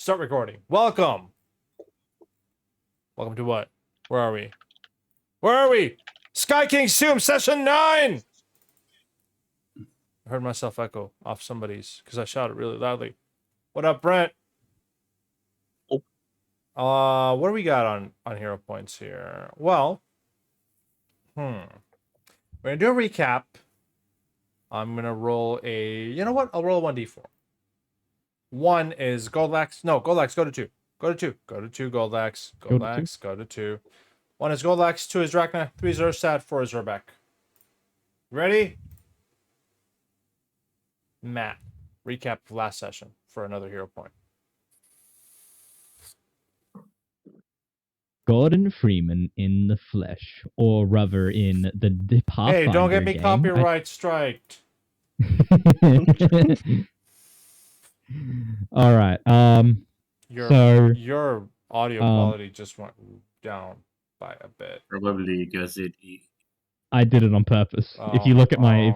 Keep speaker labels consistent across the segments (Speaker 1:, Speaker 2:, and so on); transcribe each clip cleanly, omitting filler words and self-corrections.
Speaker 1: Start recording. Welcome. Welcome to what? Where are we? Where are we? Sky King Zoom session 9! I heard myself echo off somebody's because I shouted really loudly. What up, Brent?
Speaker 2: Oh.
Speaker 1: What do we got on hero points here? Well, we're gonna do a recap. I'm gonna roll a. You know what? I'll roll a 1d4. 1 is Goldlax. No, Goldlax. Go to 2. Go to 2. Go to 2. Goldlax. Goldlax. Go to 2. 1 is Goldlax. 2 is Drachna. 3 is Ursad. 4 is Urbeck. Ready? Matt, recap of last session for another hero point.
Speaker 3: Gordon Freeman in the flesh, or rather in the Pathfinder
Speaker 1: Hey, don't get me
Speaker 3: game.
Speaker 1: copyright striked.
Speaker 3: All right.
Speaker 1: Your audio quality just went down by a bit.
Speaker 2: Probably because
Speaker 3: I did it on purpose. If you look at my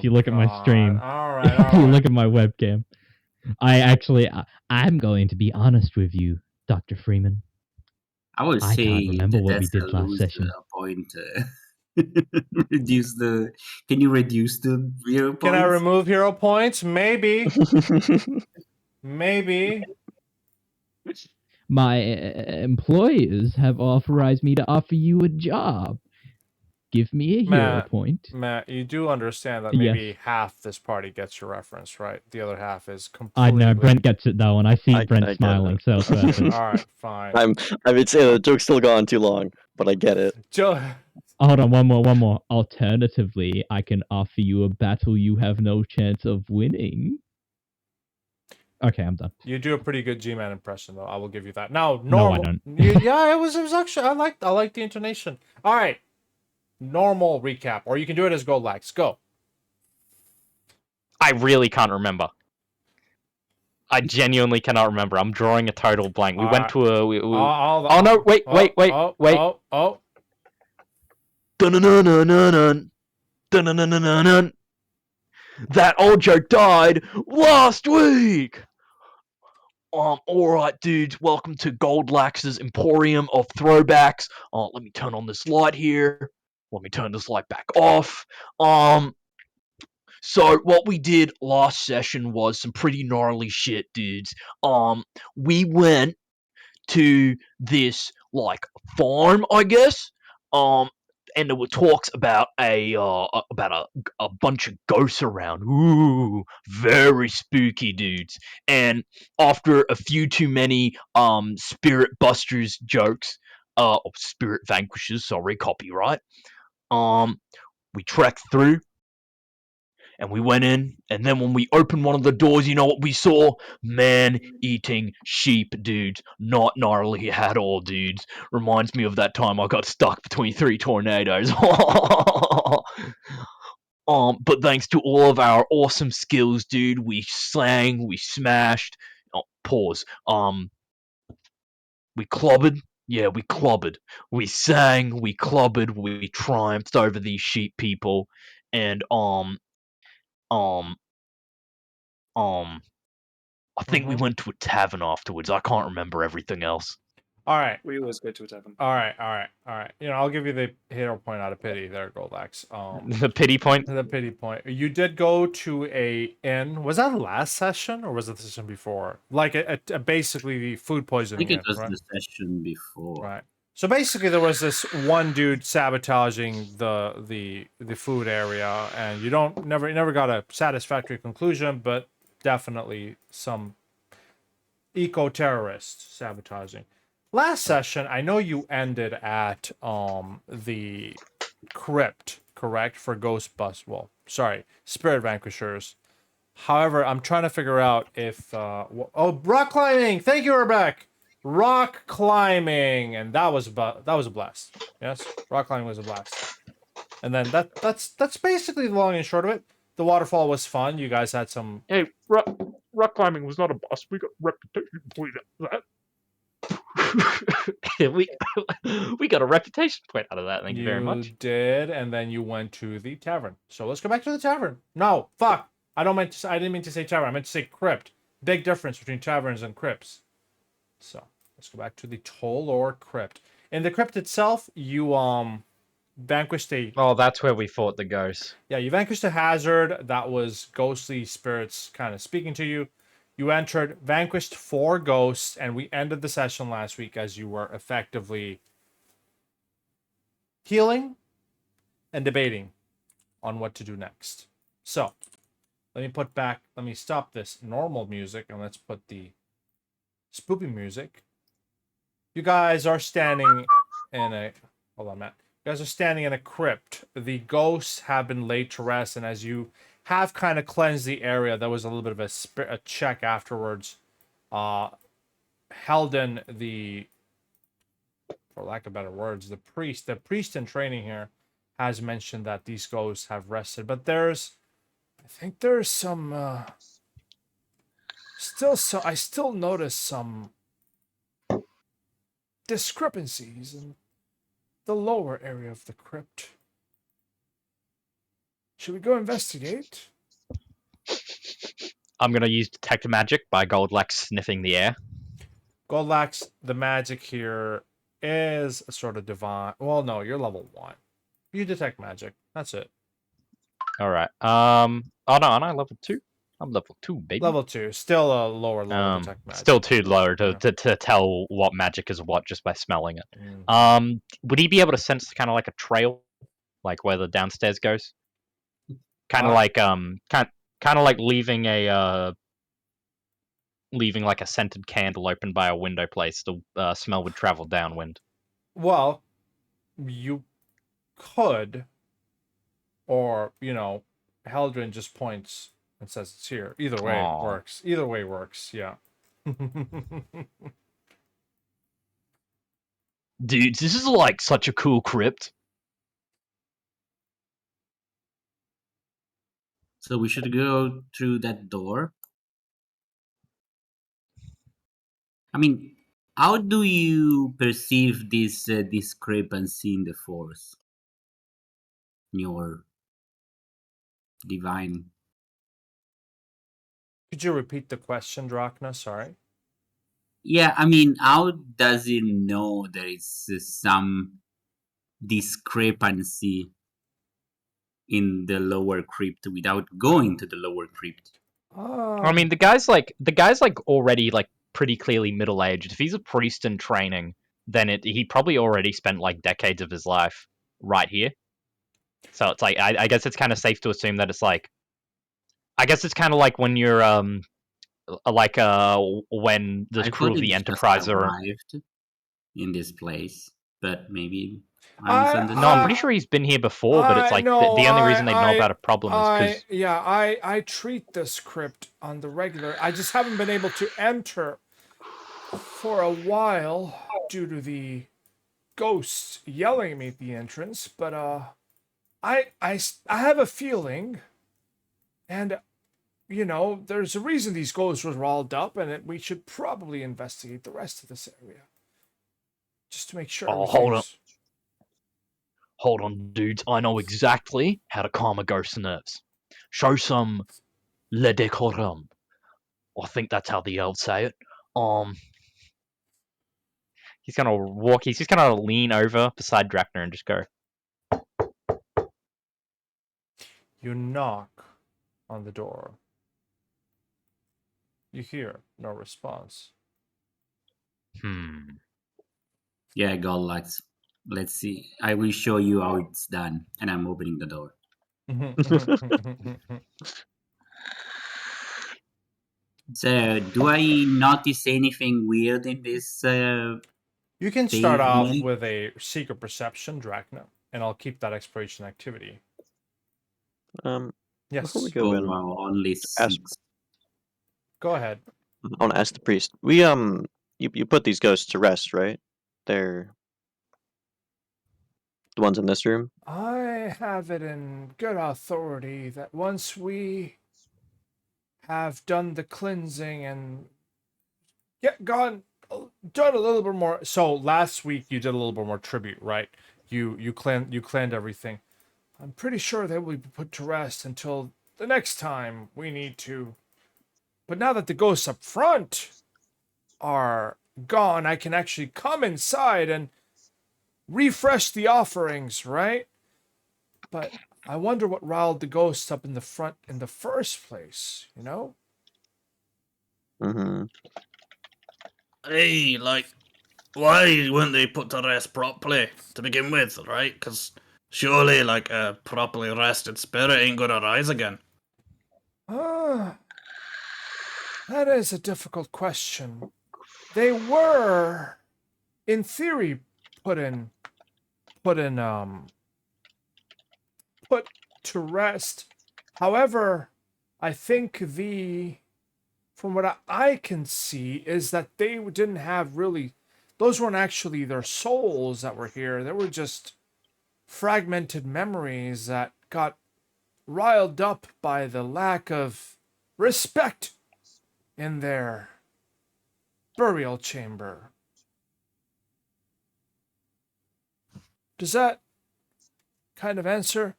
Speaker 3: stream,
Speaker 1: all right,
Speaker 3: if you look at my webcam, I'm going to be honest with you, Dr. Freeman.
Speaker 2: I would say
Speaker 3: can't remember what we did last session.
Speaker 2: Point. Can you reduce the hero points?
Speaker 1: Can I remove hero points? Maybe. Maybe.
Speaker 3: My employers have authorized me to offer you a job. Give me a hero point.
Speaker 1: Matt, you do understand that maybe half this party gets your reference, right? The other half is completely...
Speaker 3: I know, Brent gets it though, and I see Brent smiling, so it's worth it.
Speaker 1: Alright, fine.
Speaker 4: I would say the joke's still gone too long, but I get it.
Speaker 3: Hold on, one more. Alternatively, I can offer you a battle you have no chance of winning. Okay, I'm done.
Speaker 1: You do a pretty good G-Man impression, though. I will give you that. Now,
Speaker 3: No, I don't.
Speaker 1: Yeah, it was actually... I like the intonation. Alright. Normal recap, or you can do it as Goldlax. Go.
Speaker 5: I really can't remember. I genuinely cannot remember. I'm drawing a total blank. We went to a... Oh, no, wait.
Speaker 6: Dun-dun-dun-dun-dun. Dun-dun-dun-dun-dun. That old joke died last week! Alright, dudes, welcome to Goldlax's Emporium of Throwbacks. Let me turn on this light here. Let me turn this light back off. So what we did last session was some pretty gnarly shit, dudes. We went to this, like, farm, I guess. And there were talks about a bunch of ghosts around. Ooh, very spooky, dudes. And after a few too many Spirit Busters jokes, or Spirit Vanquishers, sorry, copyright. We trekked through, and we went in, and then when we opened one of the doors, you know what we saw? Man-eating sheep, dudes. Not gnarly at all, dudes. Reminds me of that time I got stuck between 3 tornadoes. But thanks to all of our awesome skills, dude, we sang, we smashed. Pause. We clobbered. Yeah, we clobbered. We sang, we clobbered, we triumphed over these sheep people, and I think we went to a tavern afterwards. I can't remember everything else.
Speaker 1: Alright.
Speaker 7: We always go to a tavern.
Speaker 1: Alright. You know, I'll give you the hero point out of pity there, Goldlax.
Speaker 5: The pity point?
Speaker 1: The pity point. You did go to a inn. Was that last session, or was it the session before? Like, basically the food poisoning.
Speaker 2: I think it was the session before.
Speaker 1: Right. So basically there was this one dude sabotaging the food area, and you never got a satisfactory conclusion, but definitely some eco-terrorist sabotaging. Last session, I know you ended at the crypt, correct? For Spirit Vanquishers. However, I'm trying to figure out if rock climbing. Thank you, Rebecca. Rock climbing, and that was a blast. Yes, rock climbing was a blast. And then that's basically the long and short of it. The waterfall was fun. You guys had some.
Speaker 6: Hey, rock climbing was not a bust. We got reputation point out of
Speaker 5: that. we got a reputation point out of that. Thank you very much.
Speaker 1: You did, and then you went to the tavern. So let's go back to the tavern. No, fuck. I didn't mean to say tavern. I meant to say crypt. Big difference between taverns and crypts. So let's go back to the Tolor Crypt. In the crypt itself, you vanquished a
Speaker 5: Oh, that's where we fought the ghost.
Speaker 1: yeah, you vanquished a hazard that was ghostly spirits kind of speaking to you. You entered, vanquished 4 ghosts, and we ended the session last week as you were effectively healing and debating on what to do next. So, let me stop this normal music and let's put the spoopy music. You guys are standing in a, hold on, Matt. You guys are standing in a crypt. The ghosts have been laid to rest, and as you have kind of cleansed the area, there was a little bit of a check afterwards. Helden, for lack of better words, the priest in training here, has mentioned that these ghosts have rested, but I think there's some, I still notice some discrepancies in the lower area of the crypt. Should we go investigate?
Speaker 5: I'm gonna use Detect Magic by Goldlax sniffing the air.
Speaker 1: Goldlax, the magic here is a sort of divine. Well, no, you're level 1. You detect magic. That's it.
Speaker 5: All right. Oh no, I'm level 2. I'm level 2, baby.
Speaker 1: Level 2, still a lower level detect magic.
Speaker 5: Still too low to tell what magic is what just by smelling it.
Speaker 1: Mm-hmm.
Speaker 5: Would he be able to sense kind of like a trail, like where the downstairs goes? Kind of like leaving like a scented candle open by a window place. The smell would travel downwind.
Speaker 1: Well, you could, or Heldrin just points and says it's here. Either way works. Either way works. Yeah.
Speaker 6: Dudes, this is like such a cool crypt.
Speaker 2: So we should go through that door. I mean, how do you perceive this discrepancy in the force? Your divine.
Speaker 1: Could you repeat the question, Drachna? Sorry.
Speaker 2: Yeah, I mean, how does it know there is some discrepancy in the lower crypt without going to the lower crypt?
Speaker 5: I mean, the guy's like already like pretty clearly middle aged. If he's a priest in training, then he probably already spent like decades of his life right here. So it's like I guess it's kind of safe to assume that it's like, I guess it's kind of like when you're when the
Speaker 2: I
Speaker 5: crew
Speaker 2: thought
Speaker 5: of
Speaker 2: it
Speaker 5: the
Speaker 2: just
Speaker 5: Enterprise are.
Speaker 2: arrived in this place, but maybe I
Speaker 1: I-
Speaker 2: misunderstood.
Speaker 5: No, I'm pretty sure he's been here before, but it's like the only reason they know about a problem is because
Speaker 1: I treat this crypt on the regular. I just haven't been able to enter for a while due to the ghosts yelling at me at the entrance. But I have a feeling, and there's a reason these ghosts were rawled up, and we should probably investigate the rest of this area just to make sure.
Speaker 6: Oh, hold on, dudes. I know exactly how to calm a ghost's nerves. Show some le décorum. I think that's how the elves say it.
Speaker 5: he's gonna walk. He's just gonna lean over beside Drachner and just go.
Speaker 1: You knock on the door. You hear no response.
Speaker 2: Yeah, Goldlax. Let's see. I will show you how it's done, and I'm opening the door. So, do I notice anything weird in this?
Speaker 1: You can start off
Speaker 2: pavement?
Speaker 1: with a secret perception, Drachna, and I'll keep that exploration activity. Yes.
Speaker 4: Before we go in,
Speaker 2: only 6.
Speaker 1: Go ahead.
Speaker 4: I want to ask the priest. We you put these ghosts to rest, right? They're the ones in this room.
Speaker 1: I have it in good authority that once we have done the cleansing and done a little bit more. So last week you did a little bit more tribute, right? You cleaned everything. I'm pretty sure they will be put to rest until the next time we need to. But now that the ghosts up front are gone, I can actually come inside and refresh the offerings, right? But I wonder what riled the ghosts up in the front in the first place, you know?
Speaker 4: Mm-hmm.
Speaker 7: Hey, like, why weren't they put to rest properly to begin with, right? Because surely, like, a properly rested spirit ain't gonna rise again.
Speaker 1: Ah, that is a difficult question. They were, in theory, put in put in put to rest. However, I think from what I can see is that they didn't have really, those weren't actually their souls that were here. They were just fragmented memories that got riled up by the lack of respect in their burial chamber. Does that kind of answer?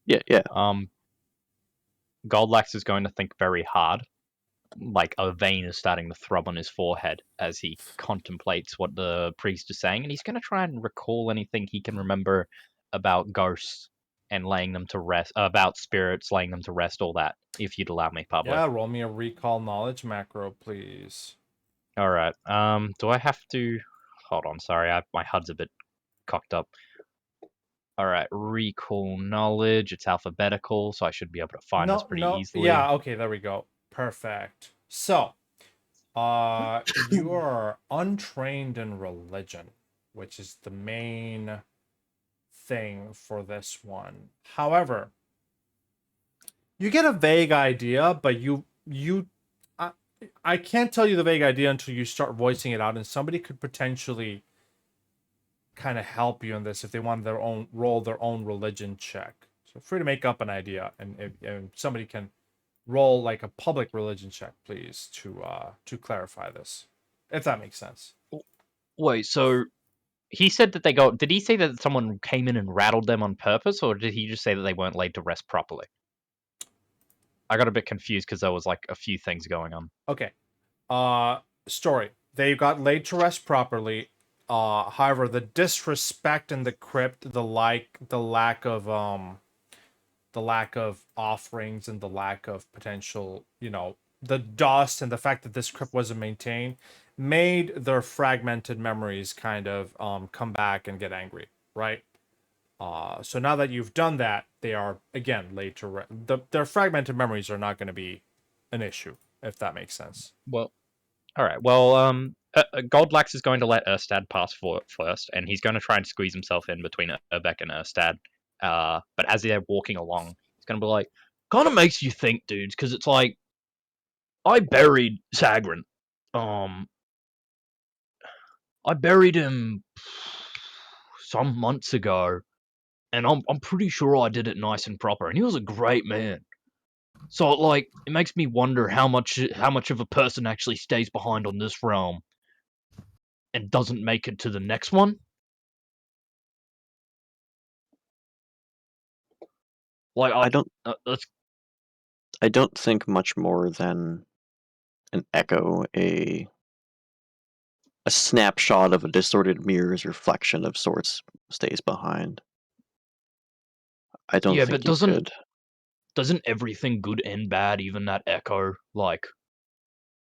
Speaker 4: Yeah, yeah.
Speaker 5: Goldlax is going to think very hard. Like a vein is starting to throb on his forehead as he contemplates what the priest is saying, and he's going to try and recall anything he can remember about ghosts and laying them to rest, about spirits laying them to rest, all that. If you'd allow me, Pablo.
Speaker 1: Yeah, roll me a recall knowledge macro, please.
Speaker 5: All right. Do I have to? Hold on. Sorry, my HUD's a bit cocked up. All right. Recall knowledge. It's alphabetical, so I should be able to find this pretty easily.
Speaker 1: Yeah, okay, there we go. Perfect. So, you are untrained in religion, which is the main thing for this one. However, you get a vague idea, but I can't tell you the vague idea until you start voicing it out, and somebody could potentially kind of help you in this if they want their own religion check. So free to make up an idea, and if somebody can roll like a public religion check, please, to clarify this, if that makes sense.
Speaker 6: Wait, so
Speaker 5: He said that they go. Did he say that someone came in and rattled them on purpose, or did he just say that they weren't laid to rest properly? I got a bit confused because there was like a few things going on.
Speaker 1: Okay. Story. They got laid to rest properly. However, the disrespect in the crypt, the lack of offerings and the lack of potential, the dust and the fact that this crypt wasn't maintained made their fragmented memories kind of come back and get angry, right? So now that you've done that, they are again laid to rest. Their fragmented memories are not going to be an issue, if that makes sense.
Speaker 5: Well, all right. Well, Goldlax is going to let Erstad pass for it first, and he's going to try and squeeze himself in between Urbeck and Erstad. But as they're walking along, he's going to be like,
Speaker 6: kind of makes you think, dudes, because it's like I buried Sagrin. Um, I buried him some months ago, and I'm pretty sure I did it nice and proper, and he was a great man. So like, it makes me wonder how much of a person actually stays behind on this realm and doesn't make it to the next one. Like, that's
Speaker 4: I don't think much more than an echo, a snapshot of a distorted mirror's reflection of sorts stays behind. I don't
Speaker 6: yeah,
Speaker 4: think
Speaker 6: but
Speaker 4: you could.
Speaker 6: doesn't everything good and bad, even that echo, like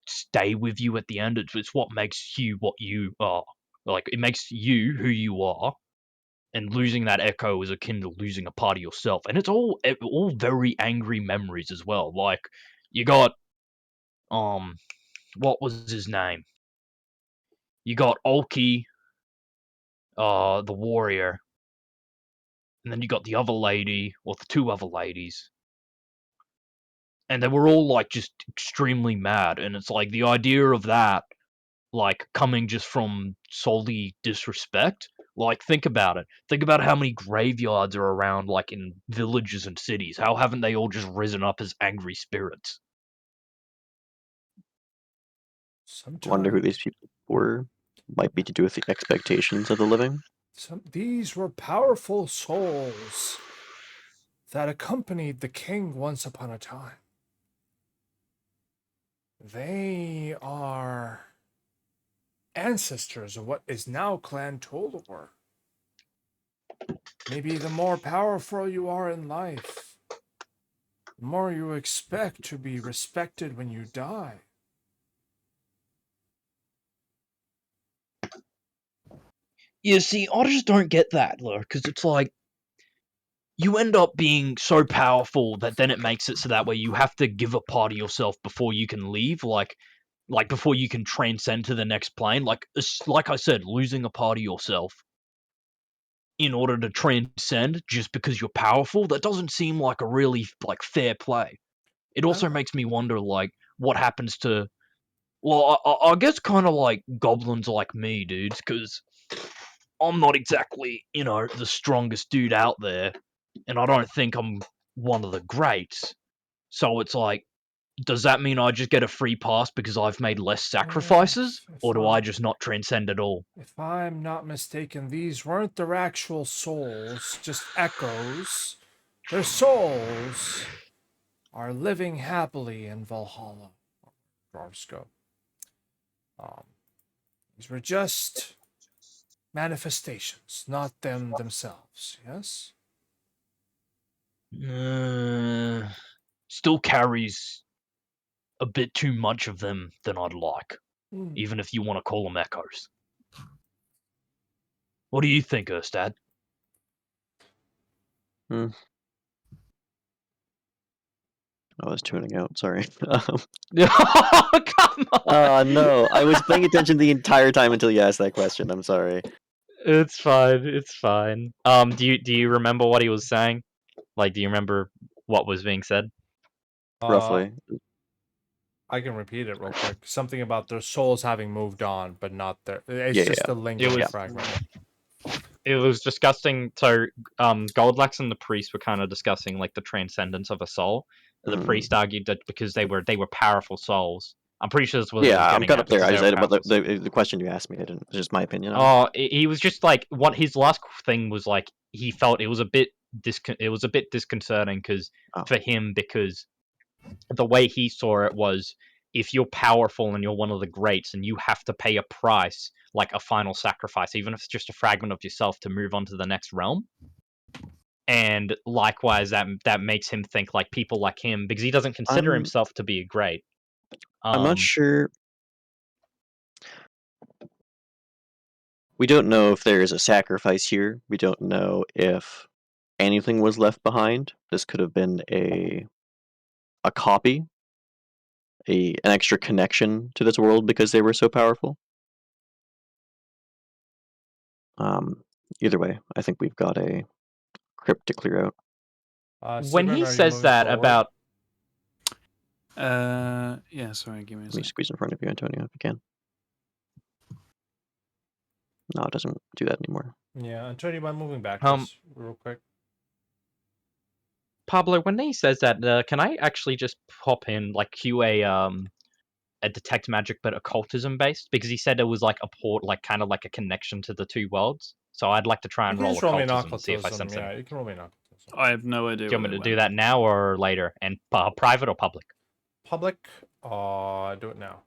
Speaker 6: stay with you at the end? It's what makes you what you are. Like it makes you who you are, and losing that echo is akin to losing a part of yourself. And it's all very angry memories as well. Like you got what was his name? You got Olki, the warrior, and then you got the other lady, or the two other ladies, and they were all like just extremely mad. And it's like the idea of that, like coming just from solely disrespect. Like think about it. Think about how many graveyards are around, like in villages and cities. How haven't they all just risen up as angry spirits?
Speaker 4: Wonder who
Speaker 1: Sometimes
Speaker 4: these people were. Might be to do with the expectations of the living.
Speaker 1: these were powerful souls that accompanied the king once upon a time. They are ancestors of what is now Clan Toldor. Maybe the more powerful you are in life, the more you expect to be respected when you die.
Speaker 6: You see, I just don't get that, look, because it's like you end up being so powerful that then it makes it so that way you have to give a part of yourself before you can leave, like before you can transcend to the next plane. Like I said, losing a part of yourself in order to transcend just because you're powerful, that doesn't seem like a really like fair play. It also makes me wonder, like, what happens to, well, I guess kind of like goblins like me, dudes, because I'm not exactly, the strongest dude out there, and I don't think I'm one of the greats. So it's like, does that mean I just get a free pass because I've made less sacrifices? Or do I just not transcend at all?
Speaker 1: If I'm not mistaken, these weren't their actual souls, just echoes. Their souls are living happily in Valhalla. Dwarfsco. These were just manifestations, not them themselves, yes?
Speaker 6: Still carries a bit too much of them than I'd like,
Speaker 1: Hmm.
Speaker 6: even if you want to call them echoes. What do you think, Erstad?
Speaker 4: I was tuning out. Sorry.
Speaker 6: Oh, come on!
Speaker 4: No, I was paying attention the entire time until you asked that question. I'm sorry.
Speaker 5: It's fine. It's fine. Do you remember what he was saying? Like, do you remember what was being said?
Speaker 4: Roughly.
Speaker 1: I can repeat it real quick. Something about their souls having moved on, but not their. It's
Speaker 4: Yeah,
Speaker 1: just a lingering
Speaker 5: was-
Speaker 1: fragment.
Speaker 5: It was discussing. So, Goldlax and the priest were kind of discussing like the transcendence of a soul. The
Speaker 4: Mhm.
Speaker 5: priest argued that because they were powerful souls. I'm pretty sure this was what he
Speaker 4: Yeah,
Speaker 5: was
Speaker 4: I'm
Speaker 5: getting
Speaker 4: caught
Speaker 5: at,
Speaker 4: up there.
Speaker 5: because
Speaker 4: I
Speaker 5: they
Speaker 4: just,
Speaker 5: were
Speaker 4: but
Speaker 5: powerful souls.
Speaker 4: the question you asked me, I didn't. It's just my opinion on it.
Speaker 5: He was just like, what his last thing was like. He felt it was a bit disconcerting because
Speaker 4: Oh.
Speaker 5: for him, because the way he saw it was, if you're powerful and you're one of the greats and you have to pay a price, like a final sacrifice, even if it's just a fragment of yourself, to move on to the next realm. And likewise, that makes him think like people like him, because he doesn't consider
Speaker 4: I'm-
Speaker 5: himself to be a great.
Speaker 4: I'm not sure. We don't know if there is a sacrifice here. We don't know if anything was left behind. This could have been a copy, an extra connection to this world because they were so powerful. Either way, I think we've got a crypt to clear out.
Speaker 5: When
Speaker 1: Seaburn,
Speaker 5: he
Speaker 1: are you
Speaker 5: says
Speaker 1: moving
Speaker 5: that
Speaker 1: forward?
Speaker 5: about,
Speaker 8: Yeah, sorry, give me a
Speaker 4: Let me
Speaker 8: second.
Speaker 4: squeeze in front of you, Antonio, if you can. No, it doesn't do that anymore.
Speaker 1: Yeah, Antonio, I'm moving back
Speaker 5: Um,
Speaker 1: just real quick.
Speaker 5: Pablo, when he says that, can I actually just pop in like cue a detect magic but occultism based, because he said it was like a port, like kind of like a connection to the two worlds. So I'd like to try
Speaker 1: You
Speaker 5: and
Speaker 1: can
Speaker 5: roll
Speaker 1: just roll me an
Speaker 5: occultism and see if I
Speaker 1: occultism.
Speaker 5: sense
Speaker 1: Yeah,
Speaker 5: anything.
Speaker 1: you can roll me an occultism.
Speaker 8: I have no idea.
Speaker 5: Do you want
Speaker 8: where
Speaker 5: me to
Speaker 8: they
Speaker 5: do
Speaker 8: went.
Speaker 5: that now or later? And private or public?
Speaker 1: Public. Do it now.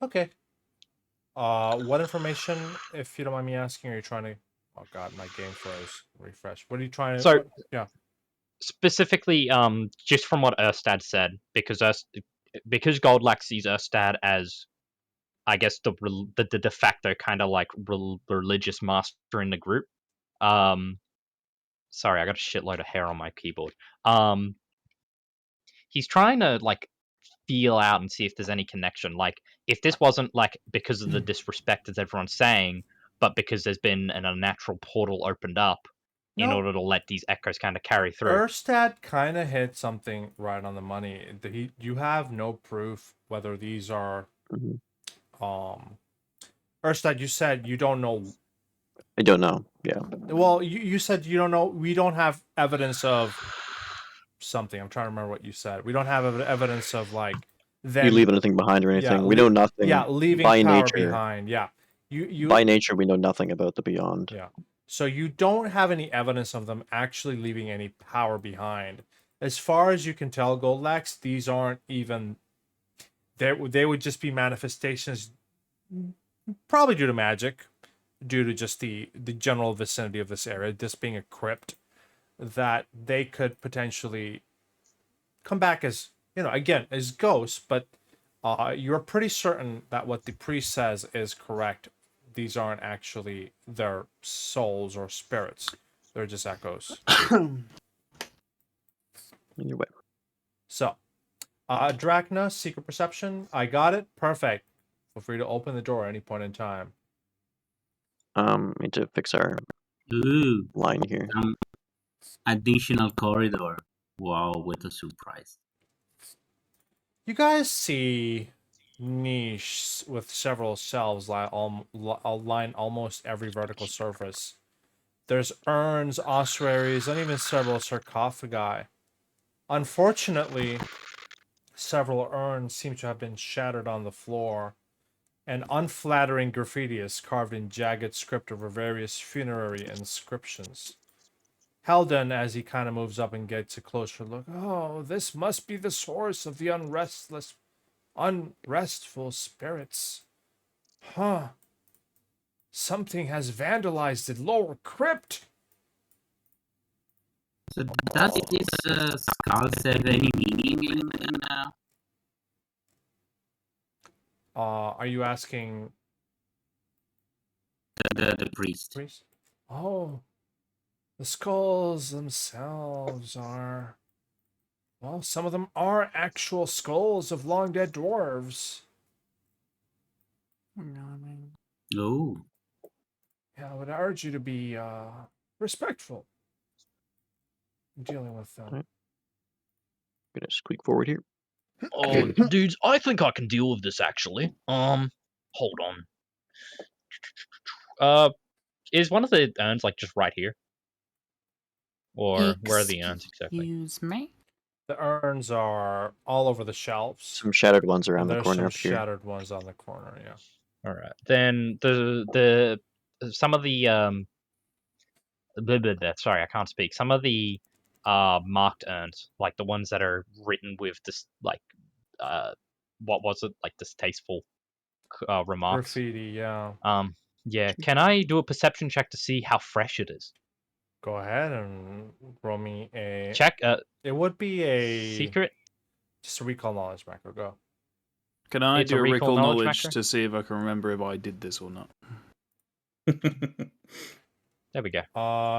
Speaker 1: Okay. What information, if you don't mind me asking, are you trying to? Oh God, my game froze. Refresh. What are you trying to?
Speaker 5: So-
Speaker 1: what- yeah.
Speaker 5: Specifically, just from what Erstad said, because Goldlax sees Erstad as, I guess, the de facto kind of like religious master in the group. Sorry, I got a shitload of hair on my keyboard. He's trying to like feel out and see if there's any connection. Like, if this wasn't like because of the disrespect as everyone's saying, but because there's been an unnatural portal opened up in
Speaker 1: No.
Speaker 5: order to let these echoes kind of carry through.
Speaker 1: Erstad kind of hit something right on the money. You have no proof whether these are.
Speaker 4: Mhm.
Speaker 1: Erstad, you said you don't know.
Speaker 4: I don't know. Yeah.
Speaker 1: Well, you said you don't know. We don't have evidence of something. I'm trying to remember what you said. We don't have evidence of like them.
Speaker 4: You leave anything behind or anything.
Speaker 1: Yeah,
Speaker 4: we know nothing.
Speaker 1: Yeah, leaving
Speaker 4: by
Speaker 1: power
Speaker 4: nature.
Speaker 1: behind. Yeah, you.
Speaker 4: By nature, we know nothing about the beyond.
Speaker 1: Yeah. So you don't have any evidence of them actually leaving any power behind. As far as you can tell, Goldlax, these aren't even they would just be manifestations, probably due to magic, due to just the general vicinity of this area, this being a crypt, that they could potentially come back as, again, as ghosts, but you're pretty certain that what the priest says is correct. These aren't actually their souls or spirits. They're just echoes.
Speaker 4: Either way.
Speaker 1: So, Drachna, secret perception. I got it. Perfect. Feel free to open the door at any point in time.
Speaker 4: Need to fix our
Speaker 2: Ooh,
Speaker 4: line here.
Speaker 2: additional corridor. Wow, what a surprise.
Speaker 1: You guys see niches with several shelves line almost every vertical surface. There's urns, ossuaries, and even several sarcophagi. Unfortunately, several urns seem to have been shattered on the floor, and unflattering graffiti is carved in jagged script over various funerary inscriptions. Helden, as he kind of moves up and gets a closer look, oh, this must be the source of the unrestful spirits. Huh. Something has vandalized the lower crypt.
Speaker 2: So does this skull have any meaning
Speaker 1: Are you asking
Speaker 2: the priest?
Speaker 1: priest? Oh, the skulls themselves are... Well, some of them are actual skulls of long dead dwarves.
Speaker 2: Oh,
Speaker 1: Yeah, I would urge you to be respectful in dealing with them.
Speaker 4: Right. Gonna squeak forward here.
Speaker 6: Oh, dudes, I think I can deal with this actually. Hold on.
Speaker 5: Is one of the urns like just right here? Or where are the urns exactly?
Speaker 8: Excuse me?
Speaker 1: The urns are all over the shelves.
Speaker 4: Some shattered ones around
Speaker 1: And
Speaker 4: the
Speaker 1: there's
Speaker 4: corner
Speaker 1: some
Speaker 4: up here.
Speaker 1: shattered ones on the corner, yeah.
Speaker 5: All right. Then the some of the sorry, I can't speak. Some of the marked urns, like the ones that are written with this what was it, like distasteful remarks.
Speaker 1: Graffiti, yeah.
Speaker 5: Yeah. Can I do a perception check to see how fresh it is?
Speaker 1: Go ahead and roll me a...
Speaker 5: Check.
Speaker 1: It would be a...
Speaker 5: Secret.
Speaker 1: Just a recall knowledge macro, go.
Speaker 9: Can I
Speaker 5: It's
Speaker 9: do
Speaker 5: a
Speaker 9: a
Speaker 5: recall
Speaker 9: recall
Speaker 5: knowledge
Speaker 9: knowledge
Speaker 5: macro?
Speaker 9: to see if I can remember if I did this or not?
Speaker 5: There we go.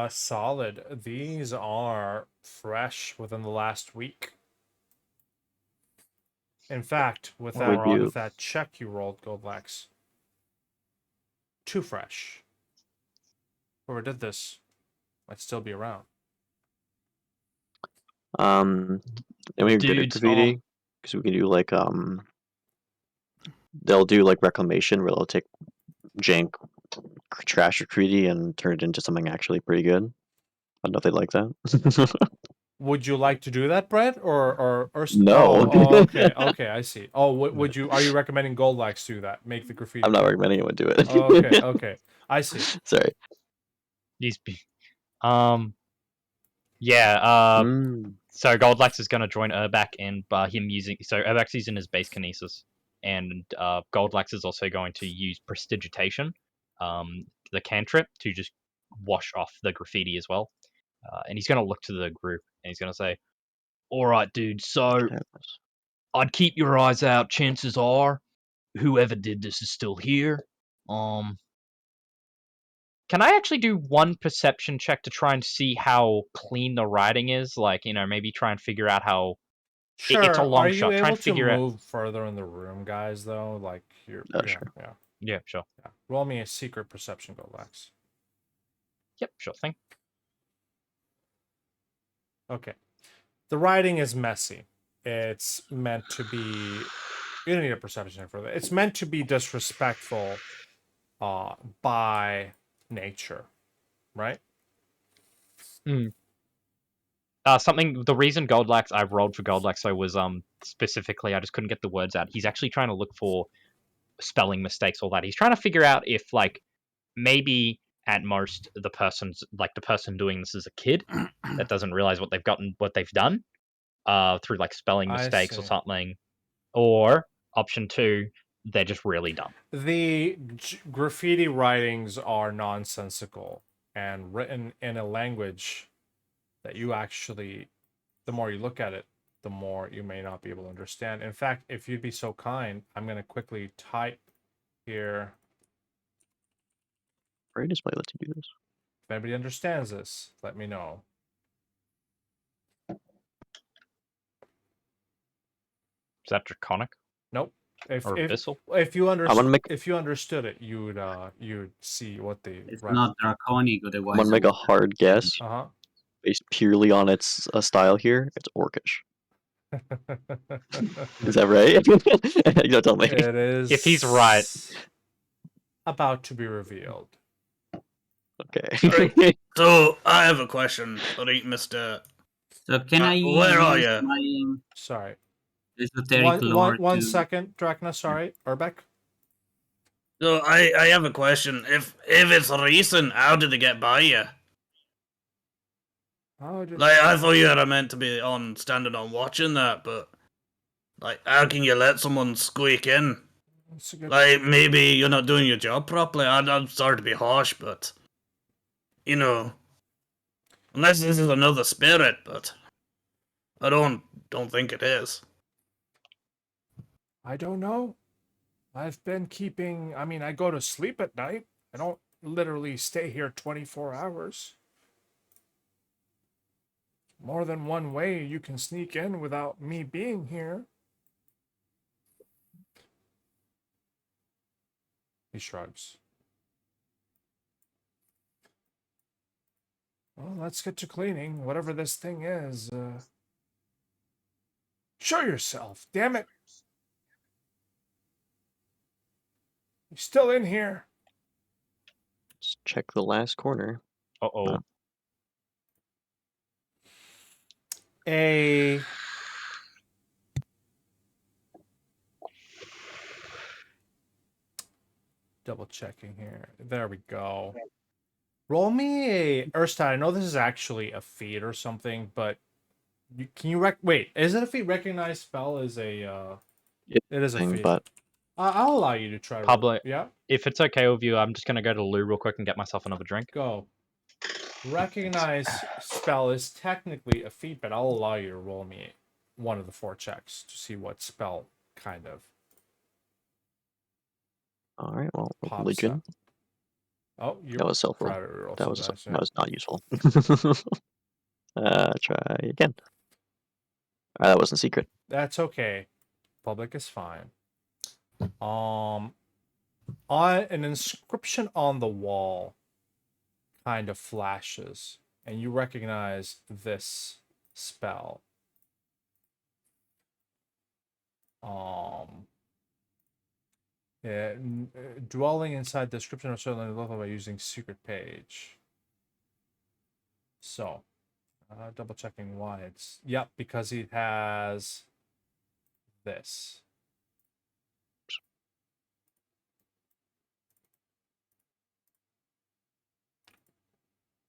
Speaker 1: Solid. These are fresh within the last week. In fact, with
Speaker 4: What would you-
Speaker 1: that check you rolled, Goldlax, too fresh. Whoever did this might still be around.
Speaker 4: And we have good at
Speaker 6: Dudes,
Speaker 4: graffiti because we can do like they'll do like reclamation where they'll take jank trash graffiti and turn it into something actually pretty good. I don't know if they like that.
Speaker 1: Would you like to do that, Brett, or
Speaker 4: No.
Speaker 1: Oh, okay, I see. Oh, would you? Are you recommending Goldlax do that? Make the graffiti.
Speaker 4: I'm not
Speaker 1: good?
Speaker 4: recommending anyone do it.
Speaker 1: Oh, okay, I see.
Speaker 4: Sorry.
Speaker 5: Yeah.
Speaker 4: Mm.
Speaker 5: So Goldlax is going to join Urbac and him using... So Urbac's using his base kinesis. And Goldlax is also going to use Prestidigitation, the cantrip, to just wash off the graffiti as well. And he's going to look to the group and he's going to say,
Speaker 6: alright, dude, so I'd keep your eyes out. Chances are whoever did this is still here.
Speaker 5: can I actually do one perception check to try and see how clean the writing is? Like, maybe try and figure out how...
Speaker 1: Sure.
Speaker 5: It's a long
Speaker 1: Are
Speaker 5: shot.
Speaker 1: you
Speaker 5: Try
Speaker 1: able
Speaker 5: and figure
Speaker 1: to
Speaker 5: out...
Speaker 1: move further in the room, guys? Though, like you're.
Speaker 4: Sure.
Speaker 1: Yeah.
Speaker 5: Yeah, sure.
Speaker 1: Yeah. Roll me a secret perception, Goldlax.
Speaker 5: Yep, sure thing.
Speaker 1: Okay. The writing is messy. It's meant to be... You don't need a perception check for that. It's meant to be disrespectful by nature, right?
Speaker 5: The reason I rolled for Goldlax though was specifically I just couldn't get the words out. He's actually trying to look for spelling mistakes, all that. He's trying to figure out if like maybe at most the person doing this is a kid that doesn't realize what they've done through like spelling
Speaker 1: I
Speaker 5: mistakes or
Speaker 1: see.
Speaker 5: something, or Option 2, they're just really dumb.
Speaker 1: The graffiti writings are nonsensical and written in a language that you actually, the more you look at it, the more you may not be able to understand. In fact, if you'd be so kind, I'm going to quickly type here.
Speaker 4: Braille display lets you do this.
Speaker 1: If anybody understands this, let me know.
Speaker 5: Is that draconic
Speaker 1: Nope. If
Speaker 5: or abyssal?
Speaker 1: if you
Speaker 4: make-
Speaker 1: if you understood it, you'd see what they
Speaker 2: It's
Speaker 1: write.
Speaker 2: not draconic, otherwise.
Speaker 4: I'm gonna make a hard guess
Speaker 1: Uh
Speaker 4: based purely on its style here. It's Orcish.
Speaker 1: huh.
Speaker 4: Is that right? You don't tell me.
Speaker 1: It is.
Speaker 5: If he's right.
Speaker 1: About to be revealed.
Speaker 4: Okay.
Speaker 7: So I have a question for Mr.
Speaker 2: So can I
Speaker 7: where are
Speaker 2: use
Speaker 7: you?
Speaker 2: my
Speaker 1: Sorry.
Speaker 2: esoteric lore
Speaker 1: One
Speaker 2: to...
Speaker 1: second, Drachna. Sorry, Urbeck.
Speaker 7: So I have a question. If it's recent, how did they get by you?
Speaker 1: Oh, just...
Speaker 7: Like I thought you were meant to be on standing on watching that, but like how can you let someone squeak in? Like maybe you're not doing your job properly. I'm sorry to be harsh, but you know, unless this is another spirit, but I don't think it is.
Speaker 1: I don't know. I've been keeping. I mean, I go to sleep at night. I don't literally stay here 24 hours. More than one way you can sneak in without me being here. He shrugs. Well, let's get to cleaning. Whatever this thing is. Show yourself, damn it. You're still in here.
Speaker 4: Let's check the last corner.
Speaker 5: Uh-oh.
Speaker 1: A double checking here. There we go. Roll me a Urstat. I know this is actually a feat or something, but can you wait? Is it a feat? Recognize spell is a it is a feat.
Speaker 4: But
Speaker 1: I'll allow you to try.
Speaker 5: Public.
Speaker 1: Yeah.
Speaker 5: If it's okay with you, I'm just gonna go to the loo real quick and get myself another drink.
Speaker 1: Go. Recognize spell is technically a feat, but I'll allow you to roll me one of the 4 checks to see what spell kind of.
Speaker 4: all right, well,
Speaker 1: Pops
Speaker 4: religion.
Speaker 1: Oh, you
Speaker 4: That was self roll.
Speaker 1: private roll,
Speaker 4: That
Speaker 1: so
Speaker 4: was
Speaker 1: that's
Speaker 4: that was not useful. Try again. That wasn't secret.
Speaker 1: That's okay. Public is fine. On an inscription on the wall kind of flashes, and you recognize this spell. Dwelling inside the description of certainly local by using secret page. So, double checking why it's because he has this.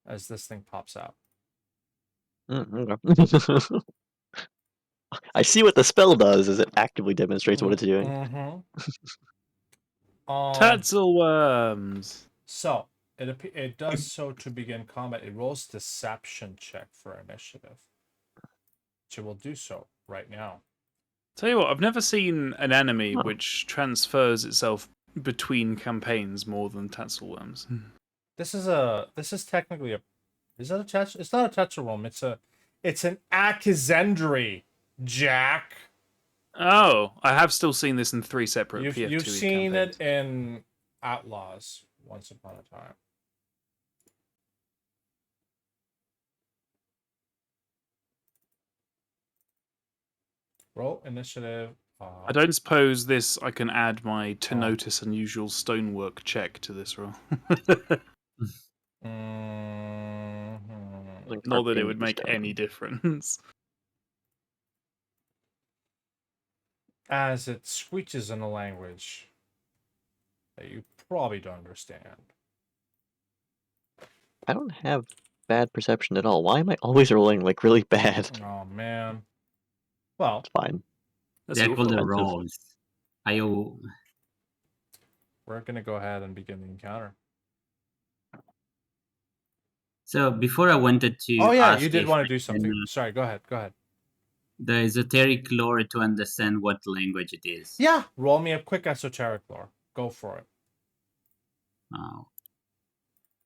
Speaker 1: As this thing pops out.
Speaker 4: Okay. I see what the spell does. Is it actively demonstrates what it's doing?
Speaker 1: Mm-hmm.
Speaker 9: Tatzel worms.
Speaker 1: So it does so to begin combat. It rolls deception check for initiative. Which it will do so right now.
Speaker 9: Tell you what, I've never seen an enemy which transfers itself between campaigns more than Tatzel worms.
Speaker 1: This is technically is it a touch? It's not a Tetzel worm. It's an Akizendry, Jack.
Speaker 9: Oh, I have still seen this in 3 separate
Speaker 1: You've
Speaker 9: PF2E
Speaker 1: seen
Speaker 9: campaigns.
Speaker 1: it in Outlaws once upon a time. Roll initiative.
Speaker 9: I don't suppose this I can add my to notice unusual stonework check to this roll. Not that it would make any difference.
Speaker 1: As it screeches in a language that you probably don't understand.
Speaker 4: I don't have bad perception at all. Why am I always rolling like really bad?
Speaker 1: Oh man. Well,
Speaker 4: it's fine.
Speaker 9: That's
Speaker 2: They're
Speaker 9: your
Speaker 2: called the
Speaker 9: fault.
Speaker 2: rolls.
Speaker 1: We're gonna go ahead and begin the encounter.
Speaker 2: So before I wanted to
Speaker 1: Oh yeah,
Speaker 2: ask
Speaker 1: you did
Speaker 2: if
Speaker 1: want
Speaker 2: I
Speaker 1: to do
Speaker 2: can,
Speaker 1: something. Sorry, go ahead. Go ahead.
Speaker 2: the esoteric lore to understand what language it is.
Speaker 1: Yeah, roll me a quick esoteric lore. Go for it.
Speaker 2: Oh.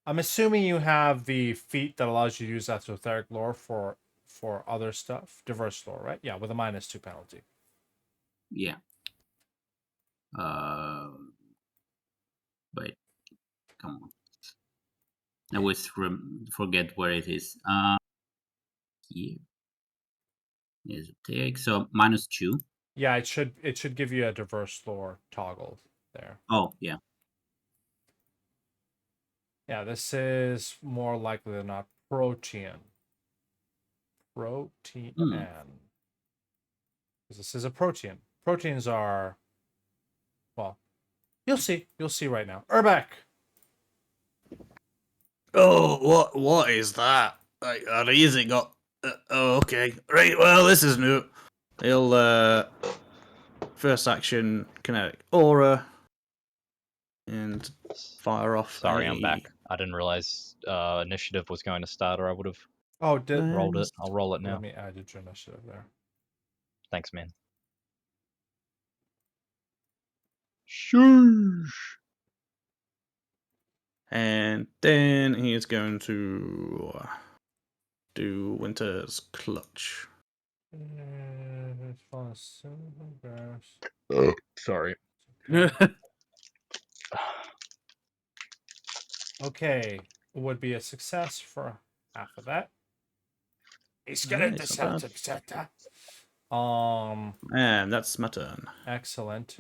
Speaker 1: I'm assuming you have the feat that allows you to use esoteric lore for other stuff, diverse lore, right? Yeah, with a -2 penalty.
Speaker 2: Yeah. But come on. I always forget where it is. Here. Esoteric. So -2.
Speaker 1: Yeah, it should give you a diverse lore toggle there.
Speaker 2: Oh, yeah.
Speaker 1: Yeah, this is more likely than not protean. Protean. Because this is a protean. Proteins are, well, you'll see. You'll see right now. Urbeck!
Speaker 7: Oh, what is that? Like, our easy got. Oh, okay. Right. Well, this is new. He'll first action kinetic aura and fire off.
Speaker 5: Sorry, I'm back. I didn't realize initiative was going to start, or I would have
Speaker 1: Oh, did
Speaker 5: rolled it. I'll roll it now.
Speaker 1: Let me add it to initiative there.
Speaker 5: Thanks, man.
Speaker 7: Sheesh. And then he is going to do Winter's Clutch.
Speaker 5: Sorry.
Speaker 1: Okay, would be a success for half of that. He's gonna
Speaker 4: Alright, not
Speaker 1: accept that.
Speaker 7: And that's my turn.
Speaker 1: Excellent.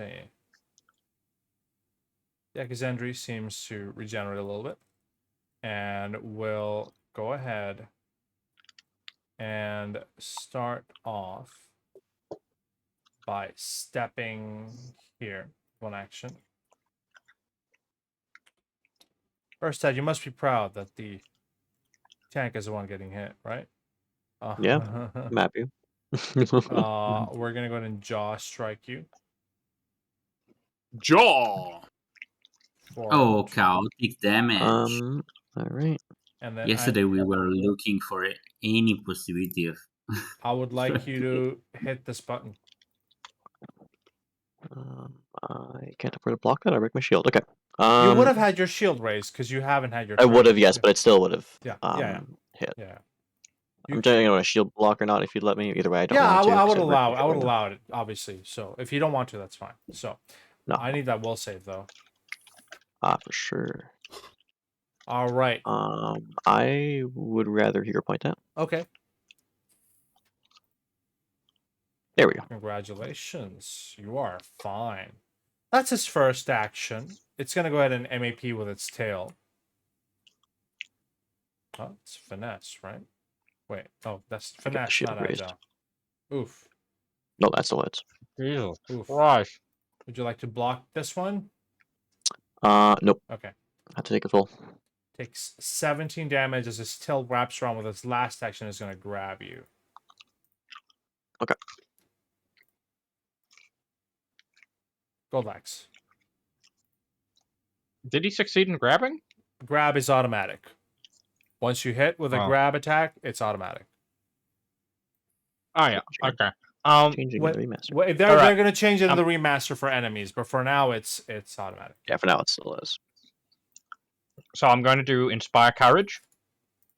Speaker 1: Yeah, because Endry seems to regenerate a little bit. And we'll go ahead and start off by stepping here. One action. First, Ted, you must be proud that the tank is the one getting hit, right?
Speaker 4: Yeah. I'm happy.
Speaker 1: We're gonna go ahead and jaw strike you.
Speaker 9: Jaw.
Speaker 2: Oh, chaotic damage.
Speaker 4: Alright.
Speaker 1: And then
Speaker 2: Yesterday we were looking for any possibility of.
Speaker 1: I would like you to hit this button.
Speaker 4: I can't afford to block that. I break my shield. Okay.
Speaker 1: You would have had your shield raised because you haven't had your.
Speaker 4: I would have,
Speaker 1: turn.
Speaker 4: yes, but it still would have.
Speaker 1: Yeah.
Speaker 4: Hit.
Speaker 1: Yeah.
Speaker 4: I'm telling you, a shield block or not. If you'd let me, either way, I don't
Speaker 1: Yeah,
Speaker 4: want to.
Speaker 1: I would
Speaker 4: 'cause it breaks
Speaker 1: allow.
Speaker 4: my
Speaker 1: I would
Speaker 4: shield.
Speaker 1: allow it, obviously. So if you don't want to, that's fine. So
Speaker 4: No.
Speaker 1: I need that will save though.
Speaker 4: For sure.
Speaker 1: All right.
Speaker 4: I would rather hero point that.
Speaker 1: Okay.
Speaker 4: There we go.
Speaker 1: Congratulations. You are fine. That's his first action. It's gonna go ahead and MAP with its tail. Oh, it's finesse, right? Wait. Oh, that's
Speaker 4: I got the
Speaker 1: finesse,
Speaker 4: shield
Speaker 1: not
Speaker 4: raised.
Speaker 1: agile. Oof.
Speaker 4: No, that's the hits.
Speaker 5: Jesus
Speaker 1: Oof.
Speaker 5: Christ.
Speaker 1: Would you like to block this one?
Speaker 4: Nope.
Speaker 1: Okay.
Speaker 4: I have to take a full.
Speaker 1: Takes 17 damage as his tail wraps around with its last action is going to grab you.
Speaker 4: Okay.
Speaker 1: Goldax.
Speaker 5: Did he succeed in grabbing?
Speaker 1: Grab is automatic. Once you hit with a grab attack, it's automatic.
Speaker 5: Oh yeah. Okay.
Speaker 4: Changing in the remaster.
Speaker 1: They're going to change it in the remaster for enemies, but for now it's automatic.
Speaker 4: Yeah, for now it still is.
Speaker 5: So I'm going to do Inspire Courage,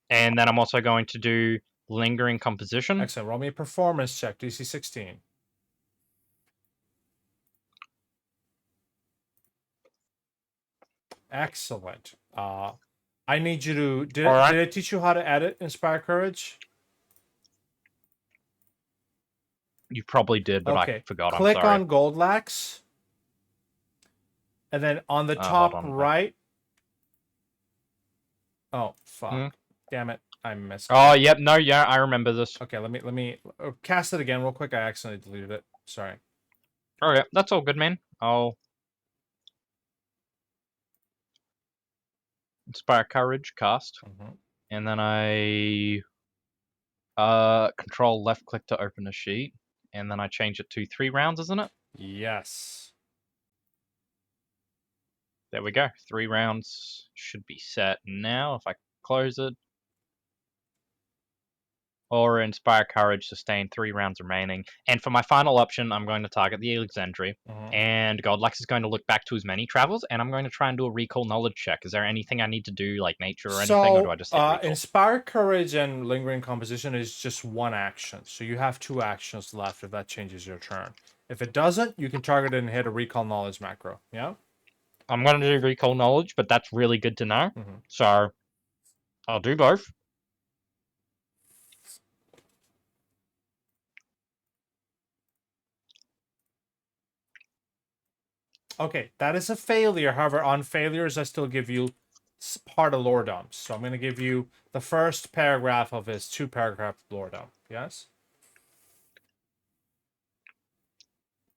Speaker 5: and then I'm also going to do Lingering Composition.
Speaker 1: Excellent. Roll me a performance check, DC 16. Excellent. I need you to... Did it teach you how to edit Inspire Courage?
Speaker 5: You probably did, but I forgot.
Speaker 1: Click
Speaker 5: I'm sorry.
Speaker 1: on Goldlax. And then on the top right... Oh, fuck. Damn it. I missed it.
Speaker 5: Oh, yep. No, yeah, I remember this.
Speaker 1: Okay, let me cast it again real quick. I accidentally deleted it. Sorry.
Speaker 5: Oh, yeah. That's all good, man. I'll... Inspire Courage, cast. And then I... control left click to open a sheet. And then I change it to 3 rounds, isn't it?
Speaker 1: Yes.
Speaker 5: There we go. 3 rounds should be set now if I close it. Or Inspire Courage, sustain 3 rounds remaining. And for my final option, I'm going to target the Alexandria. And Godlax is going to look back to his many travels, and I'm going to try and do a recall knowledge check. Is there anything I need to do, like nature or anything, or do I just hit recall?
Speaker 1: Inspire Courage and Lingering Composition is just one action. So you have 2 actions left if that changes your turn. If it doesn't, you can target it and hit a recall knowledge macro. Yeah?
Speaker 5: I'm going to do recall knowledge, but that's really good to know. So I'll do both.
Speaker 1: Okay, that is a failure. However, on failures, I still give you part of lore dumps. So I'm going to give you the first paragraph of his 2-paragraph lore dump. Yes?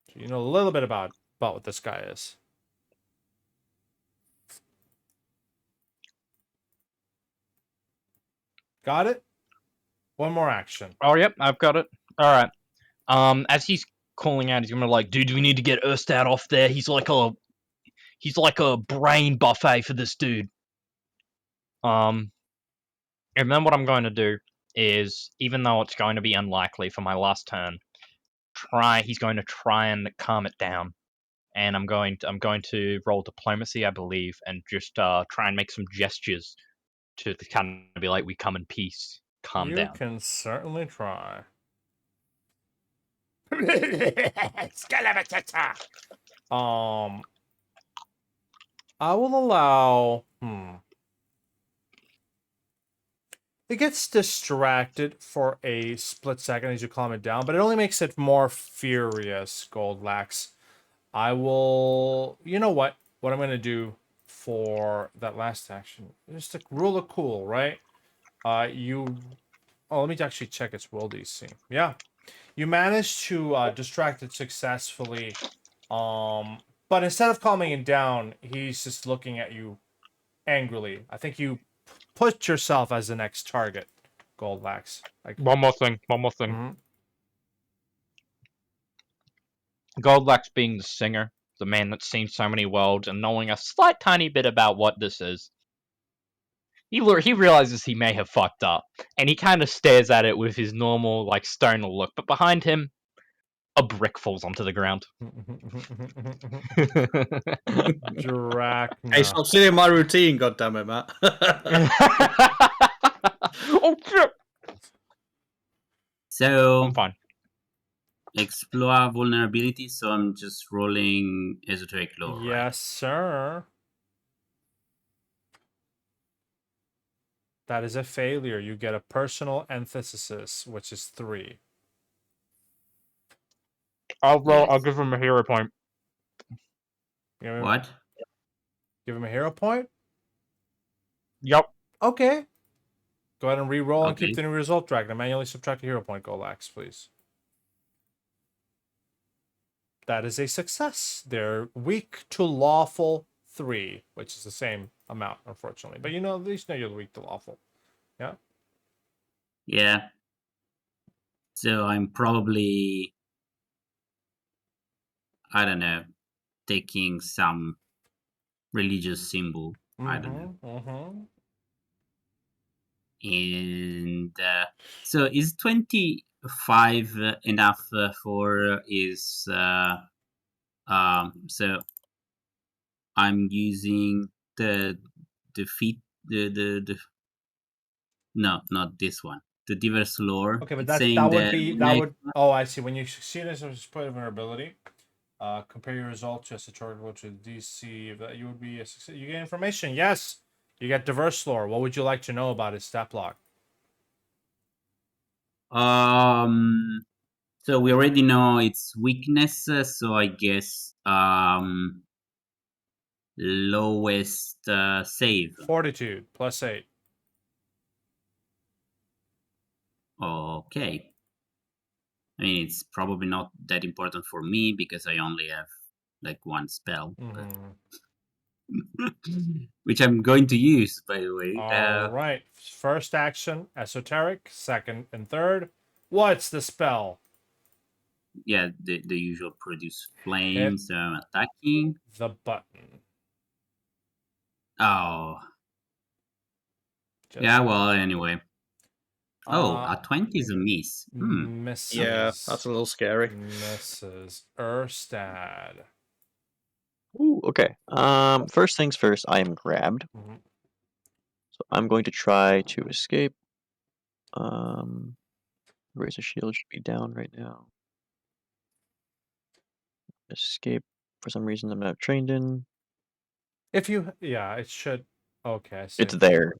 Speaker 1: So you know a little bit about what this guy is. Got it? One more action.
Speaker 5: Oh, yep, I've got it. All right. As he's calling out, he's gonna be like, "Dude, we need to get Erstad off there. He's like a brain buffet for this dude." And then what I'm going to do is, even though it's going to be unlikely for my last turn, he's going to try and calm it down. And I'm going to roll diplomacy, I believe, and just try and make some gestures to kind of be like, "We come in peace. Calm down."
Speaker 1: You can certainly try. I will allow. It gets distracted for a split second as you calm it down, but it only makes it more furious, Goldlax. I will. You know what? What I'm going to do for that last action, just a rule of cool, right? You. Oh, let me actually check its will DC. Yeah, you managed to distract it successfully. But instead of calming it down, he's just looking at you angrily. I think you put yourself as the next target, Goldlax. Like,
Speaker 5: One more thing. Goldlax being the singer, the man that's seen so many worlds, and knowing a slight tiny bit about what this is, he realizes he may have fucked up, and he kind of stares at it with his normal, like, stoner look, but behind him, a brick falls onto the ground.
Speaker 1: Drachna.
Speaker 7: Hey, stop stealing my routine, goddammit, Matt.
Speaker 5: Oh, shit!
Speaker 2: So
Speaker 5: I'm fine.
Speaker 2: explore vulnerability. So I'm just rolling esoteric lore. Right?
Speaker 1: Yes, sir. That is a failure. You get a personal antithesis, which is 3.
Speaker 5: I'll give him a hero point.
Speaker 2: What?
Speaker 1: Give him a hero point?
Speaker 5: Yep.
Speaker 1: Okay. Go ahead and re-roll and
Speaker 2: Okay.
Speaker 1: keep the new result dragon. Manually subtract a hero point, Goldlax, please. That is a success. They're weak to lawful 3, which is the same amount, unfortunately. But you know, at least know you're weak to lawful. Yeah?
Speaker 2: Yeah. So I'm probably, I don't know, taking some religious symbol. I don't know. And so is 25 enough for his so I'm using the feat the no, not this one, the diverse lore.
Speaker 1: Okay, but
Speaker 2: It's saying
Speaker 1: that would oh, I see. When you succeed as a point of vulnerability, compare your result to a satirical to DC. That you would be a success. You get information. Yes, you get diverse lore. What would you like to know about his stat block?
Speaker 2: So we already know its weakness, so I guess lowest save.
Speaker 1: Fortitude +8.
Speaker 2: Okay. I mean, it's probably not that important for me because I only have like one spell, which I'm going to use, by the way.
Speaker 1: All right. First action, esoteric. Second and third. What's the spell?
Speaker 2: Yeah, the usual produce flames. Attacking.
Speaker 1: The button.
Speaker 2: Oh.
Speaker 1: Just,
Speaker 2: Yeah, well, anyway. Oh,
Speaker 1: Uh,
Speaker 2: a 20 is a miss.
Speaker 1: Misses.
Speaker 6: Yeah, that's a little scary.
Speaker 1: Misses. Erstad.
Speaker 4: Ooh, okay. First things first, I am grabbed.
Speaker 1: Mhm.
Speaker 4: So I'm going to try to escape. Razor shield should be down right now. Escape. For some reason, I'm not trained in.
Speaker 1: If you, yeah, it should. Okay, I see.
Speaker 4: It's there.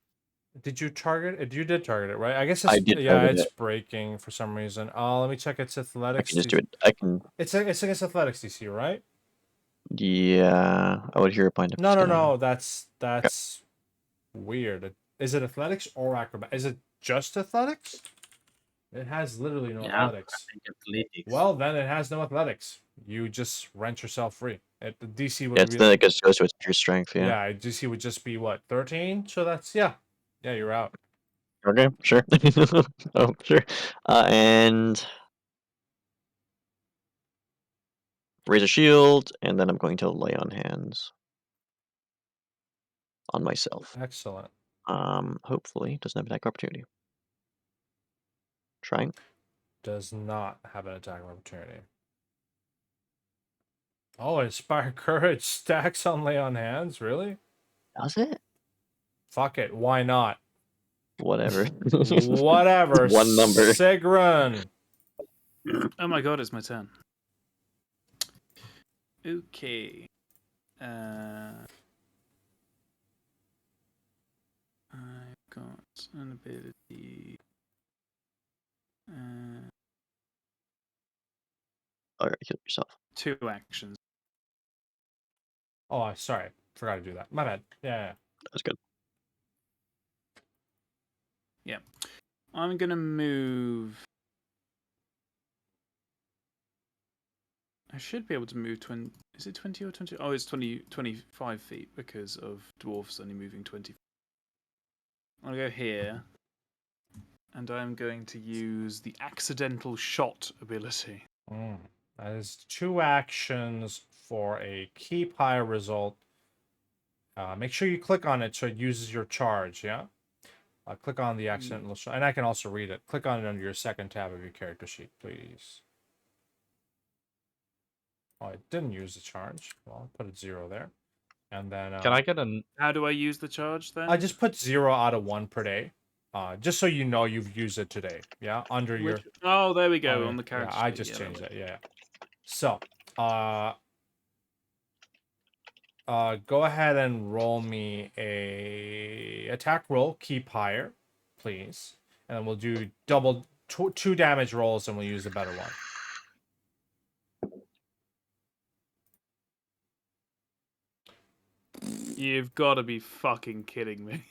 Speaker 1: Did you target it? You did target it, right? I guess
Speaker 4: I
Speaker 1: it's,
Speaker 4: did
Speaker 1: yeah,
Speaker 4: target
Speaker 1: it's
Speaker 4: it.
Speaker 1: breaking for some reason. Let me check its
Speaker 4: I
Speaker 1: athletics.
Speaker 4: can just do it. I can.
Speaker 1: It's against athletics DC, right?
Speaker 4: Yeah, I would hero point if
Speaker 1: No,
Speaker 4: it's
Speaker 1: no,
Speaker 4: down.
Speaker 1: no. That's weird. Is it athletics or acrobat? Is it just athletics? It has literally no
Speaker 2: Yeah, I
Speaker 1: athletics.
Speaker 2: think athletics.
Speaker 1: Well, then it has no athletics. You just rent yourself free. The DC would
Speaker 4: Yeah,
Speaker 1: be
Speaker 4: then it goes to its pure strength. Yeah.
Speaker 1: yeah, DC would just be what, 13? So that's yeah, you're out.
Speaker 4: Okay, sure. Oh, sure. And raise a shield, and then I'm going to lay on hands on myself.
Speaker 1: Excellent.
Speaker 4: Hopefully doesn't have an attack opportunity. Trying.
Speaker 1: Does not have an attack of opportunity. Oh, inspire courage stacks on lay on hands. Really?
Speaker 4: Does it?
Speaker 1: Fuck it. Why not?
Speaker 4: Whatever.
Speaker 1: Whatever.
Speaker 4: One number.
Speaker 1: Sigrun.
Speaker 9: Oh my god, it's my turn. Okay. I've got an ability.
Speaker 4: Alright, kill yourself.
Speaker 9: 2 actions.
Speaker 1: Oh, sorry. Forgot to do that. My bad. Yeah.
Speaker 4: That's good.
Speaker 9: I'm gonna move. I should be able to move 20. Is it 20 or 20? Oh, it's 25 feet because of dwarfs only moving 20. I'll go here. And I'm going to use the accidental shot ability.
Speaker 1: That is 2 actions for a keep higher result. Make sure you click on it so it uses your charge, yeah? Click on the accidental shot, and I can also read it. Click on it under your second tab of your character sheet, please. Oh, it didn't use the charge. Well, I'll put it 0 there. And then...
Speaker 5: Can I get an...
Speaker 9: How do I use the charge then?
Speaker 1: I just put 0 out of 1 per day. Just so you know you've used it today. Yeah, under your...
Speaker 9: Oh, there we go, on the character
Speaker 1: Yeah, I
Speaker 9: sheet.
Speaker 1: just
Speaker 9: Yeah,
Speaker 1: changed that. Yeah. So, go ahead and roll me a attack roll. Keep higher, please. And then we'll do double 2 damage rolls, and we'll use the better one.
Speaker 9: You've got to be fucking kidding me.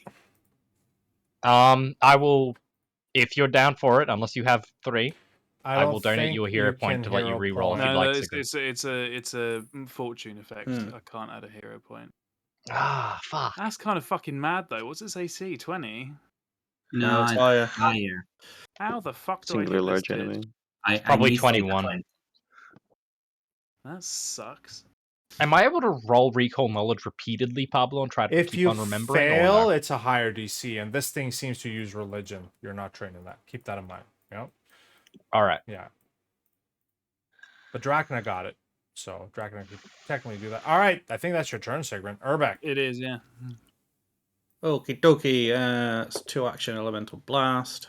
Speaker 5: I will... If you're down for it, unless you have 3, I will donate
Speaker 1: think
Speaker 5: you a hero point
Speaker 1: can
Speaker 5: to let you
Speaker 1: hero
Speaker 5: reroll if
Speaker 1: point.
Speaker 5: you'd like to.
Speaker 9: it's a fortune effect. I can't add a hero point.
Speaker 5: Ah, fuck.
Speaker 9: That's kind of fucking mad though. What's its AC? 20?
Speaker 2: No,
Speaker 6: it's
Speaker 2: it's
Speaker 6: higher.
Speaker 2: higher.
Speaker 9: How the fuck do
Speaker 4: Singular
Speaker 9: I get
Speaker 4: large
Speaker 9: this
Speaker 4: enemy.
Speaker 9: dude?
Speaker 5: Probably
Speaker 2: missed it
Speaker 5: 21.
Speaker 2: twice.
Speaker 9: That sucks.
Speaker 5: Am I able to roll recall knowledge repeatedly, Pablo, and try to
Speaker 1: If
Speaker 5: keep
Speaker 1: you
Speaker 5: on remembering?
Speaker 1: fail,
Speaker 5: or no?
Speaker 1: it's a higher DC, and this thing seems to use religion. You're not trained in that. Keep that in mind. Yeah.
Speaker 5: All right.
Speaker 1: Yeah. But Drachna got it. So Drachna could technically do that. All right. I think that's your turn, Sigrun. Urbeck.
Speaker 9: It is, yeah.
Speaker 6: Okie dokie. It's 2 action elemental blast.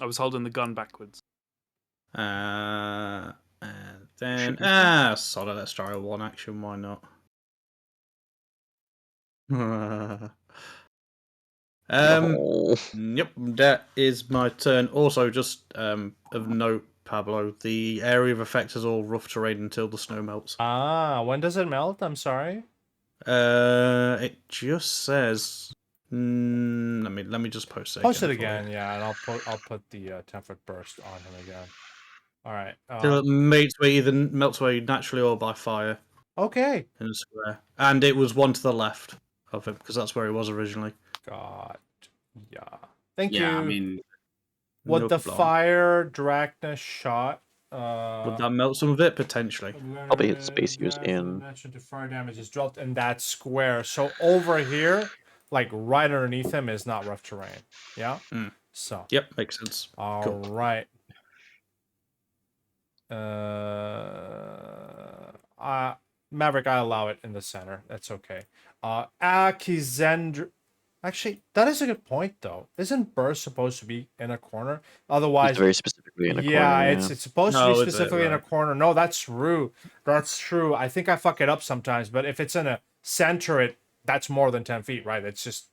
Speaker 9: I was holding the gun backwards.
Speaker 6: And then solid. Let's try a 1 action. Why not?
Speaker 4: No.
Speaker 6: Yep, that is my turn. Also, just of note, Pablo, the area of effect is all rough terrain until the snow melts.
Speaker 1: When does it melt? I'm sorry.
Speaker 6: It just says. Let me just post it.
Speaker 1: Post it
Speaker 6: for
Speaker 1: again,
Speaker 6: you.
Speaker 1: yeah, and I'll put the 10-foot burst on him again. All right.
Speaker 6: Till it melts away naturally or by fire
Speaker 1: Okay.
Speaker 6: in a square, and it was 1 to the left of him because that's where he was originally.
Speaker 1: God. Yeah. Thank you.
Speaker 2: Yeah, I mean,
Speaker 1: What
Speaker 6: No
Speaker 1: the
Speaker 6: problem.
Speaker 1: fire Drachna shot
Speaker 7: Would that melt some of it? Potentially.
Speaker 4: Probably hit space he was in.
Speaker 1: To fire damage is dropped in that square. So over here, like right underneath him, is not rough terrain. Yeah.
Speaker 7: Mm.
Speaker 1: So.
Speaker 7: Yep, makes sense.
Speaker 1: All right. Maverick, I allow it in the center. That's okay. Akizendra. Actually, that is a good point, though. Isn't Burst supposed to be in a corner? Otherwise,
Speaker 4: He's very specifically in a
Speaker 1: yeah,
Speaker 4: corner.
Speaker 1: it's supposed to
Speaker 7: No,
Speaker 1: be
Speaker 7: is it?
Speaker 1: specifically in a
Speaker 7: Right.
Speaker 1: corner. No, that's true. That's true. I think I fuck it up sometimes, but if it's in a center, that's more than 10 feet, right? It's just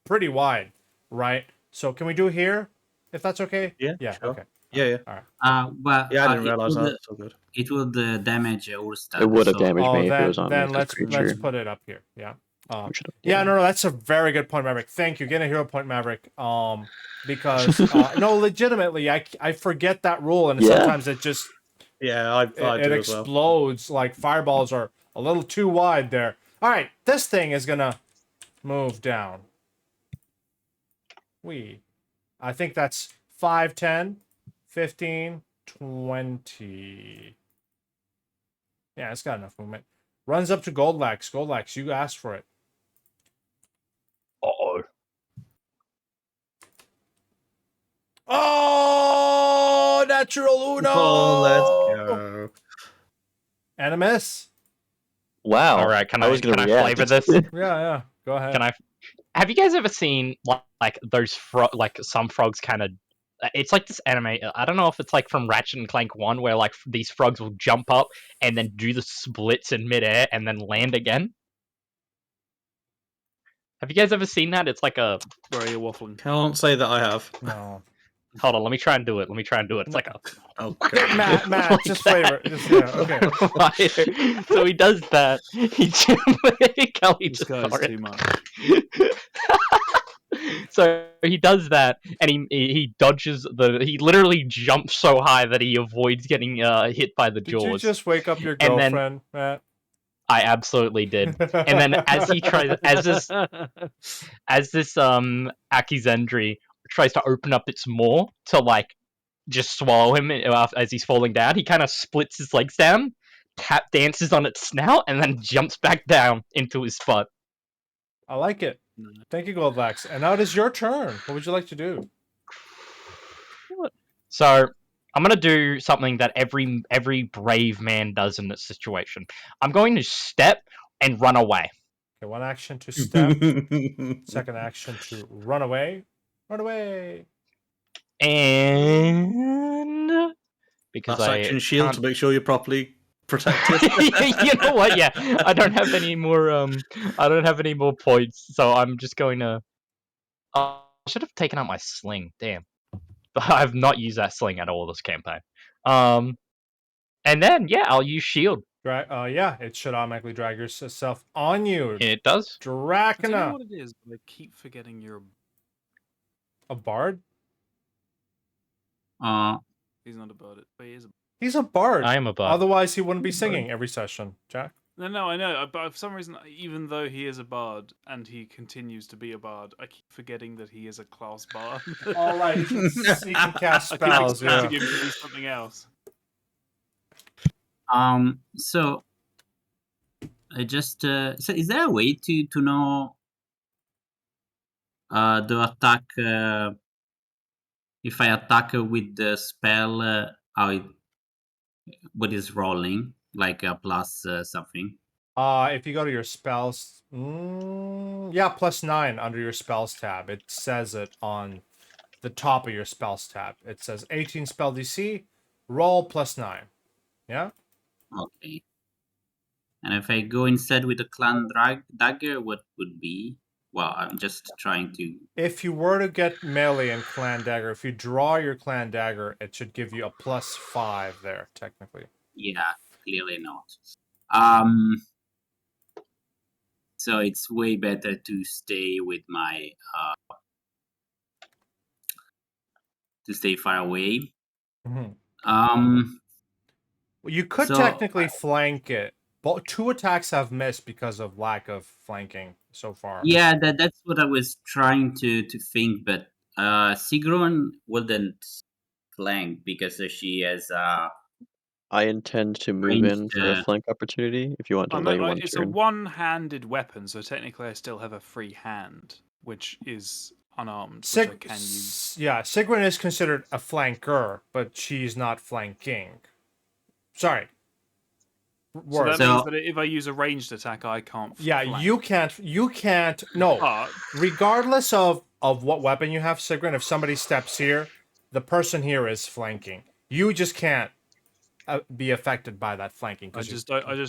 Speaker 1: pretty wide, right? So can we do here, if that's okay?
Speaker 7: Yeah,
Speaker 1: Yeah.
Speaker 7: sure.
Speaker 1: Okay.
Speaker 7: Yeah.
Speaker 1: All right.
Speaker 2: But
Speaker 7: Yeah, I didn't realize that. That's all good.
Speaker 2: it would damage Urstad.
Speaker 4: It would have
Speaker 2: so-
Speaker 4: damaged me if it was on
Speaker 1: then
Speaker 4: like
Speaker 1: let's
Speaker 4: a creature.
Speaker 1: put it up here. Yeah.
Speaker 4: We should've-
Speaker 1: Yeah, no, that's a very good point, Maverick. Thank you. Getting a hero point, Maverick. Because no, legitimately, I forget that rule, and
Speaker 4: Yeah.
Speaker 1: sometimes it just
Speaker 7: Yeah, I
Speaker 1: it
Speaker 7: do as well.
Speaker 1: explodes. Like fireballs are a little too wide there. All right, this thing is gonna move down. I think that's 5, 10, 15, 20. Yeah, it's got enough movement. Runs up to Goldlax. Goldlax, you asked for it.
Speaker 6: Uh-oh.
Speaker 1: Oh, natural uno.
Speaker 7: Oh, let's go.
Speaker 1: Animus.
Speaker 4: Wow.
Speaker 5: All right, can
Speaker 4: I
Speaker 5: I
Speaker 4: was gonna
Speaker 5: can I
Speaker 4: react.
Speaker 5: flavor this?
Speaker 1: Yeah. Go ahead.
Speaker 5: Can I? Have you guys ever seen like those like some frogs kind of? It's like this anime. I don't know if it's like from Ratchet and Clank 1, where like these frogs will jump up and then do the splits in midair and then land again. Have you guys ever seen that? It's like a.
Speaker 9: Where are you waffling?
Speaker 7: Can't say that I have.
Speaker 1: No.
Speaker 5: Hold on, let me try and do it. It's like a.
Speaker 7: Okay.
Speaker 1: Matt,
Speaker 5: Like
Speaker 1: just
Speaker 5: that.
Speaker 1: flavor. Just, yeah, okay.
Speaker 5: So he does that. Kelly
Speaker 9: This
Speaker 5: just
Speaker 9: guy's
Speaker 5: saw it.
Speaker 9: too much.
Speaker 5: So he does that, and he dodges he literally jumps so high that he avoids getting hit by the
Speaker 1: Did
Speaker 5: jaws.
Speaker 1: you just wake up your
Speaker 5: And then-
Speaker 1: girlfriend, Matt?
Speaker 5: I absolutely did. And then as he tries, as this Akizendri tries to open up its maw to like just swallow him as he's falling down, he kind of splits his legs down, tap dances on its snout, and then jumps back down into his spot.
Speaker 1: I like it. Thank you, Goldvax. And now it is your turn. What would you like to do?
Speaker 5: So I'm gonna do something that every brave man does in this situation. I'm going to step and run away.
Speaker 1: Okay, one action to step. Second action to run away. Run away.
Speaker 5: And because
Speaker 7: Last action shield
Speaker 5: can't-
Speaker 7: to make sure you're properly protected.
Speaker 5: you know what? Yeah, I don't have any more. I don't have any more points, so I'm just going to. I should have taken out my sling. Damn, but I've not used that sling at all this campaign. And then yeah, I'll use shield.
Speaker 1: Yeah, it should automatically drag yourself on you.
Speaker 5: It does.
Speaker 9: I don't know
Speaker 1: Dracona.
Speaker 9: what it is, but I keep forgetting you're.
Speaker 1: A bard?
Speaker 9: He's not a bard, but he is a.
Speaker 1: He's a bard.
Speaker 5: I am a bard.
Speaker 1: Otherwise, he wouldn't be singing every session, Jack.
Speaker 9: No, I know. But for some reason, even though he is a bard and he continues to be a bard, I keep forgetting that he is a class bard.
Speaker 1: All right, he can cast
Speaker 9: I keep
Speaker 1: spells. Yeah.
Speaker 9: expecting him to do something else.
Speaker 2: So I just so is there a way to know the attack if I attack with the spell what is rolling, like a plus something?
Speaker 1: If you go to your spells, yeah, +9 under your spells tab. It says it on the top of your spells tab. It says 18 spell DC, roll +9. Yeah.
Speaker 2: Okay. And if I go instead with the clan dagger, what would be? Well, I'm just trying to.
Speaker 1: If you were to get melee and clan dagger, if you draw your clan dagger, it should give you a +5 there, technically.
Speaker 2: Yeah, clearly not. So it's way better to stay with my to stay far away.
Speaker 1: Mhm. Well, you could
Speaker 2: So,
Speaker 1: technically flank it, but 2 attacks have missed because of lack of flanking so far.
Speaker 2: Yeah, that's what I was trying to think, but Sigrun wouldn't flank because she has
Speaker 4: I intend to move
Speaker 2: ranged.
Speaker 4: in for a flank opportunity if you want to
Speaker 9: I
Speaker 4: delay
Speaker 9: meant, like,
Speaker 4: one
Speaker 9: it's a
Speaker 4: turn.
Speaker 9: one-handed weapon, so technically I still have a free hand, which is unarmed, which I can use.
Speaker 1: Yeah, Sigrun is considered a flanker, but she's not flanking. Sorry.
Speaker 9: So that
Speaker 1: Word.
Speaker 9: means
Speaker 2: So
Speaker 9: that if I use a ranged attack, I can't.
Speaker 1: Yeah,
Speaker 9: flank.
Speaker 1: you can't. No.
Speaker 9: But
Speaker 1: Regardless of what weapon you have, Sigrun, if somebody steps here, the person here is flanking. You just can't be affected by that flanking.
Speaker 9: I
Speaker 1: 'cause
Speaker 9: just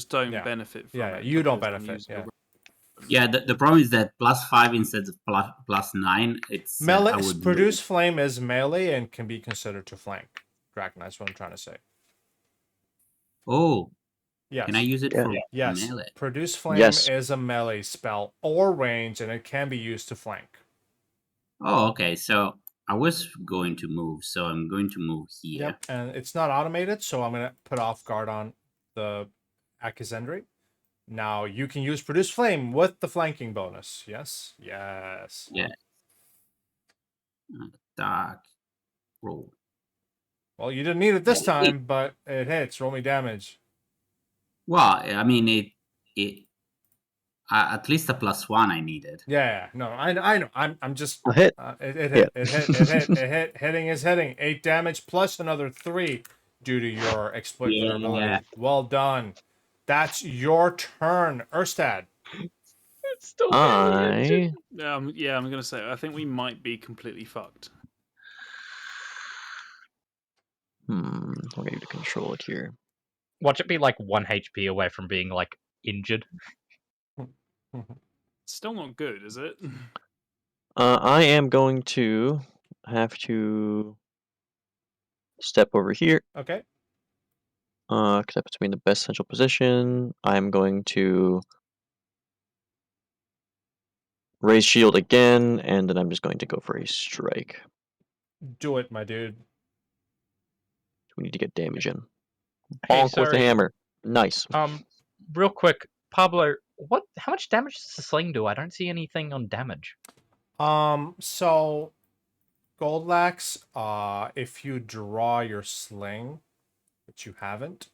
Speaker 9: don't
Speaker 1: yeah.
Speaker 9: benefit from
Speaker 1: Yeah,
Speaker 9: it.
Speaker 1: you don't
Speaker 9: because I'm
Speaker 1: benefit.
Speaker 9: using a
Speaker 1: Yeah.
Speaker 2: yeah, the problem is that +5 instead of +9. It's
Speaker 1: Melee
Speaker 2: I would
Speaker 1: produce flame is melee and can be considered to flank. Draken, that's what I'm trying to say.
Speaker 2: Oh,
Speaker 1: Yes.
Speaker 2: can I use it
Speaker 4: Yeah.
Speaker 2: for
Speaker 1: Yes.
Speaker 2: melee?
Speaker 1: Produce flame
Speaker 4: Yes.
Speaker 1: is a melee spell or range, and it can be used to flank.
Speaker 2: Oh, okay. So I was going to move, so I'm going to move here.
Speaker 1: Yep, and it's not automated, so I'm gonna put off guard on the Akizendri. Now you can use produce flame with the flanking bonus. Yes, yes.
Speaker 2: Yeah. Dark roll.
Speaker 1: Well, you didn't need it this
Speaker 2: Hey.
Speaker 1: time, but it hits. Roll me damage.
Speaker 2: Well, I mean it at least a +1 I needed.
Speaker 1: Yeah, no, I know. I'm just.
Speaker 4: A hit.
Speaker 1: It hit.
Speaker 4: Yeah.
Speaker 1: It hit. It hit. It hit. Hitting is hitting. 8 damage plus another 3 due to your exploit
Speaker 2: Yeah.
Speaker 1: vulnerability. Well done. That's your turn, Erstad.
Speaker 6: It's still
Speaker 4: I
Speaker 9: Yeah, I'm gonna say I think we might be completely fucked.
Speaker 4: we're going to control it here.
Speaker 5: Watch it be like 1 HP away from being like injured.
Speaker 9: Still not good, is it?
Speaker 4: I am going to have to step over here.
Speaker 1: Okay.
Speaker 4: Because that puts me in the best central position. I'm going to raise shield again, and then I'm just going to go for a strike.
Speaker 1: Do it, my dude.
Speaker 4: We need to get damage in.
Speaker 5: Hey,
Speaker 4: Bonk with the
Speaker 5: sorry.
Speaker 4: hammer. Nice.
Speaker 5: Real quick, Pablo, how much damage does the sling do? I don't see anything on damage.
Speaker 1: So Goldlax, if you draw your sling, which you haven't,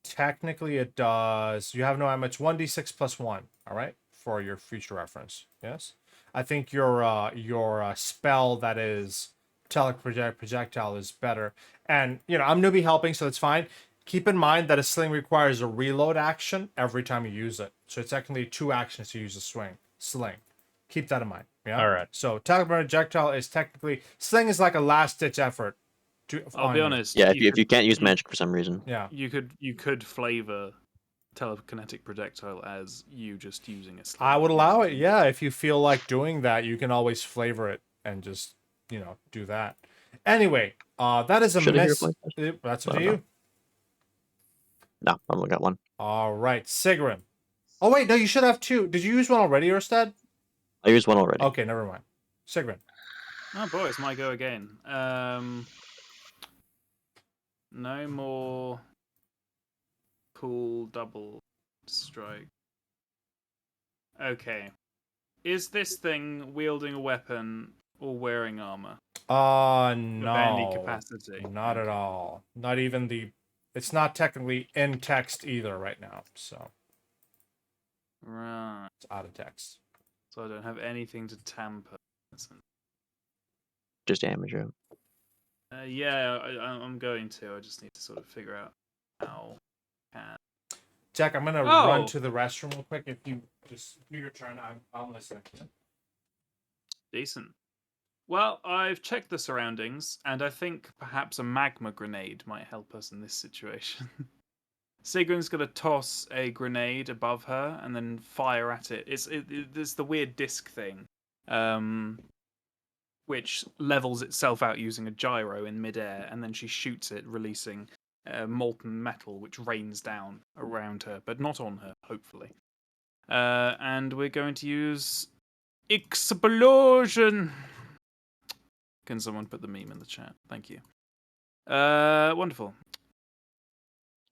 Speaker 1: technically it does. You have no ammo. It's 1d6 plus 1. All right, for your future reference. Yes, I think your spell that is projectile is better. And I'm newbie helping, so that's fine. Keep in mind that a sling requires a reload action every time you use it. So it's technically 2 actions to use a sling. Keep that in mind. Yeah.
Speaker 5: All right.
Speaker 1: So tactical projectile is technically sling is like a last ditch effort.
Speaker 9: I'll be honest.
Speaker 4: Yeah, if you can't use magic for some reason.
Speaker 1: Yeah.
Speaker 9: You could flavor telekinetic projectile as you just using a sling.
Speaker 1: I would allow it. Yeah, if you feel like doing that, you can always flavor it and just do that. Anyway, that is a
Speaker 4: Should I hear
Speaker 1: miss.
Speaker 4: a flavor?
Speaker 1: That's
Speaker 4: I
Speaker 1: up
Speaker 4: don't
Speaker 1: to you.
Speaker 4: know. No, I've only got one.
Speaker 1: All right, Sigrun. Oh wait, no, you should have 2. Did you use one already, Erstad?
Speaker 4: I used one already.
Speaker 1: Okay, never mind. Sigrun.
Speaker 9: Oh boy, it's my go again. No more cool double strike. Okay. Is this thing wielding a weapon or wearing armor?
Speaker 1: No.
Speaker 9: Of any capacity?
Speaker 1: Not at all. Not even the. It's not technically in text either right now, so
Speaker 9: Right.
Speaker 1: it's out of text.
Speaker 9: So I don't have anything to tamper.
Speaker 4: Just damage it.
Speaker 9: Yeah, I'm going to. I just need to sort of figure out how I can.
Speaker 1: Jack, I'm gonna run to the restroom real quick. If you just do your turn, I'm listening.
Speaker 9: Decent. Well, I've checked the surroundings, and I think perhaps a magma grenade might help us in this situation. Sigrun's going to toss a grenade above her and then fire at it. It's the weird disc thing, which levels itself out using a gyro in midair, and then she shoots it, releasing molten metal, which rains down around her, but not on her, hopefully. And we're going to use explosion. Can someone put the meme in the chat? Thank you. Wonderful.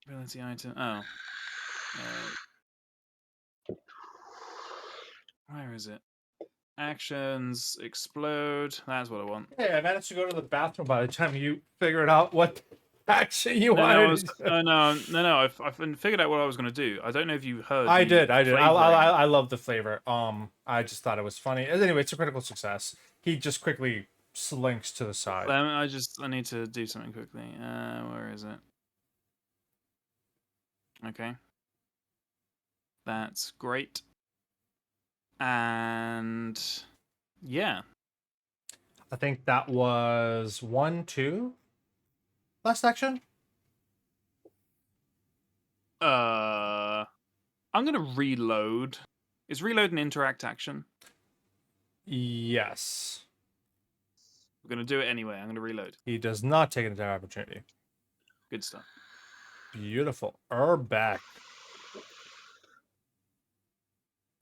Speaker 9: Ability item. Oh. Where is it? Actions explode. That's what I want.
Speaker 1: Hey, I managed to go to the bathroom by the time you figured out what action you
Speaker 9: No,
Speaker 1: wanted.
Speaker 9: no. I've figured out what I was going to do. I don't know if you heard.
Speaker 1: I
Speaker 9: the
Speaker 1: did.
Speaker 9: flavoring.
Speaker 1: I love the flavor. I just thought it was funny. Anyway, it's a critical success. He just quickly slinks to the side.
Speaker 9: I need to do something quickly. Where is it? Okay. That's great. And yeah.
Speaker 1: I think that was 1, 2. Last action.
Speaker 9: I'm gonna reload. Is reload an interact action?
Speaker 1: Yes.
Speaker 9: We're gonna do it anyway. I'm gonna reload.
Speaker 1: He does not take an attack opportunity.
Speaker 9: Good stuff.
Speaker 1: Beautiful. Back.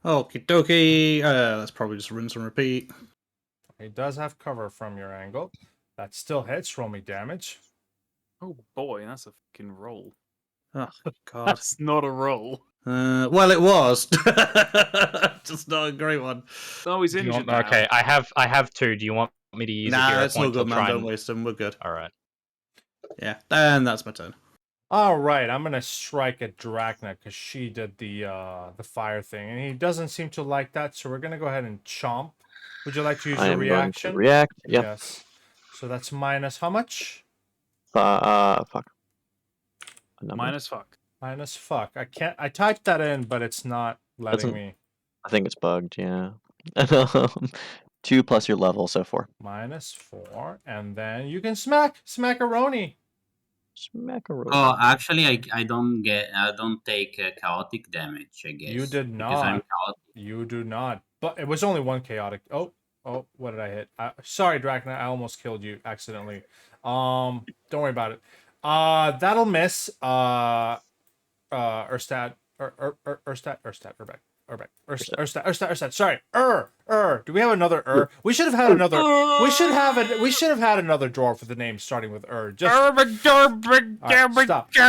Speaker 7: Okie dokie. Let's probably just rinse and repeat.
Speaker 1: He does have cover from your angle. That still hits. Roll me damage.
Speaker 9: Oh boy, that's a fucking roll.
Speaker 7: Oh, God.
Speaker 9: That's not a roll.
Speaker 7: Well, it was. Just not a great one.
Speaker 9: Oh, he's
Speaker 5: Do you
Speaker 9: injured
Speaker 5: want,
Speaker 9: now.
Speaker 5: okay, I have 2. Do you want me to use a
Speaker 7: Nah,
Speaker 5: hero
Speaker 7: it's no
Speaker 5: point to
Speaker 7: good, man.
Speaker 5: try
Speaker 7: Don't
Speaker 5: and...
Speaker 7: waste them. We're good.
Speaker 5: All right.
Speaker 7: Yeah, and that's my turn.
Speaker 1: All right, I'm gonna strike at Drachna because she did the fire thing, and he doesn't seem to like that. So we're gonna go ahead and chomp. Would you like to use
Speaker 4: I
Speaker 1: your
Speaker 4: am
Speaker 1: reaction?
Speaker 4: going to react. Yeah.
Speaker 1: Yes. So that's minus how much?
Speaker 4: Fuck. A number?
Speaker 9: Minus fuck.
Speaker 1: Minus fuck. I can't. I typed that in, but it's not letting
Speaker 4: Doesn't-
Speaker 1: me.
Speaker 4: I think it's bugged. Yeah. 2 plus your level, so 4.
Speaker 1: Minus 4, and then you can smackaroni.
Speaker 4: Smackaroni.
Speaker 2: Oh, actually, I don't take chaotic damage. I guess
Speaker 1: You did
Speaker 2: because I'm
Speaker 1: not.
Speaker 2: chaotic.
Speaker 1: You do not. But it was only 1 chaotic. Oh, what did I hit? Sorry, Drachna. I almost killed you accidentally. Don't worry about it. That'll miss. Urstat, Urstat. Sorry, Do we have another We should have had another. We should have had another dwarf with the name starting with Just. Stop. All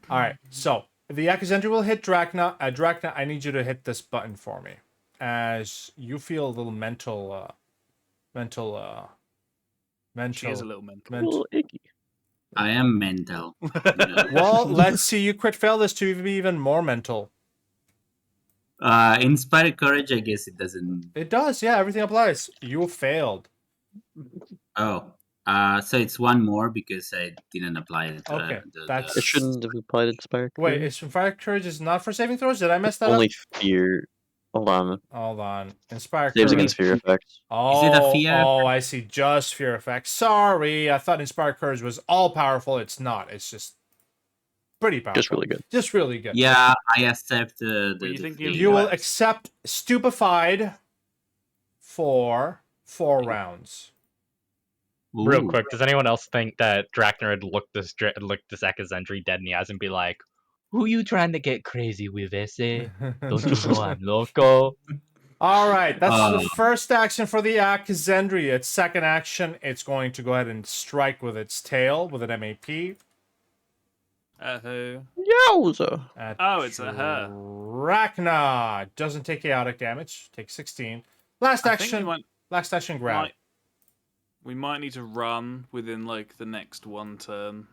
Speaker 1: right. So the Akazendri will hit Drachna. Drachna, I need you to hit this button for me, as you feel a little mental.
Speaker 9: She is a little mental.
Speaker 4: A little icky.
Speaker 2: I am mental.
Speaker 1: Well, let's see you crit fail this to be even more mental.
Speaker 2: Inspired courage. I guess it doesn't.
Speaker 1: It does, yeah. Everything applies. You failed.
Speaker 2: Oh, so it's 1 more because I didn't apply it.
Speaker 1: Okay, that's-
Speaker 4: It shouldn't have applied Inspired
Speaker 1: Wait,
Speaker 4: Courage.
Speaker 1: is Fire Courage is not for saving throws? Did I mess that
Speaker 4: Only
Speaker 1: up?
Speaker 4: fear. Hold on.
Speaker 1: Hold on. Inspire
Speaker 4: Saves
Speaker 1: Courage.
Speaker 4: against fear effects.
Speaker 1: Oh,
Speaker 2: Is it a fear
Speaker 1: I see. Just fear effect. Sorry, I thought Inspire Courage was all powerful. It's not. It's just pretty powerful.
Speaker 4: Just really good.
Speaker 1: Just really good.
Speaker 2: Yeah, I accept the.
Speaker 9: Were you thinking of
Speaker 2: fee.
Speaker 1: You will
Speaker 9: Yes.
Speaker 1: accept Stupefied for 4 rounds.
Speaker 5: Real
Speaker 2: Ooh.
Speaker 5: quick, does anyone else think that Drachner had looked this Akazendri dead in the eyes and be like, "Who you trying to get crazy with, Ese? Don't you know I'm loco?"
Speaker 1: All right, that's the
Speaker 2: Oh.
Speaker 1: first action for the Akazendri. Its second action, it's going to go ahead and strike with its tail with an MAP.
Speaker 9: Who?
Speaker 4: Yowza.
Speaker 1: At
Speaker 9: Oh, it's a her.
Speaker 1: Drachna doesn't take chaotic damage. Takes 16. Last
Speaker 9: I think
Speaker 1: action. Last action grab.
Speaker 9: we might need to run within like the next 1 turn.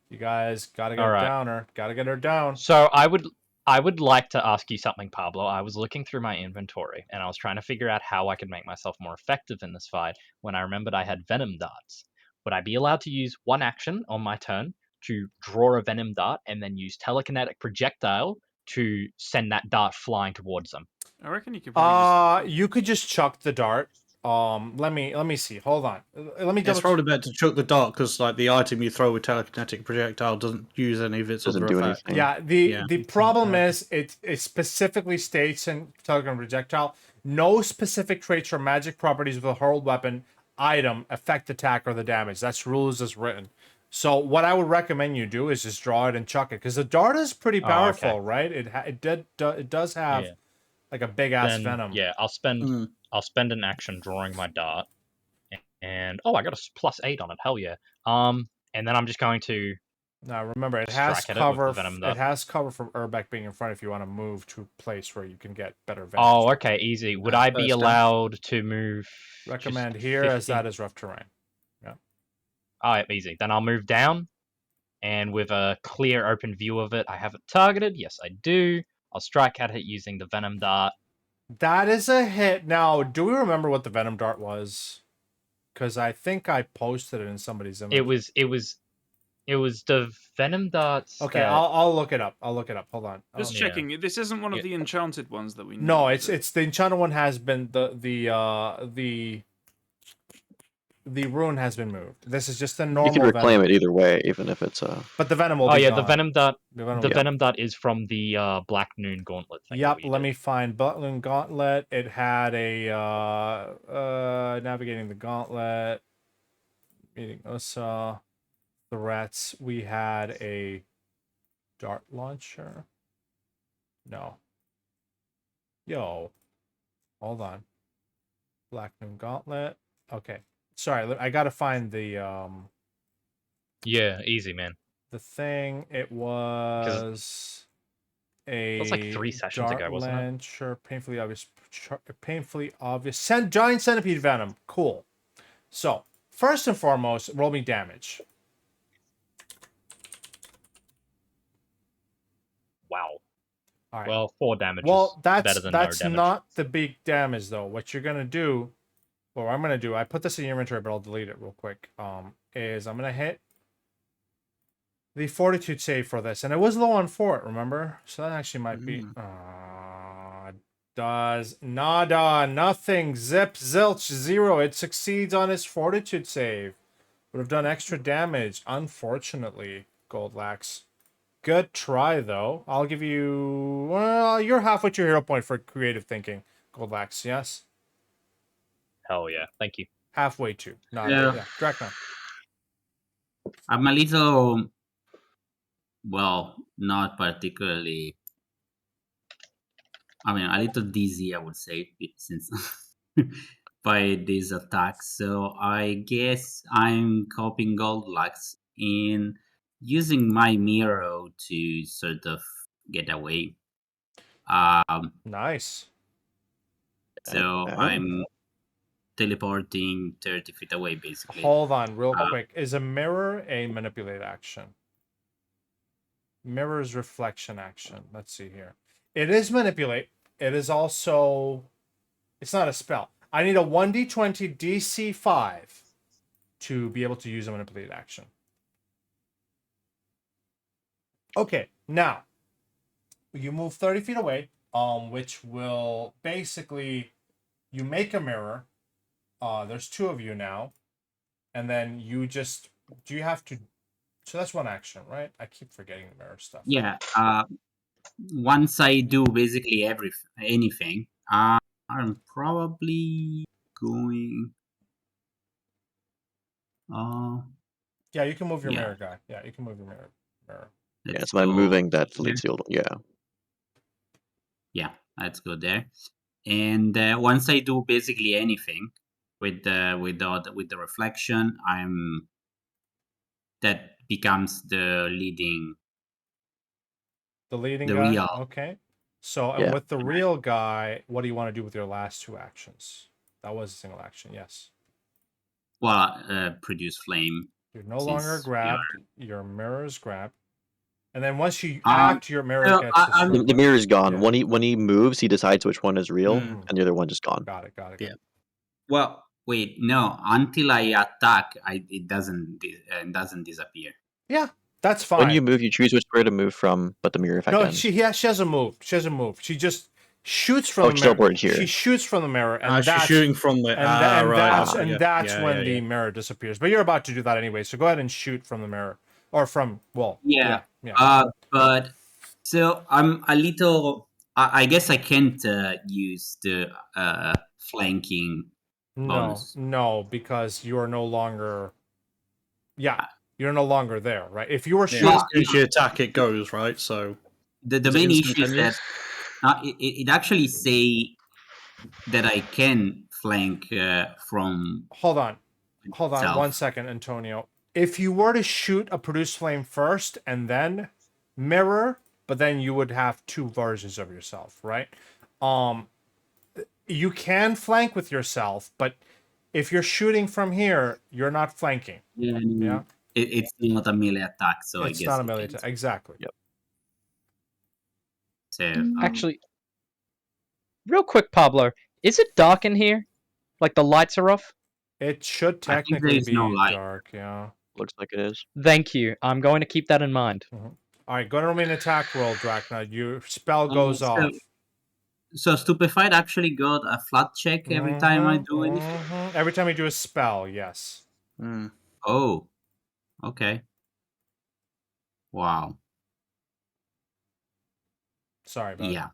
Speaker 1: You guys gotta get
Speaker 5: All
Speaker 1: her
Speaker 5: right.
Speaker 1: down. Gotta get her down.
Speaker 5: So I would like to ask you something, Pablo. I was looking through my inventory and I was trying to figure out how I could make myself more effective in this fight when I remembered I had venom darts. Would I be allowed to use 1 action on my turn to draw a venom dart and then use telekinetic projectile to send that dart flying towards them?
Speaker 9: I reckon you could probably
Speaker 1: You could just chuck the dart. Let me see. Hold on. Let me
Speaker 7: It's
Speaker 1: double.
Speaker 7: probably better to chuck the dart because, like, the item you throw with telekinetic projectile doesn't use any of its
Speaker 4: Doesn't
Speaker 7: other
Speaker 4: do
Speaker 7: effects.
Speaker 4: anything.
Speaker 1: Yeah.
Speaker 7: Yeah.
Speaker 1: The problem is it specifically states in Telegram Projectile no specific traits or magic properties of the hurled weapon item affect attack or the damage. That's rules as written. So what I would recommend you do is just draw it and chuck it because the dart is pretty powerful,
Speaker 5: okay.
Speaker 1: right? It does have
Speaker 5: Yeah.
Speaker 1: like a big ass
Speaker 5: Then,
Speaker 1: venom.
Speaker 5: yeah, I'll spend an action drawing my dart, and I got a +8 on it. Hell yeah. And then I'm just going to
Speaker 1: Now remember, it has
Speaker 5: Strike at it with the
Speaker 1: cover.
Speaker 5: venom
Speaker 1: It
Speaker 5: dart.
Speaker 1: has cover from Urbeck being in front if you want to move to a place where you can get better vantage.
Speaker 5: Oh, okay, easy. Would I be
Speaker 4: first down.
Speaker 5: allowed to move?
Speaker 1: Recommend
Speaker 5: just
Speaker 1: here, as
Speaker 5: 15?
Speaker 1: that is rough terrain.
Speaker 5: Oh, yeah, easy. Then I'll move down, and with a clear open view of it, I have it targeted. Yes, I do. I'll strike at it using the venom dart.
Speaker 1: That is a hit. Now, do we remember what the venom dart was? Because I think I posted it in somebody's image.
Speaker 5: It was the venom darts.
Speaker 1: Okay,
Speaker 5: that...
Speaker 1: I'll look it up. Hold on.
Speaker 9: Just
Speaker 5: yeah.
Speaker 9: checking. This isn't one of
Speaker 5: Yeah.
Speaker 9: the enchanted ones that we know.
Speaker 1: No,
Speaker 9: is it?
Speaker 1: it's the enchanted one has been the rune has been moved. This is just a normal.
Speaker 4: You can reclaim
Speaker 1: venom.
Speaker 4: it either way, even if it's
Speaker 1: But the venom will
Speaker 5: Oh
Speaker 1: be
Speaker 5: yeah,
Speaker 1: gone.
Speaker 5: the venom dart.
Speaker 1: The venom.
Speaker 5: The venom dart is from the Black Noon Gauntlet thing.
Speaker 1: Yep, let me find Butland Gauntlet. It had a navigating the gauntlet. Meeting Usa. Threats. We had a dart launcher. No. Yo. Hold on. Black Noon Gauntlet. Okay. Sorry, I gotta find the
Speaker 5: Yeah, easy, man.
Speaker 1: the thing. It was a
Speaker 5: was like 3 sessions
Speaker 1: dart
Speaker 5: ago, wasn't it?
Speaker 1: launcher, painfully obvious. Giant centipede venom. Cool. So first and foremost, roll me damage.
Speaker 5: Wow.
Speaker 1: All right.
Speaker 5: Well, 4 damage
Speaker 1: Well,
Speaker 5: is
Speaker 1: that's
Speaker 5: better than no damage.
Speaker 1: not the big damage though. What you're gonna do, or I'm gonna do, I put this in your inventory, but I'll delete it real quick. Is I'm gonna hit the fortitude save for this, and it was low on fort, remember? So that actually might be. Does nada, nothing, zip, zilch, 0. It succeeds on its fortitude save. Would have done extra damage, unfortunately. Goldlax. Good try though. I'll give you. Well, you're halfway to your hero point for creative thinking, Goldlax. Yes.
Speaker 5: Hell yeah, thank you.
Speaker 1: Halfway to. Not
Speaker 2: Yeah.
Speaker 1: yeah. Dracna.
Speaker 2: I'm a little, well, not particularly. I mean, a little dizzy, I would say, since by these attacks. So I guess I'm copying Goldlax in using my Miro to sort of get away.
Speaker 1: Nice.
Speaker 2: So I'm teleporting 30 feet away, basically.
Speaker 1: Hold on, real quick. Is a mirror a manipulate action? Mirror's reflection action. Let's see here. It is manipulate. It is also. It's not a spell. I need a 1d20 DC 5 to be able to use a manipulate action. Okay, now you move 30 feet away, which will basically you make a mirror. There's 2 of you now, and then you just do you have to. So that's one action, right? I keep forgetting the mirror stuff.
Speaker 2: Yeah. Once I do basically anything, I'm probably going.
Speaker 1: Yeah, you can move your
Speaker 2: Yeah.
Speaker 1: mirror guy. Yeah, you can move your mirror.
Speaker 4: Yeah,
Speaker 2: Let's
Speaker 4: so by
Speaker 2: go
Speaker 4: moving that
Speaker 2: there.
Speaker 4: deletes the old. Yeah.
Speaker 2: Yeah, let's go there. And once I do basically anything with the reflection, that becomes the leading.
Speaker 1: The leading
Speaker 2: The
Speaker 1: guy.
Speaker 2: real.
Speaker 1: Okay. So and
Speaker 4: Yeah.
Speaker 1: with the real guy, what do you want to do with your last 2 actions? That was a single action. Yes.
Speaker 2: Well, produce flame.
Speaker 1: You're no longer
Speaker 2: Since
Speaker 1: grabbed. Your mirror is grabbed. And then once you
Speaker 2: Um,
Speaker 1: act, your mirror
Speaker 2: no,
Speaker 1: gets
Speaker 2: I'm-
Speaker 4: The mirror is gone.
Speaker 1: Yeah.
Speaker 4: When he moves, he decides which one is real,
Speaker 1: Mhm.
Speaker 4: and the other one is gone.
Speaker 1: Got it.
Speaker 7: Yeah.
Speaker 2: Well, wait, no. Until I attack, it doesn't disappear.
Speaker 1: Yeah, that's fine.
Speaker 4: When you move, you choose which square to move from, but the mirror effect
Speaker 1: No,
Speaker 4: ends.
Speaker 1: she hasn't moved. She hasn't moved. She just shoots from
Speaker 4: Oh,
Speaker 1: the
Speaker 4: she's
Speaker 1: mirror.
Speaker 4: teleported here.
Speaker 1: She shoots from the mirror, and
Speaker 7: She's
Speaker 1: that's
Speaker 7: shooting from the.
Speaker 1: and that's
Speaker 7: Yeah,
Speaker 1: when
Speaker 7: yeah,
Speaker 1: the
Speaker 7: yeah.
Speaker 1: mirror disappears. But you're about to do that anyway, so go ahead and shoot from the mirror or from
Speaker 2: Yeah.
Speaker 1: yeah.
Speaker 2: But so I'm a little. I guess I can't use the flanking bonus.
Speaker 1: No, because you are no longer. Yeah, you're no longer there, right? If you were
Speaker 7: Yeah,
Speaker 1: shooting,
Speaker 7: as soon as you attack, it goes right. So
Speaker 2: The
Speaker 7: Is it
Speaker 2: main issue is that
Speaker 7: instantaneous?
Speaker 2: it actually say that I can flank from.
Speaker 1: hold on
Speaker 2: south.
Speaker 1: 1 second, Antonio. if you were to shoot a produce flame first and then mirror, but then you would have two versions of yourself, right? You can flank with yourself, but if you're shooting from here, you're not flanking.
Speaker 2: Yeah,
Speaker 1: Yeah,
Speaker 2: it's not a melee attack, so I
Speaker 1: it's
Speaker 2: guess
Speaker 1: not a
Speaker 2: you
Speaker 1: melee
Speaker 2: can't.
Speaker 1: attack. Exactly.
Speaker 4: Yep.
Speaker 2: So,
Speaker 5: Actually, real quick, Pablo, is it dark in here? Like the lights are off?
Speaker 1: It should
Speaker 2: I think
Speaker 1: technically
Speaker 2: there is no
Speaker 1: be
Speaker 2: light.
Speaker 1: dark. Yeah.
Speaker 4: Looks like it is.
Speaker 5: Thank you. I'm going to keep that in mind.
Speaker 1: All right, go to roll me an attack roll, Drachna. Your spell goes off.
Speaker 2: So Stupefied actually got a flat check every time I do anything?
Speaker 1: Every time you do a spell, yes.
Speaker 7: Hmm.
Speaker 2: Oh, okay. Wow.
Speaker 1: Sorry about
Speaker 2: Yeah.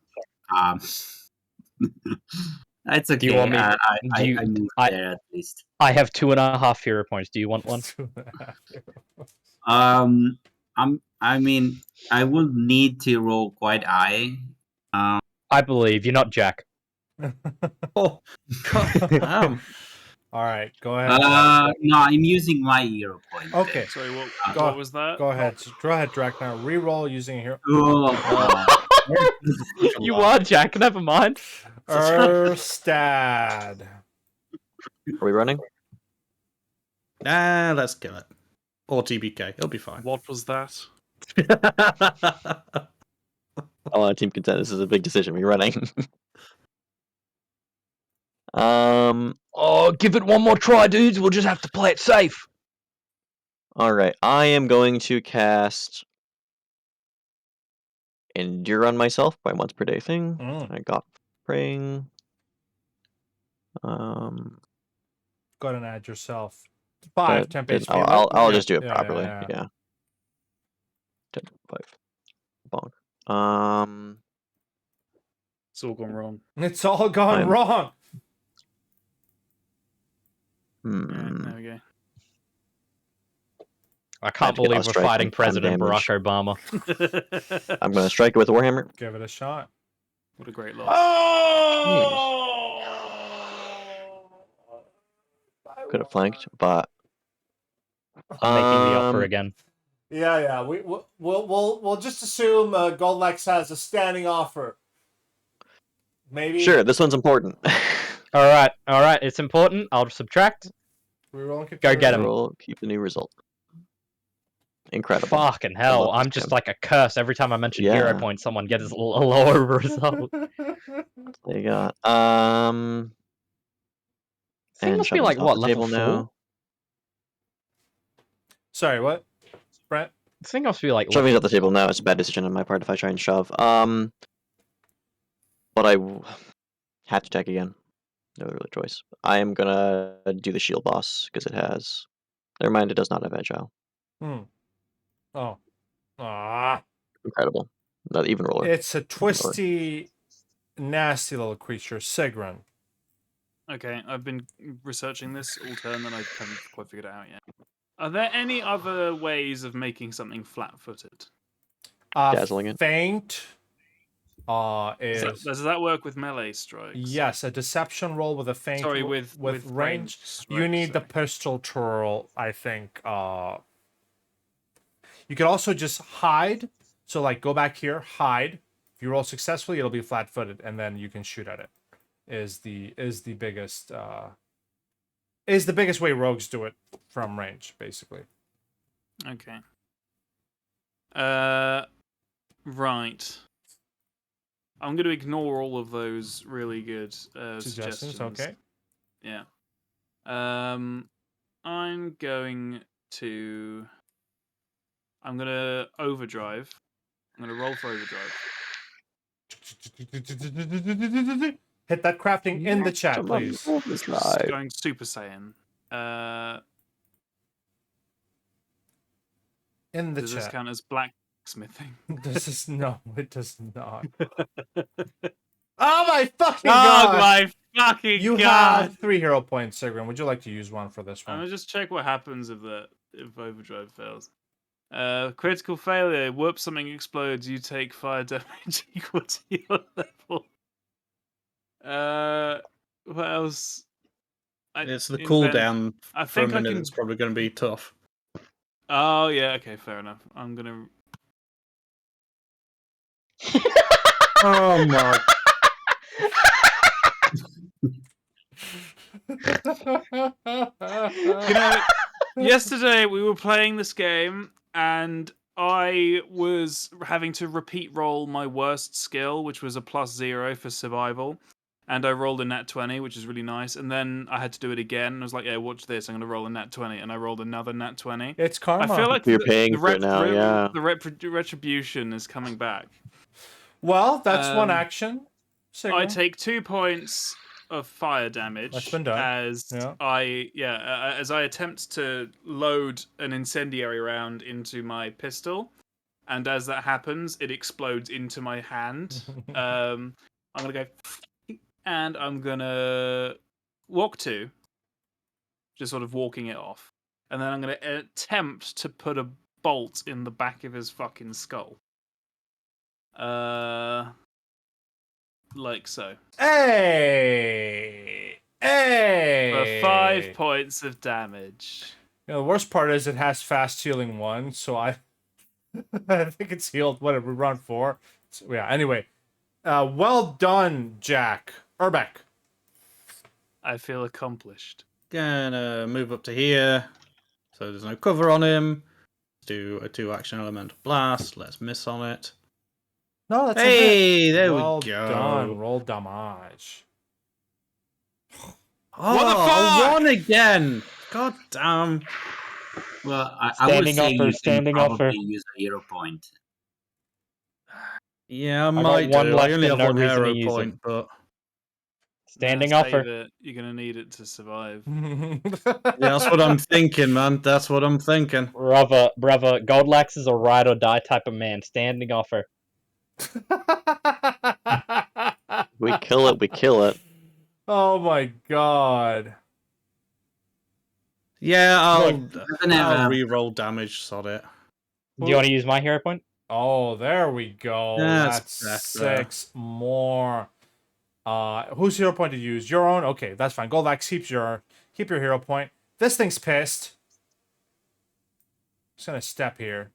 Speaker 2: It's okay.
Speaker 5: Do you want me?
Speaker 2: I moved there at least.
Speaker 5: I have 2.5 hero points. Do you want one?
Speaker 2: I mean, I will need to roll quite high.
Speaker 5: I believe you're not Jack.
Speaker 7: Oh, damn.
Speaker 1: All right, go ahead. Jack.
Speaker 2: No, I'm using my hero point.
Speaker 1: Okay,
Speaker 9: Sorry, what
Speaker 1: Go-
Speaker 9: was that?
Speaker 1: go ahead. Go ahead, Drachna. Reroll using here.
Speaker 5: You are Jack. Never mind.
Speaker 1: Erstad.
Speaker 4: Are we running?
Speaker 7: Nah, let's kill it. Or TBK. It'll be fine.
Speaker 9: What was that?
Speaker 4: I want a team consent. This is a big decision. We're running.
Speaker 6: Oh, give it one more try, dudes. We'll just have to play it safe.
Speaker 4: All right. I am going to cast Endure on myself by once per day thing. I got praying.
Speaker 1: Go ahead and add yourself. 5 temp HP.
Speaker 4: I'll just do it
Speaker 1: Yeah,
Speaker 4: properly.
Speaker 1: yeah.
Speaker 4: Yeah. 10, 5. Bonk.
Speaker 9: It's all gone wrong.
Speaker 1: It's all gone
Speaker 4: I'm-
Speaker 1: wrong.
Speaker 9: There we go.
Speaker 5: I can't
Speaker 4: I'll
Speaker 5: believe we're
Speaker 4: strike
Speaker 5: fighting
Speaker 4: on
Speaker 5: President
Speaker 4: damage.
Speaker 5: Barack Obama.
Speaker 4: I'm going to strike it with a Warhammer.
Speaker 1: Give it a shot.
Speaker 9: What a great loss.
Speaker 4: Could have flanked, but
Speaker 5: I'm making the offer again.
Speaker 1: Yeah. We'll just assume Goldlex has a standing offer. Maybe.
Speaker 4: sure, this one's important.
Speaker 5: All right. It's important. I'll subtract.
Speaker 1: Reroll and
Speaker 5: Go get him.
Speaker 4: Roll, keep the new result. Incredible.
Speaker 5: Fucking hell!
Speaker 4: love this
Speaker 5: I'm just
Speaker 4: game.
Speaker 5: like a curse. Every time I mention hero
Speaker 4: Yeah.
Speaker 5: points, someone gets a lower result.
Speaker 4: They got
Speaker 5: Thing
Speaker 4: and
Speaker 5: must be
Speaker 4: shoving
Speaker 5: like
Speaker 4: this off
Speaker 5: what
Speaker 4: the
Speaker 5: level
Speaker 4: table now.
Speaker 5: 4?
Speaker 1: Sorry, what? Brent?
Speaker 5: This thing must be like
Speaker 4: Shoving it off the table now. It's a bad decision on my part if I try and shove. But I have to attack again. No other choice. I am gonna do the shield boss because it has. Never mind, it does not have agile.
Speaker 1: Oh. Ah.
Speaker 4: Incredible. Not even roller.
Speaker 1: It's a twisty, nasty little creature, Sigrun.
Speaker 9: Okay, I've been researching this all turn and I haven't quite figured it out yet. Are there any other ways of making something flat-footed?
Speaker 4: Dazzling it.
Speaker 1: Feint is...
Speaker 9: Does that work with melee strikes?
Speaker 1: Yes, a deception roll with a feint.
Speaker 9: Sorry, with
Speaker 1: range.
Speaker 9: ranged
Speaker 1: You
Speaker 9: strikes,
Speaker 1: need the
Speaker 9: sorry.
Speaker 1: pistol to roll, I think. You could also just hide. So, like, go back here, hide. If you roll successfully, it'll be flat-footed, and then you can shoot at it. Is the biggest way rogues do it from range, basically.
Speaker 9: Okay. Right. I'm going to ignore all of those really good suggestions.
Speaker 1: Okay.
Speaker 9: Yeah. I'm going to overdrive. I'm going to roll for overdrive.
Speaker 1: Hit that crafting in the chat, please.
Speaker 9: Going Super Saiyan.
Speaker 1: In the
Speaker 9: Does
Speaker 1: chat.
Speaker 9: this count as blacksmithing?
Speaker 1: No, it does not. Oh my fucking
Speaker 9: Oh
Speaker 1: god!
Speaker 9: my fucking
Speaker 1: You
Speaker 9: god!
Speaker 1: have 3 hero points, Sigrun. Would you like to use one for this
Speaker 9: I'm
Speaker 1: one?
Speaker 9: gonna just check what happens if overdrive fails. Critical failure. Whoop, something explodes. You take fire damage equal to your level. What else?
Speaker 7: It's the cooldown
Speaker 9: I
Speaker 7: for a
Speaker 9: think I
Speaker 7: minute
Speaker 9: can.
Speaker 7: that's probably going to be tough.
Speaker 9: Oh yeah, okay, fair enough. I'm gonna.
Speaker 2: Oh my!
Speaker 9: You know, yesterday we were playing this game, and I was having to repeat roll my worst skill, which was a +0 for survival. And I rolled a nat 20, which is really nice. And then I had to do it again. I was like, yeah, watch this. I'm going to roll a nat 20. And I rolled another nat 20.
Speaker 1: It's
Speaker 9: I
Speaker 1: karma.
Speaker 9: feel like
Speaker 4: You're paying for it now, yeah.
Speaker 9: the retribution is coming back.
Speaker 1: Well, that's one
Speaker 9: Um,
Speaker 1: action.
Speaker 9: I
Speaker 1: Sigma.
Speaker 9: take 2 points of fire damage
Speaker 1: That's been done.
Speaker 9: as
Speaker 1: Yeah.
Speaker 9: as I attempt to load an incendiary round into my pistol, and as that happens, it explodes into my hand. I'm gonna go, and I'm gonna walk to, just sort of walking it off, and then I'm gonna attempt to put a bolt in the back of his fucking skull. Like so.
Speaker 1: Hey! Hey!
Speaker 9: For 5 points of damage.
Speaker 1: You know, the worst part is it has fast healing 1, so I I think it's healed whatever round 4. So, yeah, anyway. Well done, Jack. Urbeck.
Speaker 9: I feel accomplished.
Speaker 7: Gonna move up to here, so there's no cover on him. Let's do a 2-action elemental blast. Let's miss on it.
Speaker 1: No, that's a
Speaker 7: Hey,
Speaker 1: hit.
Speaker 7: there
Speaker 1: Well
Speaker 7: we go.
Speaker 1: done. Roll damage.
Speaker 7: Oh,
Speaker 9: What the fuck?
Speaker 7: I won again! God damn.
Speaker 2: Well, I would
Speaker 5: Standing
Speaker 2: say
Speaker 5: offer,
Speaker 2: you can
Speaker 5: standing
Speaker 2: probably
Speaker 5: offer.
Speaker 2: use a hero point.
Speaker 7: Yeah, I
Speaker 5: got
Speaker 7: might
Speaker 5: one
Speaker 7: do. I
Speaker 5: left
Speaker 7: only
Speaker 5: and
Speaker 7: have
Speaker 5: no
Speaker 7: one
Speaker 5: reason to
Speaker 7: hero
Speaker 5: use it.
Speaker 7: point, but
Speaker 5: Standing
Speaker 9: Nah,
Speaker 5: offer.
Speaker 9: save it. You're gonna need it to survive.
Speaker 7: yeah, that's what I'm thinking, man. That's what I'm thinking.
Speaker 5: Brother, Goldlax is a ride or die type of man. Standing offer.
Speaker 4: We kill it, we kill it.
Speaker 1: Oh my god.
Speaker 7: Yeah,
Speaker 2: Doesn't have
Speaker 7: I'll
Speaker 2: a-
Speaker 7: re-roll damage, sod it.
Speaker 5: Do you want to use my hero point?
Speaker 1: Oh, there we go.
Speaker 7: That's
Speaker 1: That's
Speaker 7: better.
Speaker 1: 6 more. Whose hero point to use? Your own? Okay, that's fine. Goldvax, keep your hero point. This thing's pissed. Just gonna step here.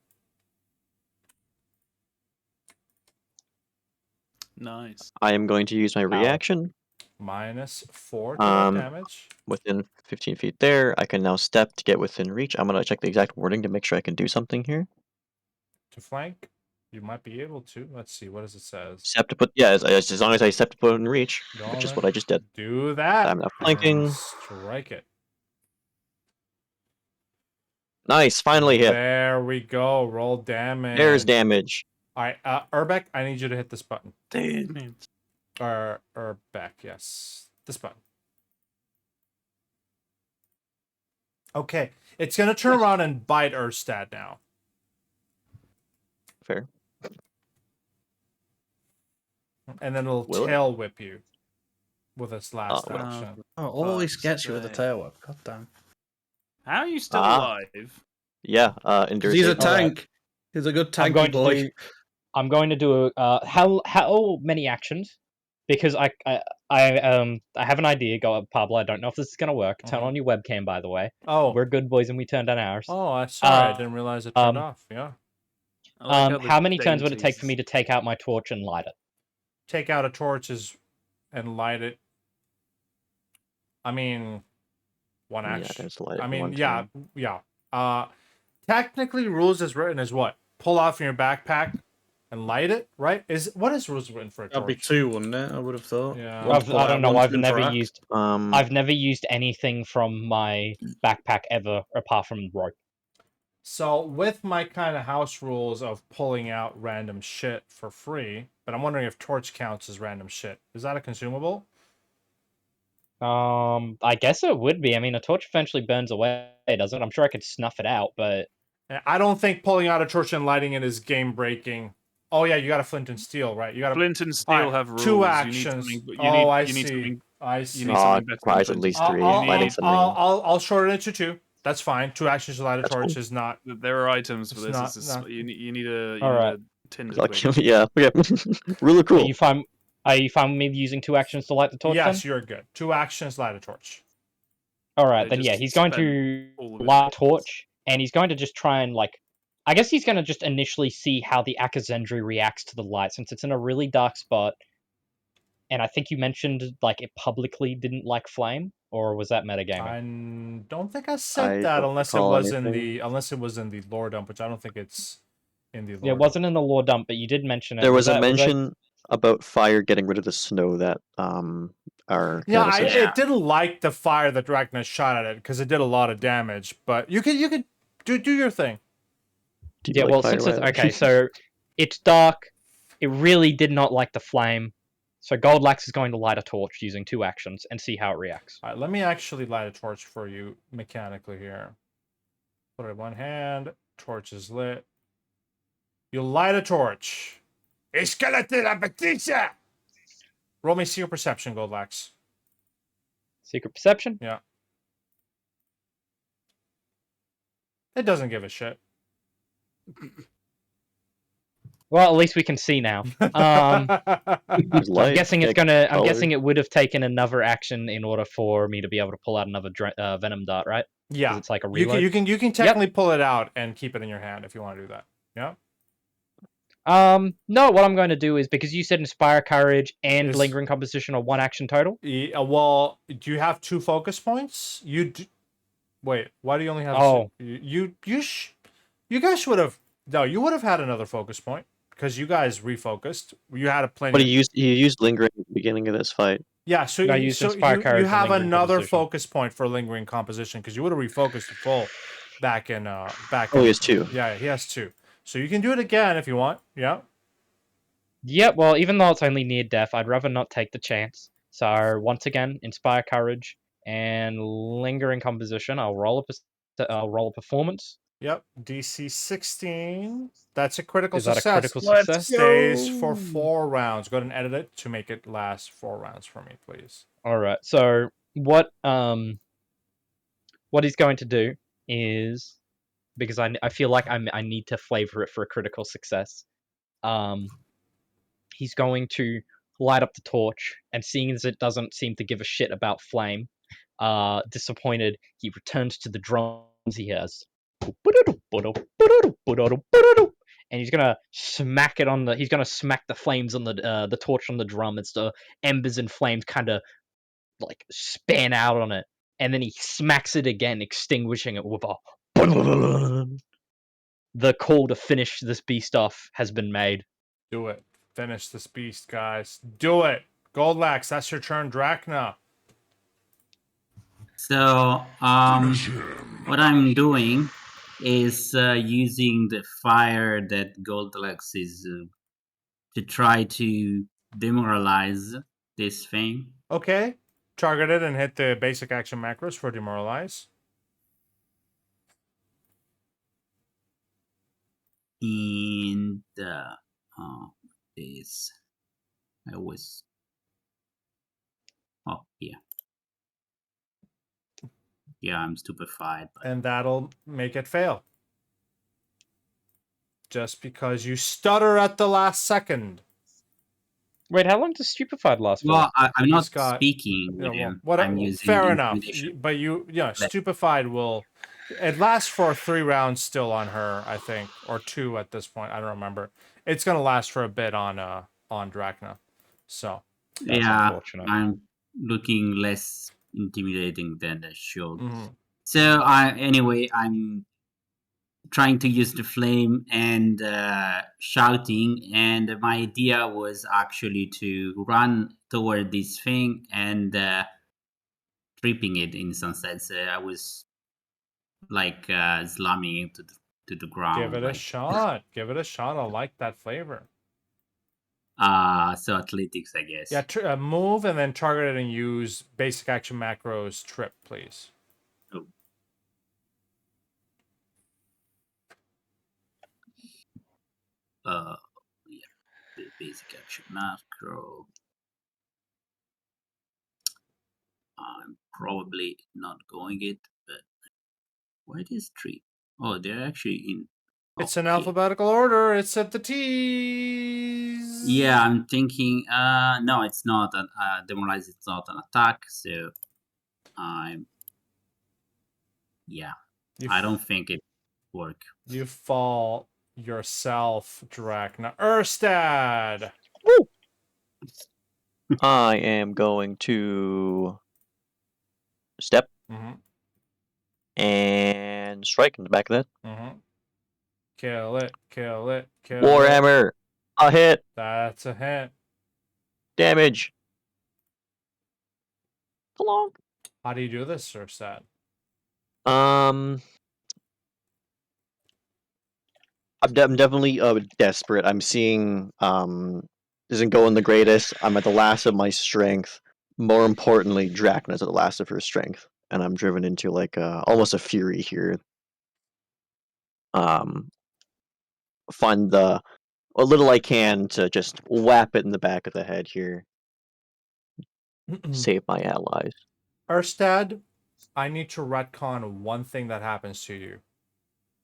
Speaker 9: Nice.
Speaker 4: I am going to use my reaction.
Speaker 1: -4 to that damage.
Speaker 4: Within 15 feet there, I can now step to get within reach. I'm gonna check the exact wording to make sure I can do something here.
Speaker 1: To flank, you might be able to. Let's see, what does it says?
Speaker 4: Step to put, yeah, as long as I step to put in reach, which is
Speaker 1: Go
Speaker 4: what I just did.
Speaker 1: Do that.
Speaker 4: I'm now flanking.
Speaker 1: Strike it.
Speaker 4: Nice, finally hit.
Speaker 1: There we go. Roll damage.
Speaker 4: There's damage.
Speaker 1: Alright, Urbeck, I need you to hit this button.
Speaker 9: Damn it.
Speaker 1: Urbeck, yes. This button. Okay, it's gonna turn around and bite Erstad now.
Speaker 4: Fair.
Speaker 1: And then it'll
Speaker 4: Will it?
Speaker 1: tail whip you with its last
Speaker 4: well.
Speaker 1: action.
Speaker 7: Oh, always
Speaker 9: Fuck's
Speaker 7: gets you with a
Speaker 9: sake.
Speaker 7: tail whip. God damn.
Speaker 9: How are you still
Speaker 4: Ah.
Speaker 9: alive?
Speaker 4: Yeah, endure
Speaker 7: He's a
Speaker 4: save.
Speaker 5: Alright.
Speaker 7: tank. He's a good
Speaker 5: I'm going
Speaker 7: tanky boy.
Speaker 5: to do. I'm going to do how many actions? Because I have an idea. Go up, Pablo. I don't know if this is gonna work. Turn on your webcam, by the way.
Speaker 1: Oh.
Speaker 5: We're good boys, and we turned on ours.
Speaker 1: Oh, I'm sorry. I
Speaker 5: Uh,
Speaker 1: didn't realize it turned off. Yeah.
Speaker 9: I like the
Speaker 5: How many turns would it take
Speaker 9: dainties-
Speaker 5: for me to take out my torch and light it?
Speaker 1: Take out a torch and light it. I mean, one
Speaker 4: Yeah,
Speaker 1: action.
Speaker 4: there's light
Speaker 1: I
Speaker 4: at
Speaker 1: mean,
Speaker 4: one
Speaker 1: yeah,
Speaker 4: time.
Speaker 1: yeah. Technically, rules is written as what? Pull off from your backpack and light it, right? What is rules written for a
Speaker 7: That'd be
Speaker 1: torch?
Speaker 7: 2, wouldn't it? I would have thought.
Speaker 1: Yeah.
Speaker 7: One to pull
Speaker 5: I
Speaker 7: out,
Speaker 5: don't know.
Speaker 7: one to
Speaker 5: I've never
Speaker 7: interact.
Speaker 5: used.
Speaker 4: Um,
Speaker 5: I've never used anything from my backpack ever, apart from rope.
Speaker 1: So with my kind of house rules of pulling out random shit for free, but I'm wondering if torch counts as random shit. Is that a consumable?
Speaker 5: I guess it would be. I mean, a torch eventually burns away, doesn't it? I'm sure I could snuff it out, but
Speaker 1: I don't think pulling out a torch and lighting it is game breaking. Oh yeah, you got a flint and steel, right? You got
Speaker 9: Flint and steel
Speaker 1: Alright,
Speaker 9: have rules.
Speaker 1: 2
Speaker 9: You need
Speaker 1: actions.
Speaker 9: something- you
Speaker 1: Oh,
Speaker 9: need-
Speaker 1: I
Speaker 9: you need
Speaker 1: see.
Speaker 9: something-
Speaker 1: I see.
Speaker 9: You need something better than
Speaker 4: requires at
Speaker 9: flint
Speaker 4: least
Speaker 9: and
Speaker 4: 3.
Speaker 9: steel.
Speaker 4: Lighting something.
Speaker 1: I'll shorten it to 2. That's fine. 2 actions to light a
Speaker 4: That's
Speaker 1: torch
Speaker 4: cool.
Speaker 1: is not.
Speaker 9: There are items for
Speaker 1: It's
Speaker 9: this.
Speaker 1: not-
Speaker 9: It's just,
Speaker 1: not-
Speaker 9: you need a
Speaker 5: Alright.
Speaker 9: tinder
Speaker 4: like,
Speaker 9: twig.
Speaker 4: yeah, okay. Really
Speaker 5: are
Speaker 4: cool.
Speaker 5: you fine? Are you fine with me using 2 actions to light the torch?
Speaker 1: Yes,
Speaker 5: then?
Speaker 1: you're good. 2 actions, light a torch.
Speaker 5: All right,
Speaker 9: They
Speaker 5: then yeah,
Speaker 9: just
Speaker 5: he's going
Speaker 9: spend
Speaker 5: to
Speaker 9: all of his
Speaker 5: light a
Speaker 9: actions.
Speaker 5: torch and he's going to just try and like, I guess he's going to just initially see how the Akazendri reacts to the light, since it's in a really dark spot. And I think you mentioned like it publicly didn't like flame, or was that metagaming?
Speaker 1: I don't think I said
Speaker 4: I
Speaker 1: that
Speaker 4: don't
Speaker 1: unless it
Speaker 4: recall
Speaker 1: was in
Speaker 4: anything.
Speaker 1: the lore dump, which I don't think it's in the lore
Speaker 5: Yeah, it
Speaker 1: dump.
Speaker 5: wasn't in the lore dump, but you did mention it.
Speaker 4: There was a
Speaker 5: that-
Speaker 4: mention about fire getting rid of the snow that our
Speaker 1: Yeah,
Speaker 4: nemesis.
Speaker 1: it didn't like the fire that Drachna shot at it because it did a lot of damage. But you could do your thing.
Speaker 4: Do you
Speaker 5: Yeah,
Speaker 4: like
Speaker 5: well,
Speaker 4: fire,
Speaker 5: since it's
Speaker 4: Riley?
Speaker 5: okay, so it's dark. It really did not like the flame. So Goldlax is going to light a torch using 2 actions and see how it reacts.
Speaker 1: All right, let me actually light a torch for you mechanically here. Put it in one hand. Torch is lit. You light a torch. Escalate la bâtisse! Roll me secret perception, Goldlax.
Speaker 5: Secret perception?
Speaker 1: Yeah. It doesn't give a shit.
Speaker 5: Well, at least we can see now. I'm
Speaker 4: There's light.
Speaker 5: guessing it's
Speaker 4: Yeah,
Speaker 5: gonna. I'm
Speaker 4: color.
Speaker 5: guessing it would have taken another action in order for me to be able to pull out another venom dart, right?
Speaker 1: Yeah.
Speaker 5: 'Cause it's like a
Speaker 1: You
Speaker 5: reload.
Speaker 1: can technically pull it out and keep it in your hand if you want to do that. Yeah.
Speaker 5: No. What I'm going to do is, because you said inspire courage and
Speaker 1: Is-
Speaker 5: lingering composition are 1 action total.
Speaker 1: Well, do you have 2 focus points? Wait. Why do you only have?
Speaker 5: Oh.
Speaker 1: You guys would have. No, you would have had another focus point because you guys refocused. You had a plenty.
Speaker 4: But he used lingering at the beginning of this fight.
Speaker 1: Yeah, so
Speaker 5: No, I
Speaker 1: you,
Speaker 5: used
Speaker 1: so
Speaker 5: Inspire
Speaker 1: you,
Speaker 5: Courage
Speaker 1: you
Speaker 5: and
Speaker 1: have
Speaker 5: Lingering
Speaker 1: another
Speaker 5: Composition.
Speaker 1: focus point for lingering composition because you would have refocused to full back in back.
Speaker 4: Oh,
Speaker 1: in,
Speaker 4: he has 2.
Speaker 1: Yeah, he has 2. So you can do it again if you want. Yeah.
Speaker 5: Yep. Well, even though it's only near death, I'd rather not take the chance. So once again, inspire courage and lingering composition. I'll roll a performance.
Speaker 1: Yep. DC 16. That's a critical
Speaker 5: Is that a
Speaker 1: success.
Speaker 5: critical
Speaker 7: Let's
Speaker 5: success?
Speaker 1: Stays for 4 rounds. Go ahead and edit it to make it last 4 rounds for me, please.
Speaker 5: All right. So what he's going to do is, because I feel like I need to flavor it for a critical success. He's going to light up the torch, and seeing as it doesn't seem to give a shit about flame, disappointed, he returns to the drums he has. And he's gonna smack it on the. He's gonna smack the flames on the torch on the drum as the embers and flames kind of like span out on it, and then he smacks it again, extinguishing it with a. The call to finish this beast off has been made.
Speaker 1: Do it. Finish this beast, guys. Do it. Goldlax, that's your turn. Drachna.
Speaker 2: So, what I'm doing is using the fire that Goldilocks is to try to demoralize this thing.
Speaker 1: Okay. Target it and hit the basic action macros for demoralize.
Speaker 2: And this I was. Oh yeah. Yeah, I'm stupefied. But
Speaker 1: And that'll make it fail. Just because you stutter at the last second.
Speaker 5: Wait, how long does stupefied last for?
Speaker 2: well, I'm not
Speaker 1: He's got-
Speaker 2: speaking with
Speaker 1: Yeah, well,
Speaker 2: him.
Speaker 1: what,
Speaker 2: I'm using
Speaker 1: fair enough.
Speaker 2: intimidation.
Speaker 1: But stupefied will. It lasts for 3 rounds still on her, I think, or 2 at this point. I don't remember. It's gonna last for a bit on Drachna. So
Speaker 5: That's
Speaker 2: Yeah,
Speaker 5: unfortunate.
Speaker 2: I'm looking less intimidating than I should.
Speaker 1: mhm.
Speaker 2: So anyway, I'm trying to use the flame and shouting, and my idea was actually to run toward this thing and tripping it in some sense. I was like slamming it to the ground.
Speaker 1: Give it a
Speaker 2: like,
Speaker 1: shot. Give it a shot. I like that flavor.
Speaker 2: So athletics, I guess.
Speaker 1: Yeah, move and then target it and use basic action macros trip, please.
Speaker 2: Oh. Yeah, the basic action macro. I'm probably not going it, but why this tree? Oh, they're actually in.
Speaker 1: It's in
Speaker 2: okay.
Speaker 1: alphabetical order. It's at the T's.
Speaker 2: Yeah, I'm thinking. No, it's not. Demoralize. It's not an attack. So, I'm. Yeah,
Speaker 1: You
Speaker 2: I don't think it work.
Speaker 1: You fall yourself, Drachna. Erstad!
Speaker 4: I am going to step
Speaker 1: Mm-hmm.
Speaker 4: and strike in the back of that.
Speaker 1: Mm-hmm. Kill it. Kill it. Kill it.
Speaker 4: Warhammer! A hit!
Speaker 1: That's a hit.
Speaker 4: Damage! Clonk!
Speaker 1: How do you do this, Erstad?
Speaker 4: I'm definitely desperate. I'm seeing isn't going the greatest. I'm at the last of my strength. More importantly, Drachna's at the last of her strength, and I'm driven into like almost a fury here. Find the what little I can to just whap it in the back of the head here. Save my allies.
Speaker 1: Erstad, I need to retcon one thing that happens to you.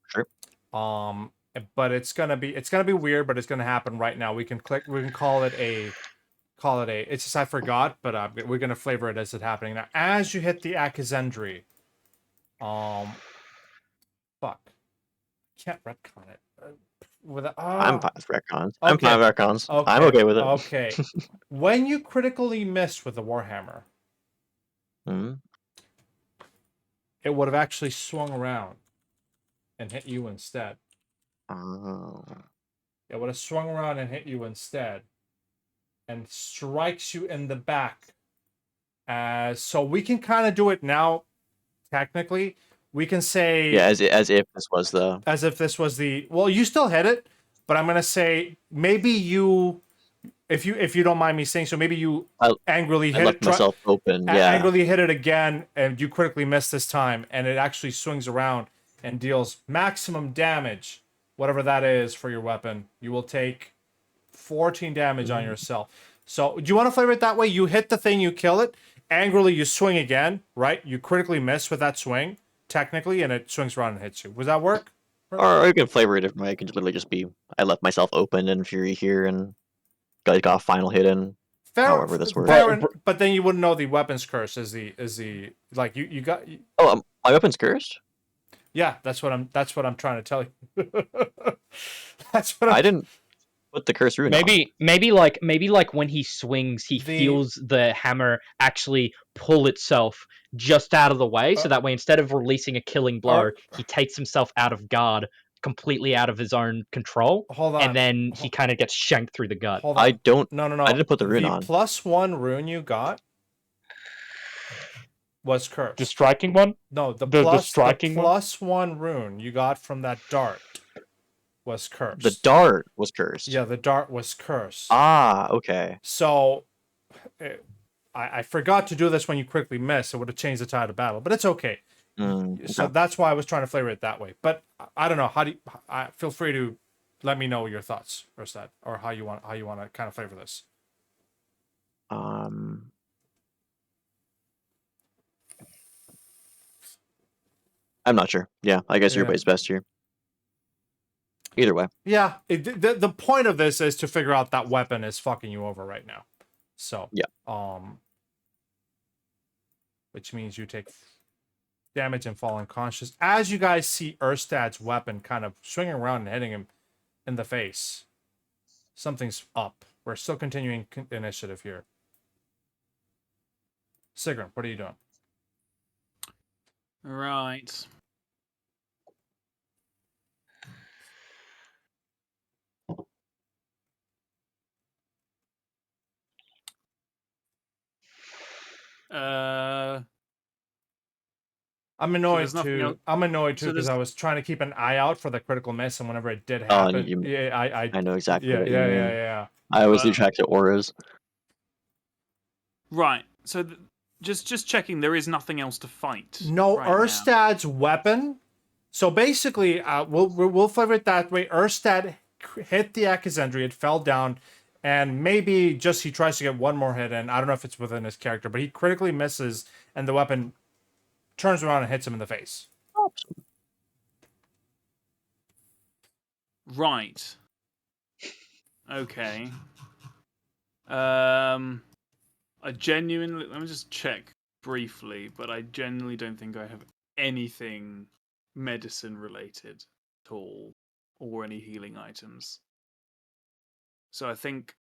Speaker 4: Sure.
Speaker 1: But it's gonna be weird, but it's gonna happen right now. We can call it a it's just I forgot, but we're gonna flavor it as it happening now. As you hit the Akazendri, fuck, can't retcon it.
Speaker 4: I'm fine with retcons.
Speaker 1: Okay.
Speaker 4: I'm fine with retcons. I'm okay with it.
Speaker 1: Okay. When you critically missed with the Warhammer,
Speaker 4: Hmm.
Speaker 1: it would have actually swung around and hit you instead.
Speaker 4: Oh.
Speaker 1: It would have swung around and hit you instead, and strikes you in the back. So we can kind of do it now. Technically, we can say
Speaker 4: Yeah, as if this was the
Speaker 1: well, you still hit it, but I'm gonna say maybe you, if you don't mind me saying so, maybe you angrily hit
Speaker 4: left
Speaker 1: it,
Speaker 4: myself open. Yeah.
Speaker 1: angrily hit it again, and you critically missed this time, and it actually swings around and deals maximum damage, whatever that is for your weapon. You will take 14 damage on yourself. So, do you want to flavor it that way? You hit the thing, you kill it. Angrily, you swing again, right? You critically miss with that swing, technically, and it swings around and hits you. Would that work?
Speaker 4: Or you can flavor it a different way. It can literally just be I left myself open in fury here and got a final hit in. However this works.
Speaker 1: But then you wouldn't know the weapons curse is the like you got.
Speaker 4: Oh, my weapon's cursed.
Speaker 1: Yeah, that's what I'm trying to tell you.
Speaker 4: I didn't put the curse rune on.
Speaker 5: Maybe like when he swings, he feels the hammer actually pull itself just out of the way, so that way instead of releasing a killing blow, he takes himself out of guard, completely out of his own control.
Speaker 1: Hold on.
Speaker 5: And then he kind of gets shanked through the gut.
Speaker 1: Hold on.
Speaker 4: I don't.
Speaker 1: No.
Speaker 4: I didn't put the rune on.
Speaker 1: +1 rune you got was cursed.
Speaker 5: The striking one?
Speaker 1: No, the
Speaker 5: striking one?
Speaker 1: +1 rune you got from that dart was cursed.
Speaker 4: The dart was cursed.
Speaker 1: Yeah, the dart was cursed.
Speaker 4: Ah, okay.
Speaker 1: So, I forgot to do this when you quickly missed. It would have changed the tide of battle, but it's okay.
Speaker 4: Okay.
Speaker 1: So that's why I was trying to flavor it that way. But I don't know. How do you? Feel free to let me know your thoughts, Erstad, or how you want to kind of flavor this.
Speaker 4: I'm not sure. Yeah, I guess everybody's best here. Either way.
Speaker 1: Yeah, the point of this is to figure out that weapon is fucking you over right now. So
Speaker 4: yeah.
Speaker 1: Which means you take damage and fall unconscious. As you guys see Erstad's weapon kind of swinging around and hitting him in the face. Something's up. We're still continuing initiative here. Sigrun, what are you doing?
Speaker 9: Right.
Speaker 1: I'm annoyed too. I'm annoyed too because I was trying to keep an eye out for the critical miss, and whenever it did happen,
Speaker 4: I know exactly.
Speaker 1: Yeah,
Speaker 4: what you mean.
Speaker 1: yeah.
Speaker 4: I always lose track to auras.
Speaker 9: Right. So just checking, there is nothing else to fight.
Speaker 1: No,
Speaker 9: right
Speaker 1: Erstad's weapon. So basically, we'll flavor it that way. Erstad hit the Akazendri, it fell down, and maybe just he tries to get one more hit in. I don't know if it's within his character, but he critically misses, and the weapon turns around and hits him in the face.
Speaker 9: Right. Okay. I genuinely, let me just check briefly, but I genuinely don't think I have anything medicine related all or any healing items. So I think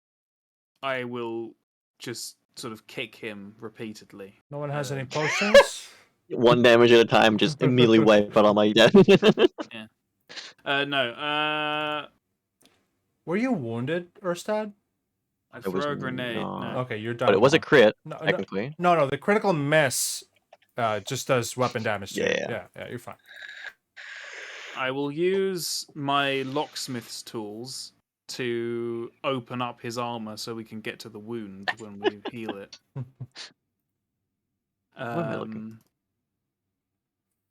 Speaker 9: I will just sort of kick him repeatedly.
Speaker 1: No one has any potions?
Speaker 4: 1 damage at a time, just immediately wipe out all my death.
Speaker 9: No.
Speaker 1: Were you wounded, Erstad?
Speaker 9: I
Speaker 4: I was
Speaker 9: throw a grenade.
Speaker 4: not.
Speaker 9: No.
Speaker 1: Okay, you're done.
Speaker 4: But it was a
Speaker 1: Juan.
Speaker 4: crit,
Speaker 1: No,
Speaker 4: technically.
Speaker 1: no, the critical miss just does weapon damage to you.
Speaker 4: Yeah.
Speaker 1: Yeah, you're fine.
Speaker 9: I will use my locksmith's tools to open up his armor so we can get to the wound when we heal it.
Speaker 4: What am I looking?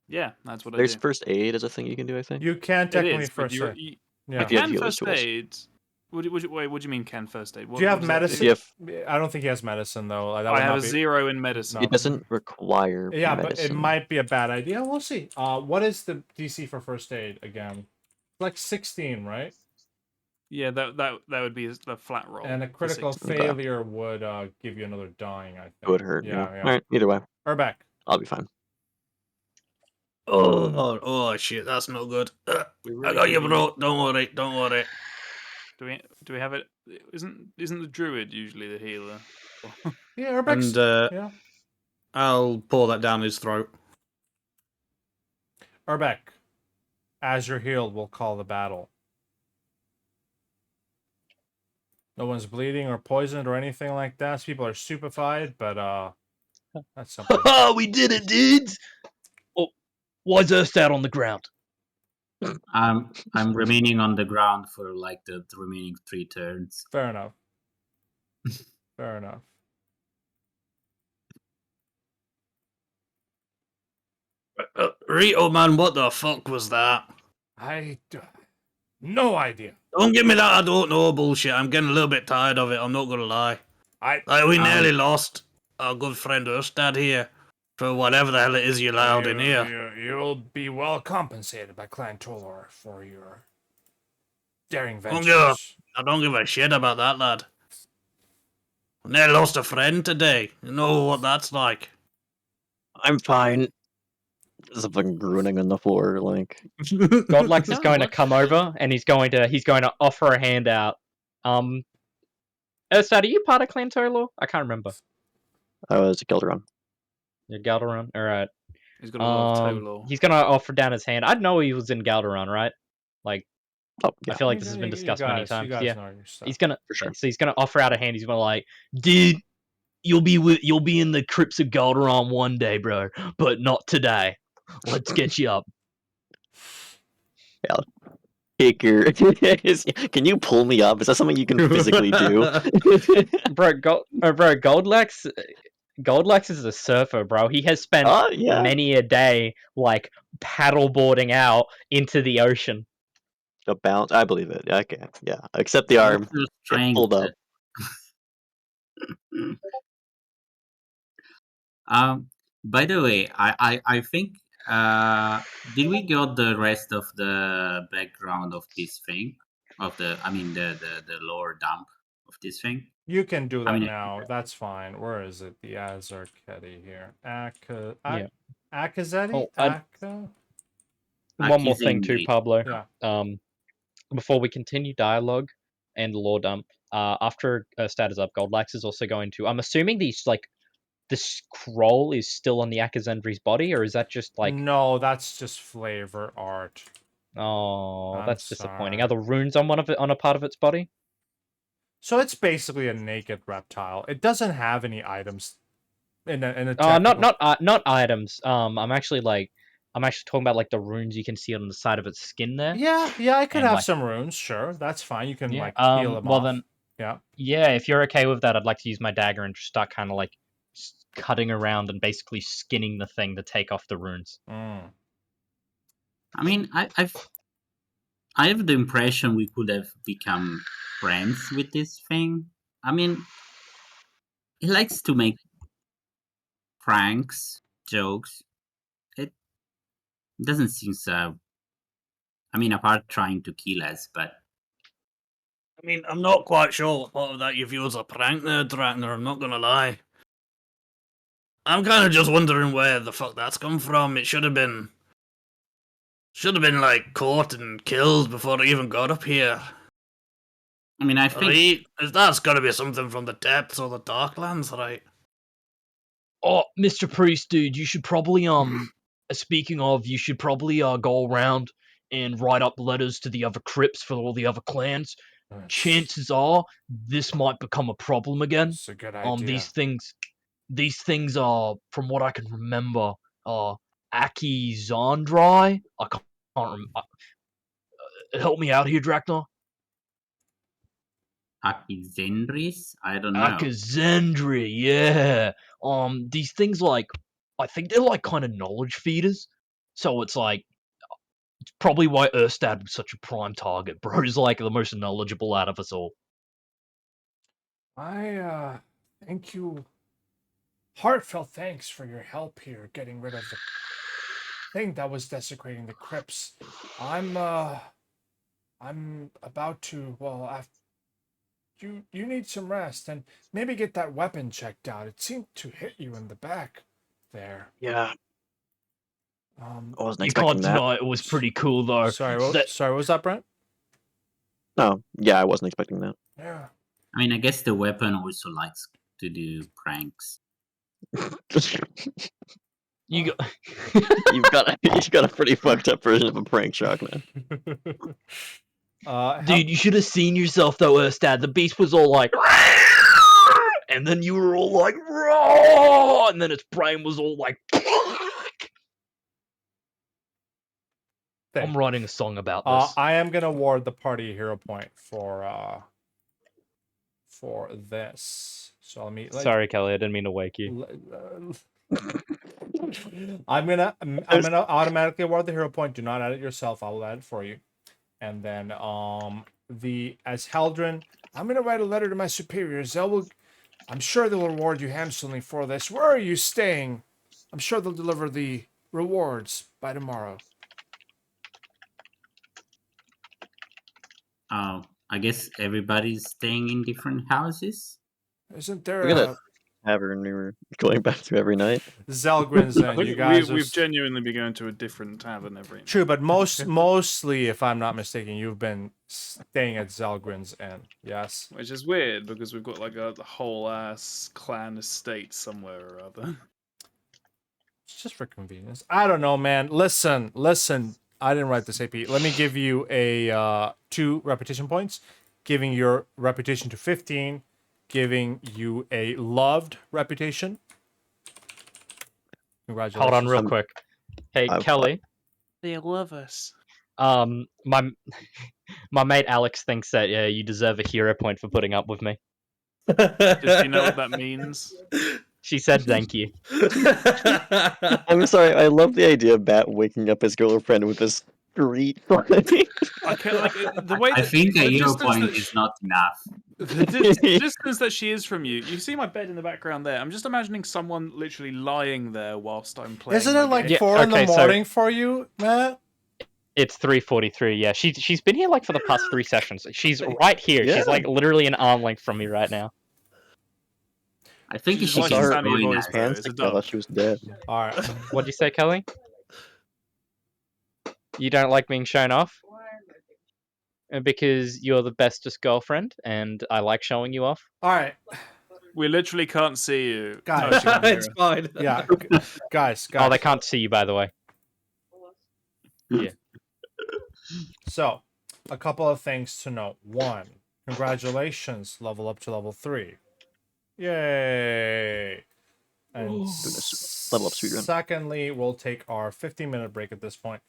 Speaker 9: Yeah, that's what I
Speaker 4: There's
Speaker 9: do.
Speaker 4: first aid as a thing you can do, I think.
Speaker 1: You can
Speaker 9: It
Speaker 1: technically
Speaker 9: is, but
Speaker 1: first aid.
Speaker 9: you
Speaker 1: Yeah.
Speaker 4: If you have
Speaker 9: can
Speaker 4: healer's
Speaker 9: first
Speaker 4: tools.
Speaker 9: aid. Wait, what do you mean can first aid? What,
Speaker 1: Do you have
Speaker 9: what does that
Speaker 1: medicine?
Speaker 4: If you have,
Speaker 1: I don't think he has medicine though. That
Speaker 9: I
Speaker 1: would
Speaker 9: have
Speaker 1: not
Speaker 9: a
Speaker 1: be...
Speaker 9: 0 in medicine.
Speaker 1: No.
Speaker 4: it doesn't require
Speaker 1: Yeah,
Speaker 4: medicine.
Speaker 1: but it might be a bad idea. We'll see. What is the DC for first aid again? Like 16, right?
Speaker 9: Yeah, that would be the flat roll.
Speaker 1: And a
Speaker 9: for
Speaker 1: critical
Speaker 9: 16.
Speaker 4: Okay.
Speaker 1: failure would give you another dying, I think.
Speaker 4: It would hurt. Yeah.
Speaker 1: Yeah.
Speaker 4: Alright, either way.
Speaker 1: Urbeck.
Speaker 4: I'll be fine.
Speaker 7: Oh shit, that's not good.
Speaker 9: We
Speaker 7: I
Speaker 9: really
Speaker 7: got you,
Speaker 9: need-
Speaker 7: bro. Don't worry, don't worry.
Speaker 9: Do we have it? Isn't the druid usually the healer?
Speaker 1: Yeah, Urbeck's...
Speaker 7: And
Speaker 1: yeah.
Speaker 7: I'll pour that down his throat.
Speaker 1: Urbeck. As you're healed, we'll call the battle. No one's bleeding or poisoned or anything like that. Some people are stupefied, but that's something.
Speaker 6: We did it, dudes! Oh, why's Earth on the ground?
Speaker 2: I'm remaining on the ground for like the remaining 3 turns.
Speaker 1: Fair enough. Fair enough.
Speaker 7: Rito, man, what the fuck was that?
Speaker 1: No idea.
Speaker 7: Don't give me that I don't know bullshit. I'm getting a little bit tired of it, I'm not gonna lie. We nearly lost our good friend Erstad here for whatever the hell it is you allowed in here.
Speaker 1: You'll be well compensated by Clan Tolor for your daring
Speaker 7: Don't
Speaker 1: ventures.
Speaker 7: I don't give a shit about that, lad. I nearly lost a friend today. You know what that's like.
Speaker 4: I'm fine. There's a fucking groaning on the floor, like.
Speaker 5: Godlax is
Speaker 9: No,
Speaker 5: going to
Speaker 9: what?
Speaker 5: come over and he's going to offer a hand out. Ursad, are you part of Clan Tolor? I can't remember.
Speaker 4: I was a Gilderon.
Speaker 5: You're Galderon? Alright.
Speaker 9: He's got a lot of Tolor.
Speaker 5: He's gonna offer down his hand. I'd know he was in Galderon, right? Like,
Speaker 4: Oh, yeah,
Speaker 5: I feel like this has been discussed many times.
Speaker 1: You guys
Speaker 5: Yeah.
Speaker 1: know your stuff.
Speaker 5: He's gonna
Speaker 4: for sure.
Speaker 5: so he's gonna offer out a hand. He's gonna like,
Speaker 6: Dude, you'll be in the Crypts of Golderon one day, bro, but not today. Let's get you up.
Speaker 4: Take your. Can you pull me up? Is that something you can physically do?
Speaker 5: Goldlax is a surfer, bro. He has spent
Speaker 4: Yeah.
Speaker 5: many a day like paddleboarding out into the ocean.
Speaker 4: A bounce. I believe it. Okay. Yeah. Except the arm.
Speaker 2: Just
Speaker 4: Get
Speaker 2: trying
Speaker 4: pulled
Speaker 2: to-
Speaker 4: up.
Speaker 2: By the way, I think did we got the rest of the background of this thing? The lower dump of this thing?
Speaker 1: You can do that
Speaker 2: I mean,
Speaker 1: now. That's fine. Where is it? The Azarketi here.
Speaker 5: Yeah.
Speaker 1: Akazetti?
Speaker 5: Oh,
Speaker 1: Aka?
Speaker 5: One more thing too,
Speaker 2: Akizenge.
Speaker 5: Pablo.
Speaker 1: Yeah.
Speaker 5: Before we continue dialogue and lore dump, after Stat is up, Goldlax is also going to. I'm assuming the scroll is still on the Akazendri's body, or is that just like?
Speaker 1: No, that's just flavor art.
Speaker 5: Oh,
Speaker 1: I'm
Speaker 5: that's disappointing.
Speaker 1: sorry.
Speaker 5: Are the runes on on a part of its body?
Speaker 1: So it's basically a naked reptile. It doesn't have any items in a
Speaker 5: Not items. I'm actually talking about like the runes you can see on the side of its skin there.
Speaker 1: Yeah, I could
Speaker 5: And,
Speaker 1: have
Speaker 5: like-
Speaker 1: some runes, sure. That's fine. You can
Speaker 5: Yeah,
Speaker 1: like peel them
Speaker 5: well
Speaker 1: off.
Speaker 5: then,
Speaker 1: yeah.
Speaker 5: if you're okay with that, I'd like to use my dagger and just start kind of like cutting around and basically skinning the thing to take off the runes.
Speaker 1: Mm.
Speaker 2: I mean, I have the impression we could have become friends with this thing. I mean, he likes to make pranks, jokes. It doesn't seem so. I mean, apart trying to kill us, but
Speaker 7: I mean, I'm not quite sure what part of that you view as a prank there, Drakner, I'm not gonna lie. I'm kind of just wondering where the fuck that's come from. It should have been Should have been like caught and killed before it even got up here.
Speaker 2: I mean, I think
Speaker 7: Right? That's got to be something from the depths or the Darklands, right?
Speaker 6: Oh, Mr. Priest, dude, you should probably speaking of, you should probably go around and write up letters to the other crypts for all the other clans. Chances are this might become a problem again.
Speaker 1: It's a good idea.
Speaker 6: These things are, from what I can remember, Aki Zandrai. I can't remember. Help me out here, Draknar.
Speaker 2: Akizendris? I don't know.
Speaker 6: Akazendri, yeah. These things like, I think they're like kind of knowledge feeders. So it's like, it's probably why Erstad was such a prime target. Bro's like the most knowledgeable out of us all.
Speaker 1: I thank you. Heartfelt thanks for your help here getting rid of the thing that was desecrating the crypts. I'm about to, well, after you need some rest and maybe get that weapon checked out. It seemed to hit you in the back there.
Speaker 4: Yeah,
Speaker 1: Um
Speaker 4: I wasn't
Speaker 6: You
Speaker 4: expecting
Speaker 6: can't
Speaker 4: that.
Speaker 6: deny it was pretty cool though.
Speaker 1: sorry,
Speaker 6: That-
Speaker 1: what was that, Brent?
Speaker 4: No, yeah, I wasn't expecting that.
Speaker 1: Yeah.
Speaker 2: I mean, I guess the weapon also likes to do pranks.
Speaker 6: You got
Speaker 4: you've got a pretty fucked up version of a prank, Shock Man.
Speaker 6: Dude, you should have seen yourself though, Erstad. The beast was all like, and then you were all like, raw, and then its brain was all like. I'm writing a song about this.
Speaker 1: I am gonna award the party a hero point for this. So let me.
Speaker 5: Sorry, Kelly, I didn't mean to wake you.
Speaker 1: I'm gonna automatically award the hero point. Do not add it yourself. I will add it for you. And then as Haldren, I'm gonna write a letter to my superiors. I'm sure they'll reward you handsomely for this. Where are you staying? I'm sure they'll deliver the rewards by tomorrow.
Speaker 2: I guess everybody's staying in different houses.
Speaker 1: Isn't there
Speaker 4: We're gonna tavern we were going back to every night.
Speaker 1: Zelgrins
Speaker 9: I
Speaker 1: and
Speaker 9: think
Speaker 1: you guys
Speaker 9: we've genuinely been going to a different tavern every night.
Speaker 1: True, but mostly, if I'm not mistaken, you've been staying at Zelgrin's Inn. Yes.
Speaker 9: Which is weird because we've got like a whole ass clan estate somewhere or other.
Speaker 1: It's just for convenience. I don't know, man. Listen. I didn't write this AP. Let me give you a 2 reputation points, giving your reputation to 15, giving you a loved reputation. Congratulations.
Speaker 5: Hold on, real quick. Hey, Kelly.
Speaker 9: They love us.
Speaker 5: My mate Alex thinks that you deserve a hero point for putting up with me.
Speaker 9: Does she know what that means?
Speaker 5: She said thank you.
Speaker 4: I'm sorry, I love the idea of Bat waking up his girlfriend with this street fighting.
Speaker 9: I can't like the way.
Speaker 2: I
Speaker 9: that-
Speaker 2: think a
Speaker 9: the
Speaker 2: hero
Speaker 9: distance
Speaker 2: point
Speaker 9: that
Speaker 2: is not enough.
Speaker 9: The distance that she is from you. You see my bed in the background there. I'm just imagining someone literally lying there whilst I'm playing.
Speaker 1: Isn't it like
Speaker 9: game.
Speaker 1: 4 in the
Speaker 5: okay, so-
Speaker 1: morning for you, Matt?
Speaker 5: It's 3:43. Yeah, she's been here like for the past 3 sessions. She's right here.
Speaker 4: Yeah.
Speaker 5: She's like literally an arm length from me right now.
Speaker 2: I think
Speaker 9: She's
Speaker 2: she
Speaker 9: just
Speaker 2: can
Speaker 9: watching
Speaker 4: her
Speaker 9: Sandy
Speaker 2: join
Speaker 9: Boy's
Speaker 2: us.
Speaker 9: Bear. It's a
Speaker 4: I
Speaker 9: dog.
Speaker 4: thought she was dead.
Speaker 1: All right.
Speaker 5: What'd you say, Kelly? You don't like being shown off? Because you're the bestest girlfriend, and I like showing you off.
Speaker 1: All right.
Speaker 9: We literally can't see you.
Speaker 1: Guys.
Speaker 9: Oh, she can't hear
Speaker 8: It's
Speaker 9: us.
Speaker 8: fine.
Speaker 1: Yeah. Guys.
Speaker 5: Oh, they can't see you, by the way.
Speaker 1: So, a couple of things to note. 1, congratulations, level up to level 3. Yay! And
Speaker 4: Level up speedrun.
Speaker 1: secondly, we'll take our 15-minute break at this point.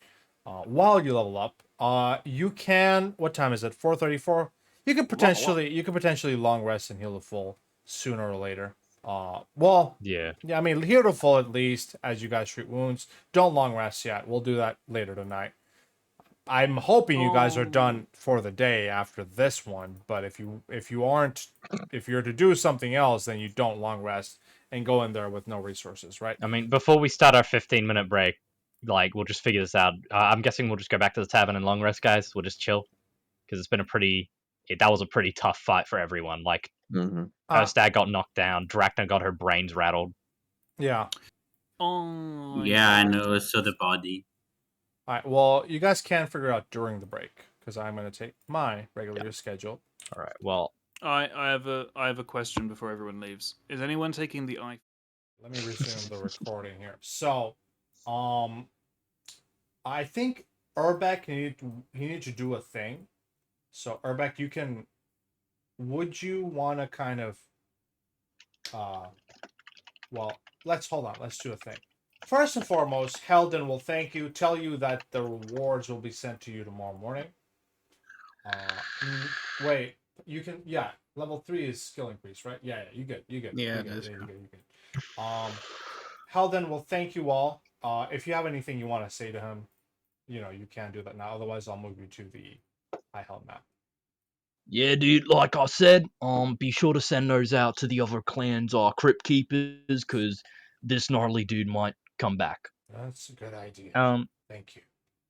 Speaker 1: While you level up, you can. What time is it? 4:34. You could potentially long rest and heal to full sooner or later. Well,
Speaker 5: Yeah.
Speaker 1: I mean, heal to full at least as you guys treat wounds. Don't long rest yet. We'll do that later tonight. I'm hoping you guys are done for the day after this one, but if you're to do something else, then you don't long rest and go in there with no resources, right?
Speaker 5: I mean, before we start our 15-minute break, like, we'll just figure this out. I'm guessing we'll just go back to the tavern and long rest, guys. We'll just chill. Because it's been that was a pretty tough fight for everyone. Like,
Speaker 4: Mm-hmm.
Speaker 5: Erstad got knocked down, Drachna got her brains rattled.
Speaker 1: Yeah.
Speaker 9: Oh.
Speaker 2: Yeah, I know. So the body.
Speaker 1: All right. Well, you guys can figure it out during the break because I'm going to take my regular schedule.
Speaker 5: All right. Well,
Speaker 9: I have a question before everyone leaves. Is anyone taking the I?
Speaker 1: Let me resume the recording here. So, um, I think Urbeck he needed to do a thing. So Urbeck, you can. Would you want to kind of, well, let's hold on. Let's do a thing. First and foremost, Helden will thank you, tell you that the rewards will be sent to you tomorrow morning. Wait, you can, yeah, level 3 is skill increase, right? Yeah, you good, you good,
Speaker 7: Yeah,
Speaker 1: you
Speaker 7: it
Speaker 1: good,
Speaker 7: is,
Speaker 1: yeah, you
Speaker 7: yeah.
Speaker 1: good, you good. Helden will thank you all. If you have anything you want to say to him, you can do that now. Otherwise, I'll move you to the High Helm map.
Speaker 6: Yeah, dude. Like I said, be sure to send those out to the other clans, crypt keepers, because this gnarly dude might come back.
Speaker 1: That's a good idea. Thank you.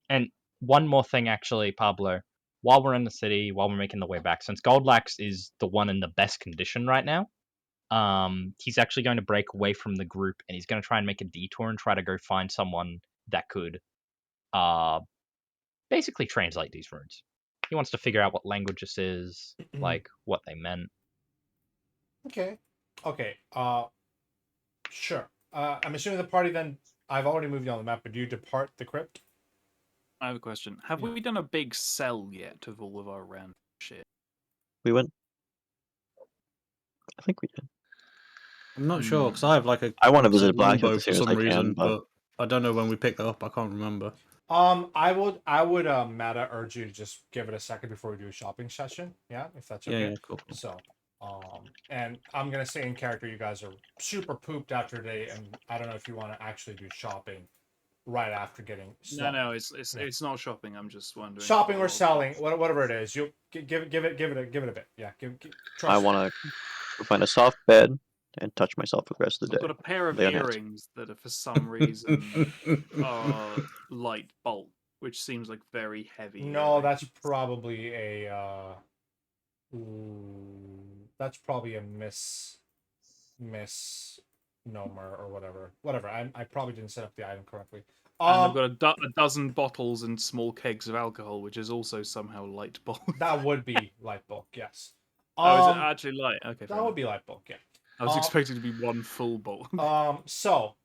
Speaker 5: And one more thing, actually, Pablo. While we're in the city, while we're making the way back, since Goldlax is the one in the best condition right now, he's actually going to break away from the group and he's going to try and make a detour and try to go find someone that could, basically translate these runes. He wants to figure out what language this is, like what they meant.
Speaker 1: Okay. Okay. Sure. I'm assuming the party then. I've already moved you on the map, but do you depart the crypt?
Speaker 9: I have a question. Have
Speaker 1: Yeah.
Speaker 9: we done a big sell yet of all of our random shit?
Speaker 4: We went. I think we did.
Speaker 7: I'm not sure because I have like a
Speaker 4: I want to
Speaker 7: Crypts
Speaker 4: visit Blackness
Speaker 7: longbow
Speaker 4: as
Speaker 7: for
Speaker 4: soon as I
Speaker 7: some
Speaker 4: can,
Speaker 7: reason,
Speaker 4: but
Speaker 7: but I don't know when we picked that up. I can't remember.
Speaker 1: I would Mata urge you to just give it a second before we do a shopping session. Yeah, if that's
Speaker 7: Yeah,
Speaker 1: okay.
Speaker 7: yeah, cool.
Speaker 1: So, and I'm gonna say in character, you guys are super pooped after today, and I don't know if you want to actually do shopping right after getting
Speaker 9: No, it's not shopping. I'm just wondering.
Speaker 1: shopping
Speaker 9: what
Speaker 1: or
Speaker 9: all
Speaker 1: selling,
Speaker 9: costs.
Speaker 1: whatever it is. You give it a bit. Yeah,
Speaker 4: I
Speaker 1: trust.
Speaker 4: want to find a soft bed and touch myself for the rest of the
Speaker 9: I've
Speaker 4: day.
Speaker 9: got a pair of
Speaker 4: Lay on hands.
Speaker 9: earrings that are for some reason are light bulk, which seems like very heavy.
Speaker 1: No,
Speaker 9: earrings.
Speaker 1: that's probably a that's probably a misnomer or whatever. Whatever. I probably didn't set up the item correctly.
Speaker 9: And I've got a dozen bottles and small kegs of alcohol, which is also somehow light bulk.
Speaker 1: That would be light bulk, yes.
Speaker 9: Oh, is it actually light? Okay, fair
Speaker 1: That would
Speaker 9: enough.
Speaker 1: be light bulk, yeah.
Speaker 9: I was expecting to be one full bulk.
Speaker 1: So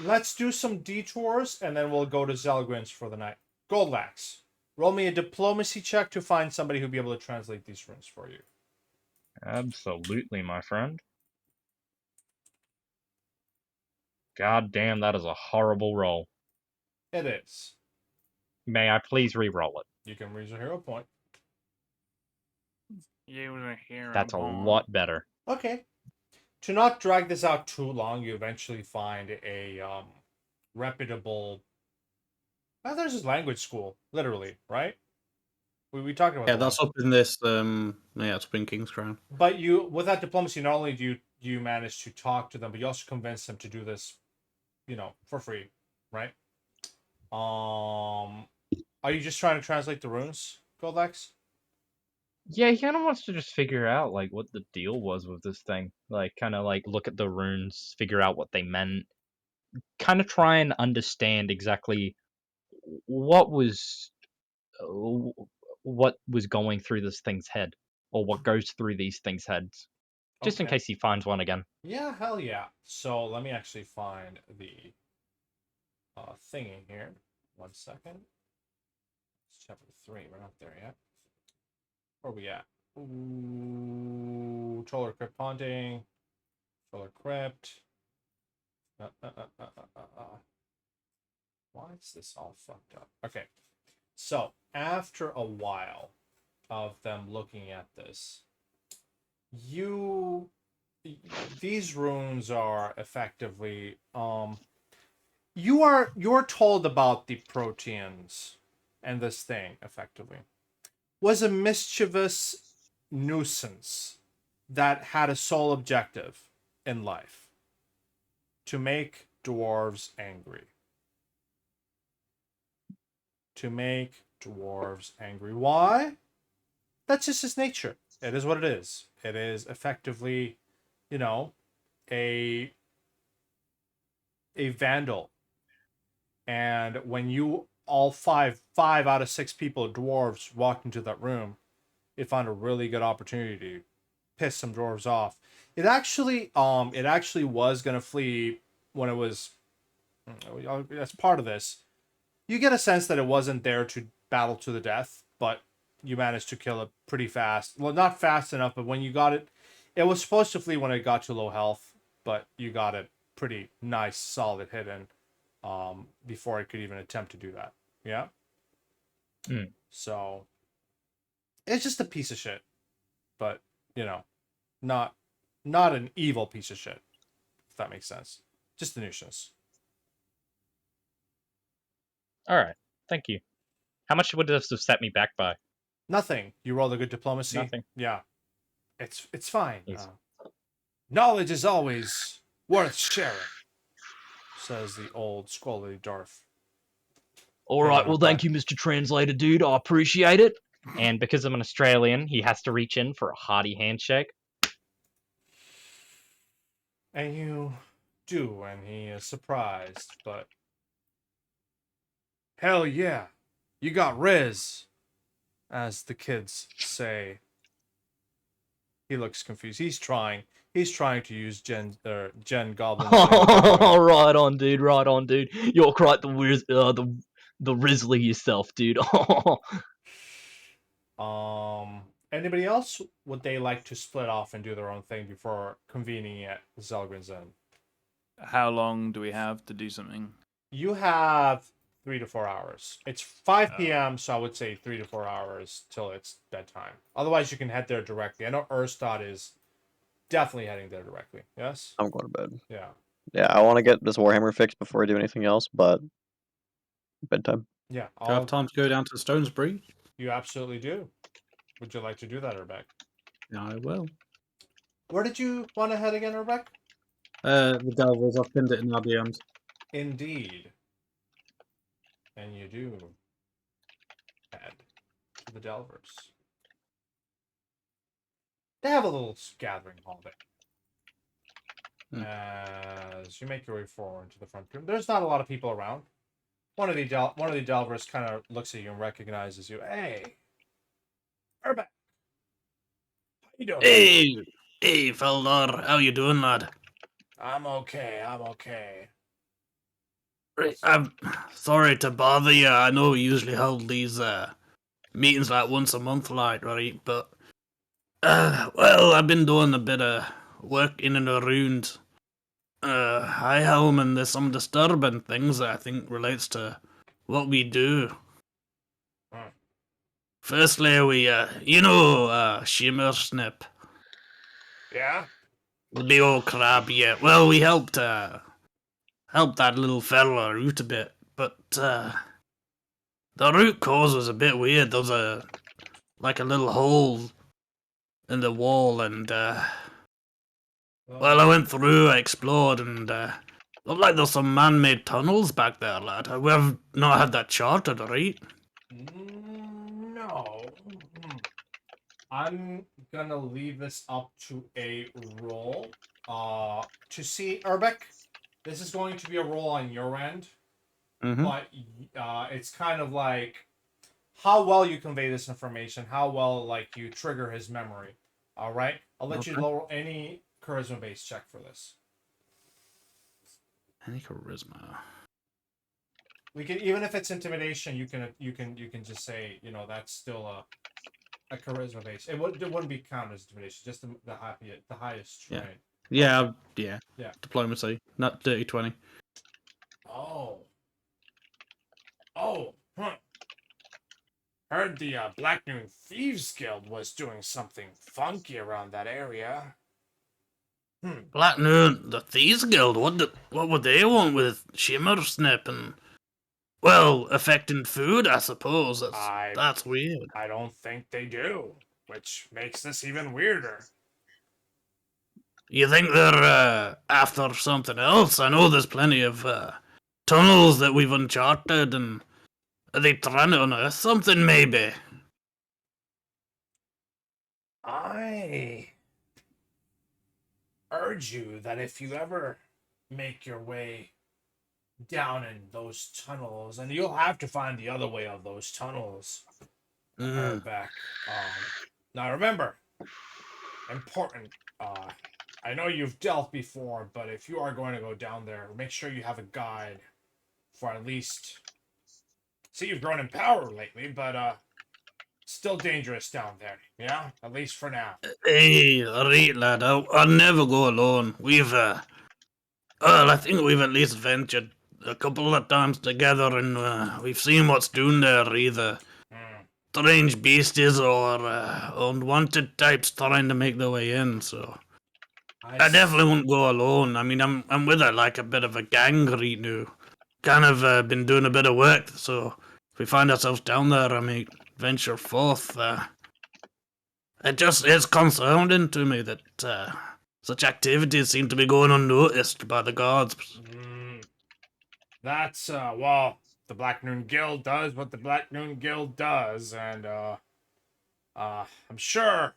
Speaker 1: let's do some detours and then we'll go to Zelgrin's for the night. Goldlax, roll me a diplomacy check to find somebody who'll be able to translate these runes for you.
Speaker 5: Absolutely, my friend. God damn, that is a horrible roll.
Speaker 1: It is.
Speaker 5: May I please re-roll it?
Speaker 1: You can raise a hero point.
Speaker 5: That's a lot better.
Speaker 1: Okay. To not drag this out too long, you eventually find a reputable. Well, there's this language school, literally, right? We talked about
Speaker 7: Yeah,
Speaker 1: the
Speaker 7: that's up in this. Yeah, it's up in King's Crown.
Speaker 1: But you, with that diplomacy, not only do you manage to talk to them, but you also convince them to do this, for free, right? Are you just trying to translate the runes, Goldex?
Speaker 5: Yeah, he kind of wants to just figure out like what the deal was with this thing. Like, kind of like look at the runes, figure out what they meant, kind of try and understand exactly what was going through this thing's head, or what goes through these things' heads, just in
Speaker 1: Okay.
Speaker 5: case he finds one again.
Speaker 1: Yeah, hell yeah. So let me actually find the thing in here. 1 second. It's chapter 3. We're not there yet. Where are we at? Ooh, Troller Crypt Haunting. Troller Crypt. Why is this all fucked up? Okay. So, after a while of them looking at this, these runes are effectively you're told about the proteins, and this thing effectively was a mischievous nuisance that had a sole objective in life: to make dwarves angry. To make dwarves angry. Why? That's just his nature. It is what it is. It is effectively, a vandal. And when you all five out of 6 people, dwarves, walked into that room, it found a really good opportunity to piss some dwarves off. It actually was gonna flee when it was. As part of this, you get a sense that it wasn't there to battle to the death, but you managed to kill it pretty fast. Well, not fast enough, but when you got it, it was supposed to flee when it got to low health, but you got it pretty nice, solid hit in before it could even attempt to do that. Yeah. So it's just a piece of shit, but you know, not an evil piece of shit. If that makes sense, just a nuisance.
Speaker 5: All right. Thank you. How much would this have set me back by?
Speaker 1: Nothing. You rolled a good diplomacy.
Speaker 5: Nothing.
Speaker 1: Yeah, it's fine.
Speaker 5: Easy.
Speaker 1: Knowledge is always worth sharing, says the old scholarly dwarf.
Speaker 6: All right, well, thank you, Mr. Translator, dude. I appreciate it.
Speaker 5: And because I'm an Australian, he has to reach in for a hearty handshake.
Speaker 1: And you do, and he is surprised, but hell yeah, you got Riz, as the kids say. He looks confused. He's trying to use Gen Goblin.
Speaker 6: Right on, dude. Right on, dude. You're quite the Risley yourself, dude.
Speaker 1: Anybody else? Would they like to split off and do their own thing before convening at Zelgrin's Inn?
Speaker 9: How long do we have to do something?
Speaker 1: You have 3 to 4 hours. It's 5 p.m., so I would say 3 to 4 hours till it's bedtime. Otherwise, you can head there directly. I know Erstad is definitely heading there directly. Yes?
Speaker 4: I'm going to bed.
Speaker 1: Yeah.
Speaker 4: Yeah, I want to get this Warhammer fixed before I do anything else, but bedtime.
Speaker 1: Yeah.
Speaker 7: Do you have time to go down to the Stones Breach?
Speaker 1: You absolutely do. Would you like to do that, Urbeck?
Speaker 7: Yeah, I will.
Speaker 1: Where did you want to head again, Urbeck?
Speaker 7: The Delvers, I've pinned it in our DMs.
Speaker 1: Indeed. And you do head to the Delvers. They have a little gathering hall there. As you make your way forward to the front room, there's not a lot of people around. One of the Delvers kind of looks at you and recognizes you. Hey, Urbeck. How you doing?
Speaker 7: Hey, Feldar, how you doing, lad?
Speaker 1: I'm okay.
Speaker 7: Right, I'm sorry to bother you. I know we usually hold these meetings like once a month, like, right? But well, I've been doing a bit of work in and around High Helm, and there's some disturbing things that I think relates to what we do. Firstly, we Shimmer Snip,
Speaker 1: Yeah.
Speaker 7: the big old crab. Yeah, well, we helped that little fella out a bit, but the root cause was a bit weird. There was a little hole in the wall, and well, I went through, I explored, and looked like there's some man-made tunnels back there, lad. We have not had that charted, right?
Speaker 1: No. I'm gonna leave this up to a roll. To see, Urbeck, this is going to be a roll on your end.
Speaker 7: Mm-hmm.
Speaker 1: But it's kind of like how well you convey this information, how well like you trigger his memory. All right, I'll let you roll any charisma-based check for this.
Speaker 7: Any charisma?
Speaker 1: We can, even if it's intimidation, you can just say, that's still a charisma base. It wouldn't be counted as intimidation, just the highest train.
Speaker 7: Yeah.
Speaker 1: Yeah.
Speaker 7: Diplomacy, not dirty 20.
Speaker 1: Heard the Black Noon Thieves Guild was doing something funky around that area.
Speaker 7: Black Noon, the Thieves Guild. What would they want with Shimmer Snip and, well, affecting food? I suppose that's weird.
Speaker 1: I don't think they do, which makes this even weirder.
Speaker 7: You think they're after something else? I know there's plenty of tunnels that we've uncharted, and are they trying to unearth something, maybe?
Speaker 1: I urge you that if you ever make your way down in those tunnels, and you'll have to find the other way of those tunnels, back. Now remember, important. I know you've delved before, but if you are going to go down there, make sure you have a guide for at least. See, you've grown in power lately, but still dangerous down there. Yeah, at least for now.
Speaker 7: Hey, right, lad. I'll never go alone. Well, I think we've at least ventured a couple of times together, and we've seen what's down there. Either
Speaker 1: Hmm.
Speaker 7: strange beasties or unwanted types trying to make their way in. So I definitely wouldn't go alone. I mean, I'm with like a bit of a gang right now. Kind of been doing a bit of work, so if we find ourselves down there, I may venture forth. It's concerning to me that such activities seem to be going unnoticed by the guards.
Speaker 1: That's well, the Black Noon Guild does what the Black Noon Guild does, and I'm sure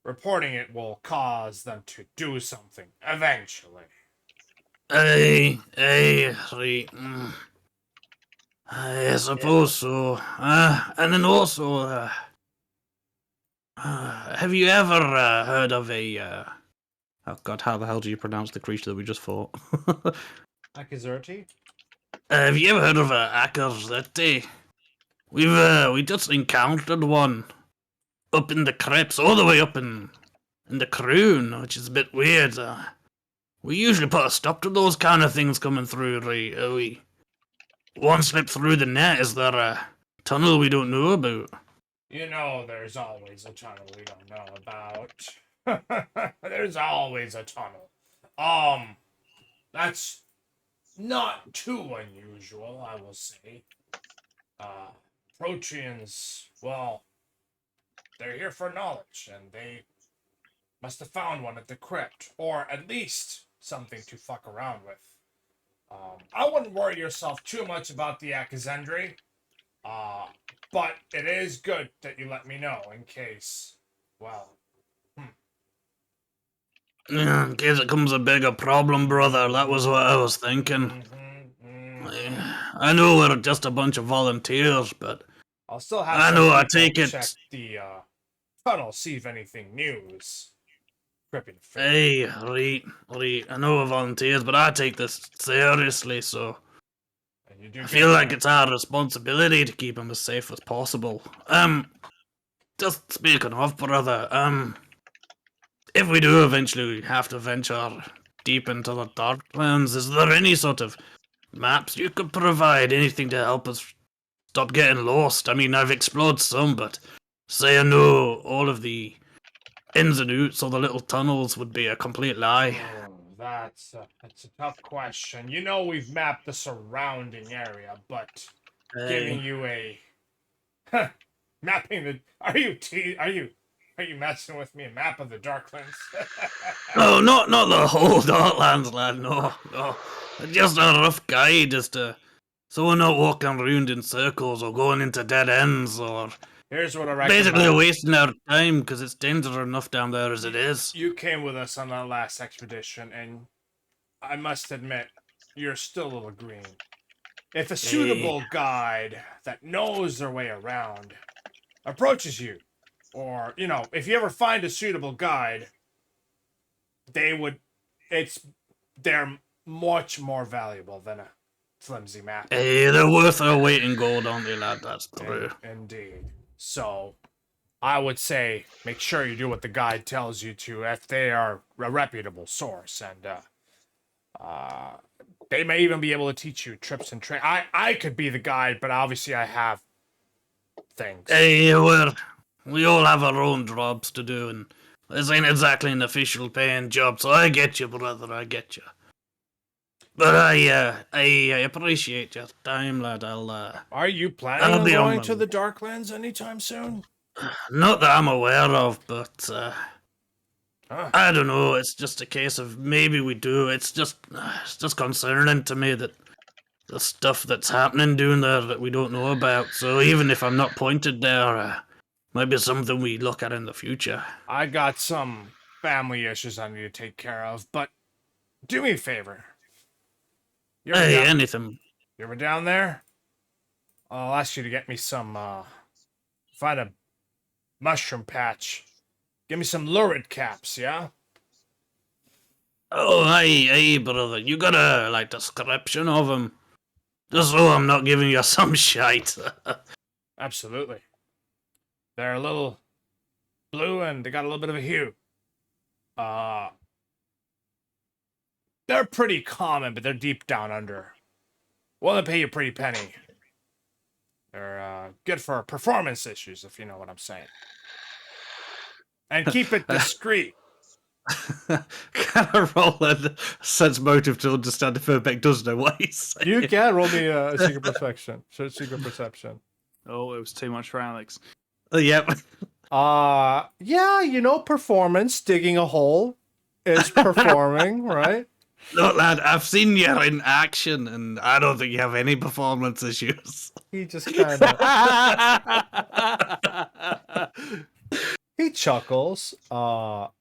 Speaker 1: reporting it will cause them to do something eventually.
Speaker 7: Right. I suppose so. And then also, have you ever heard of a? Oh God, how the hell do you pronounce the creature that we just fought?
Speaker 1: Akizurti?
Speaker 7: Have you ever heard of a Akazeti? We just encountered one up in the crypts, all the way up in the croon, which is a bit weird. We usually put a stop to those kind of things coming through. Right? We one slip through the net. Is there a tunnel we don't know about?
Speaker 1: You know, there's always a tunnel we don't know about. There's always a tunnel. That's not too unusual, I will say. Proteans, well, they're here for knowledge, and they must have found one at the crypt, or at least something to fuck around with. I wouldn't worry yourself too much about the Akazendri, but it is good that you let me know in case, well,
Speaker 7: In case it comes a bigger problem, brother. That was what I was thinking. I know we're just a bunch of volunteers, but
Speaker 1: I'll still have
Speaker 7: I
Speaker 1: some
Speaker 7: know I
Speaker 1: people
Speaker 7: take it.
Speaker 1: check the tunnel, see if anything new is creeping through.
Speaker 7: Hey, right. I know we're volunteers, but I take this seriously, so
Speaker 1: And you do
Speaker 7: I
Speaker 1: get
Speaker 7: feel like
Speaker 1: that.
Speaker 7: it's our responsibility to keep them as safe as possible. Just speaking of, brother, if we do eventually have to venture deep into the Darklands, is there any sort of maps you could provide? Anything to help us stop getting lost? I mean, I've explored some, but say I know all of the ins and outs or the little tunnels would be a complete lie.
Speaker 1: Oh, that's a tough question. You know, we've mapped the surrounding area, but giving
Speaker 7: Hey.
Speaker 1: you a mapping the are you messing with me? A map of the Darklands?
Speaker 7: No, not the whole Darklands, lad. No. Just a rough guide as to so we're not walking around in circles or going into dead ends or
Speaker 1: Here's what I
Speaker 7: basically
Speaker 1: recommend.
Speaker 7: wasting our time because it's dangerous enough down there as it is.
Speaker 1: You came with us on that last expedition, and I must admit, you're still a little green. If a suitable guide that knows their way around approaches you, or, you know, if you ever find a suitable guide, they would, they're much more valuable than a flimsy map.
Speaker 7: Hey, they're worth their weight in gold, aren't they, lad? That's true.
Speaker 1: Indeed. So, I would say make sure you do what the guide tells you to if they are a reputable source, and they may even be able to teach you trips and train. I could be the guide, but obviously I have things.
Speaker 7: Hey, we all have our own jobs to do, and this ain't exactly an official paying job, so I get you, brother, I get you. But I appreciate your time, lad.
Speaker 1: Are you planning
Speaker 7: I'll
Speaker 1: on
Speaker 7: be on
Speaker 1: going
Speaker 7: my
Speaker 1: to the Darklands anytime soon?
Speaker 7: Not that I'm aware of, but
Speaker 1: Huh.
Speaker 7: I don't know. It's just a case of maybe we do. It's just concerning to me that the stuff that's happening down there that we don't know about. So even if I'm not pointed there, might be something we look at in the future.
Speaker 1: I got some family issues I need to take care of, but do me a favor. You ever
Speaker 7: Hey,
Speaker 1: down,
Speaker 7: anything.
Speaker 1: you ever down there? I'll ask you to get me some, find a mushroom patch. Give me some lurid caps, yeah?
Speaker 7: Oh, hey, brother. You got a, like, description of them? Just so I'm not giving you some shite.
Speaker 1: Absolutely. They're a little blue and they got a little bit of a hue. They're pretty common, but they're deep down under. Well, they pay you a pretty penny. They're good for performance issues, if you know what I'm saying. And keep it discreet.
Speaker 7: Can I roll a sense motive to understand if Urbeck does know what he's saying?
Speaker 1: You can roll me a secret perception. Secret perception.
Speaker 9: Oh, it was too much for Alex.
Speaker 7: Yep.
Speaker 1: Yeah, you know, performance, digging a hole is performing, right?
Speaker 7: Look, lad, I've seen you in action, and I don't think you have any performance issues.
Speaker 1: He just kind of he chuckles. Well,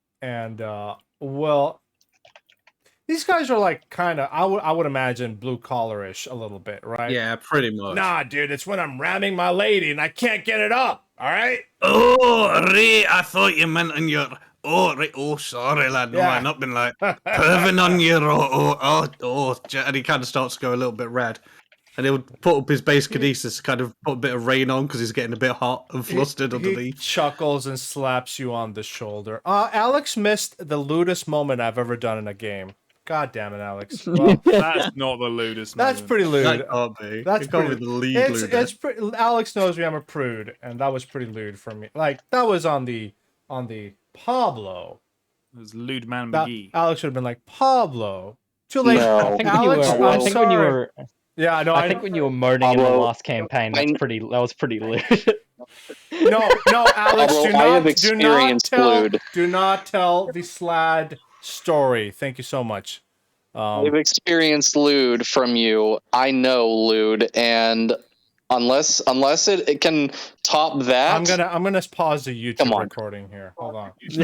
Speaker 1: these guys are like kind of I would imagine blue collarish a little bit, right?
Speaker 7: Yeah, pretty much.
Speaker 1: Nah, dude, it's when I'm ramming my lady and I can't get it up. All right.
Speaker 7: Oh, Ray, I thought you meant in your. Oh, Ray, oh, sorry, lad. No,
Speaker 1: Yeah.
Speaker 7: I've not been like perving on your. And he kind of starts to go a little bit red. And he'll put up his base kinesis, kind of put a bit of rain on because he's getting a bit hot and flustered
Speaker 1: He
Speaker 7: underneath.
Speaker 1: chuckles and slaps you on the shoulder. Alex missed the lewdest moment I've ever done in a game. God damn it, Alex. Well,
Speaker 9: That's not the lewdest.
Speaker 1: that's
Speaker 9: moment.
Speaker 1: pretty lewd.
Speaker 7: That can't be.
Speaker 1: That's
Speaker 7: It can't
Speaker 1: pretty.
Speaker 7: be the lead
Speaker 1: It's
Speaker 7: lewdest.
Speaker 1: pretty. Alex knows me. I'm a prude, and that was pretty lewd for me. Like that was on the Pablo.
Speaker 9: It was Lewd Man
Speaker 1: That,
Speaker 9: McGee.
Speaker 1: Alex would have been like Pablo. Too late.
Speaker 8: No.
Speaker 5: I think when you
Speaker 1: Alex,
Speaker 5: were. I
Speaker 1: I'm
Speaker 5: think when you
Speaker 1: sorry.
Speaker 5: were.
Speaker 1: Yeah, no,
Speaker 5: I think when you were moaning in the
Speaker 8: Pablo,
Speaker 5: last campaign, that was pretty lewd.
Speaker 1: No, Alex,
Speaker 8: Pablo, I have experienced lewd.
Speaker 1: do not tell the Slad story. Thank you so much.
Speaker 8: I've experienced lewd from you. I know lewd, and unless it can top that,
Speaker 1: I'm gonna pause the YouTube
Speaker 8: Come on.
Speaker 1: recording here. Hold on.
Speaker 5: You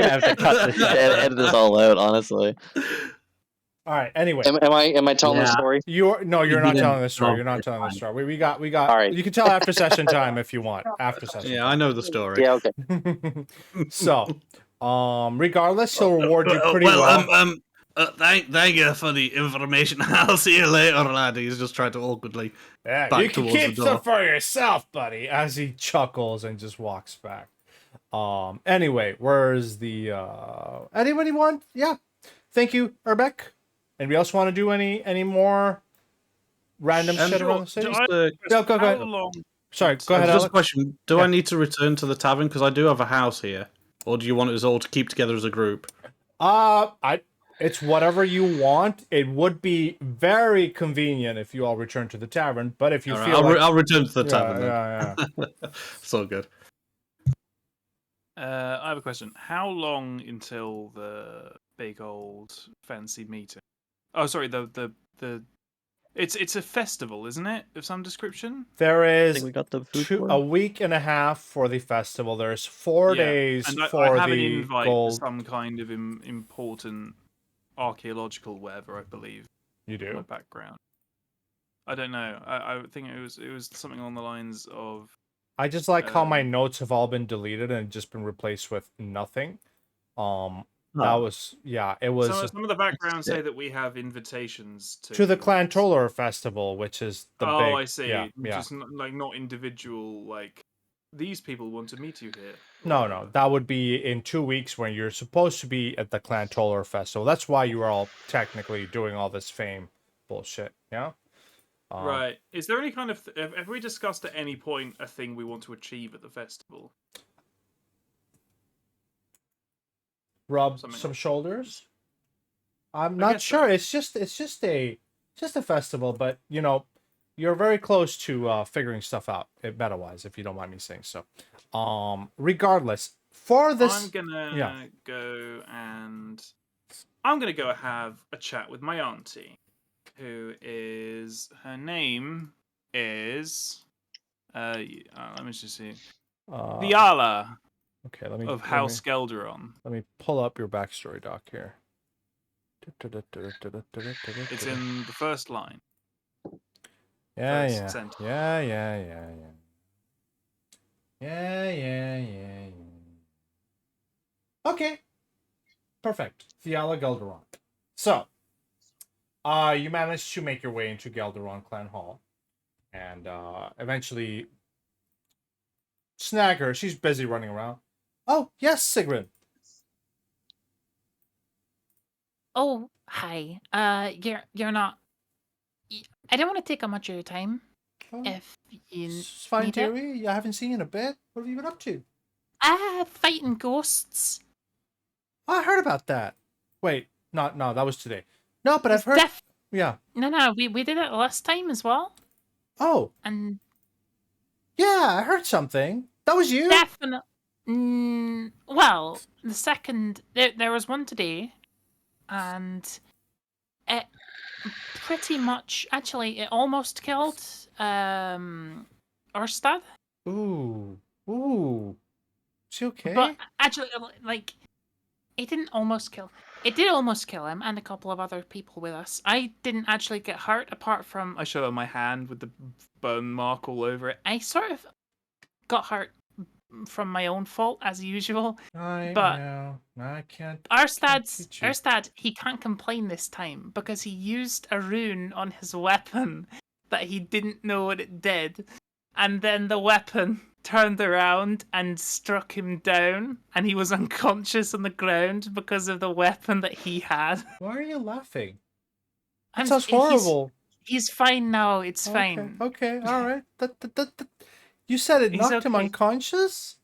Speaker 5: have to cut this out.
Speaker 4: Edit this all out, honestly.
Speaker 1: All right. Anyway,
Speaker 8: am I telling the
Speaker 2: Yeah.
Speaker 8: story?
Speaker 1: you're not
Speaker 2: didn't-
Speaker 1: telling the story.
Speaker 2: no,
Speaker 1: You're not
Speaker 2: it's
Speaker 1: telling the
Speaker 2: fine.
Speaker 1: story. We got.
Speaker 8: All right.
Speaker 1: You can tell after session time if you want. After session.
Speaker 7: Yeah, I know the story.
Speaker 8: Yeah, okay.
Speaker 1: So, regardless, he'll reward you pretty well.
Speaker 7: Thank you for the information. I'll see you later, lad. He's just trying to awkwardly.
Speaker 1: Yeah,
Speaker 7: back
Speaker 1: you can
Speaker 7: towards
Speaker 1: keep
Speaker 7: the door.
Speaker 1: some for yourself, buddy. As he chuckles and just walks back. Anyway, where's the anybody want? Yeah. Thank you, Urbeck. Anybody else want to do any more random shit around the city? Go
Speaker 9: How
Speaker 1: ahead.
Speaker 9: long?
Speaker 1: Sorry, go ahead,
Speaker 7: Just a
Speaker 1: Alex.
Speaker 7: question. Do
Speaker 1: Yeah.
Speaker 7: I need to return to the tavern? Because I do have a house here. Or do you want us all to keep together as a group?
Speaker 1: It's whatever you want. It would be very convenient if you all return to the tavern, but if you
Speaker 7: All right,
Speaker 1: feel
Speaker 7: I'll return to the
Speaker 1: yeah,
Speaker 7: tavern then.
Speaker 1: yeah.
Speaker 7: It's all good.
Speaker 9: I have a question. How long until the big old fancy meeting? Oh, sorry. It's a festival, isn't it, of some description?
Speaker 1: There
Speaker 4: I
Speaker 1: is
Speaker 4: think we got the food for
Speaker 1: a week and a half for the festival. There's 4
Speaker 9: Yeah,
Speaker 1: days
Speaker 9: And
Speaker 1: for
Speaker 9: I have an
Speaker 1: the
Speaker 9: invite
Speaker 1: gold.
Speaker 9: for some kind of important archaeological whatever, I believe.
Speaker 1: You
Speaker 9: My
Speaker 1: do?
Speaker 9: background. I don't know. I think it was something along the lines of
Speaker 1: I just like how my
Speaker 9: Um,
Speaker 1: notes have all been deleted and just been replaced with nothing. That
Speaker 4: Oh.
Speaker 1: was it was
Speaker 9: some of the backgrounds say that we have invitations
Speaker 1: to the Clantoller festival, which is the
Speaker 9: Oh,
Speaker 1: big.
Speaker 9: I see.
Speaker 1: Yeah.
Speaker 9: Just not individual. Like these people want to meet you here. or
Speaker 1: No,
Speaker 9: whatever.
Speaker 1: that would be in 2 weeks when you're supposed to be at the Clantoller festival. That's why you are all technically doing all this fame bullshit. Yeah.
Speaker 9: Right. Is there any kind of have we discussed at any point a thing we want to achieve at the festival?
Speaker 1: Rub
Speaker 9: Something
Speaker 1: some
Speaker 9: like-
Speaker 1: shoulders. I'm
Speaker 9: I
Speaker 1: not
Speaker 9: guess
Speaker 1: sure.
Speaker 9: so.
Speaker 1: It's just a festival, but you're very close to figuring stuff out meta wise, if you don't mind me saying so. Regardless, for this,
Speaker 9: I'm gonna
Speaker 1: yeah.
Speaker 9: go and I'm gonna go have a chat with my auntie, her name is let me just see, Diala
Speaker 1: okay, let me
Speaker 9: of
Speaker 1: let
Speaker 9: House
Speaker 1: me,
Speaker 9: Gelderon.
Speaker 1: let me pull up your backstory doc here.
Speaker 9: It's in the first line.
Speaker 1: Yeah,
Speaker 9: first
Speaker 1: yeah.
Speaker 9: sentence.
Speaker 1: Yeah. Okay. Perfect. Fiala Gelderon. So, you managed to make your way into Gelderon Clan Hall. And eventually snag her. She's busy running around. Oh, yes, Sigrid.
Speaker 10: Oh, hi. You're not. I don't want to take up much of your time.
Speaker 1: Oh,
Speaker 10: If you
Speaker 1: it's fine,
Speaker 10: need it,
Speaker 1: dearie. I haven't seen you in a bit. What have you been up to?
Speaker 10: fighting ghosts.
Speaker 1: Oh, I heard about that. Wait, no, that was today. No, but I've
Speaker 10: It's
Speaker 1: heard. Yeah.
Speaker 10: No. We did it last time as well,
Speaker 1: Oh,
Speaker 10: and
Speaker 1: yeah, I heard something. That was you.
Speaker 10: definitely. Well, the second there was one today, and it pretty much actually it almost killed Orstad.
Speaker 1: Ooh. Is she okay?
Speaker 10: But actually, like, it didn't almost kill. It did almost kill him and a couple of other people with us. I didn't actually get hurt apart from
Speaker 9: I show her my hand with the burn mark all over it.
Speaker 10: I sort of got hurt from my own fault as usual.
Speaker 1: I
Speaker 10: But
Speaker 1: know. I can't.
Speaker 10: Erstad, he can't complain this time because he used a rune on his weapon that he didn't know what it did, and then the weapon turned around and struck him down, and he was unconscious on the ground because of the weapon that he had.
Speaker 1: Why are you laughing? That
Speaker 10: I'm-
Speaker 1: sounds
Speaker 10: he's-
Speaker 1: horrible.
Speaker 10: He's fine now. It's fine.
Speaker 1: Okay, all right. You said it
Speaker 10: He's
Speaker 1: knocked him
Speaker 10: okay.
Speaker 1: unconscious?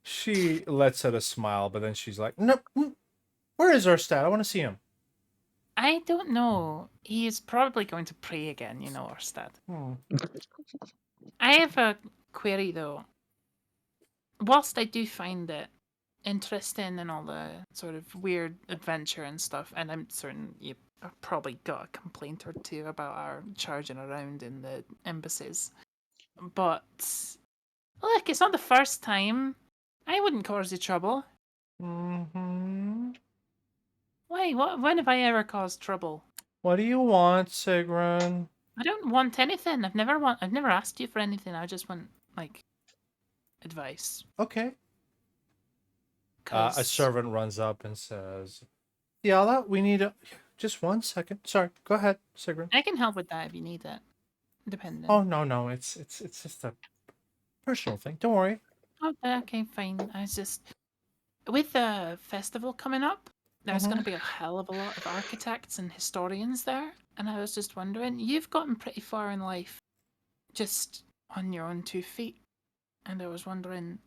Speaker 1: She lets out a smile, but then she's like, "No, where is Erstad? I want to see him."
Speaker 10: I don't know. He is probably going to pray again, Orstad. I have a query though. Whilst I do find it interesting and all the sort of weird adventure and stuff, and I'm certain you probably got a complaint or two about our charging around in the embassies, but look, it's not the first time. I wouldn't cause you trouble.
Speaker 1: Mm-hmm.
Speaker 10: Why? When have I ever caused trouble?
Speaker 1: What do you want, Sigrun?
Speaker 10: I don't want anything. I've never asked you for anything. I just want like advice.
Speaker 1: Okay. A
Speaker 10: 'Cause
Speaker 1: servant runs up and says, "Fiala, we need just 1 second. Sorry, go ahead, Sigrun."
Speaker 10: I can help with that if you need it. Depending.
Speaker 1: Oh no, it's just a personal thing. Don't worry.
Speaker 10: Oh, okay, fine. I was just with the festival coming up. There's going to be a hell of a lot of architects and historians there, and I was just wondering. You've gotten pretty far in life, just on your own 2 feet, and I was wondering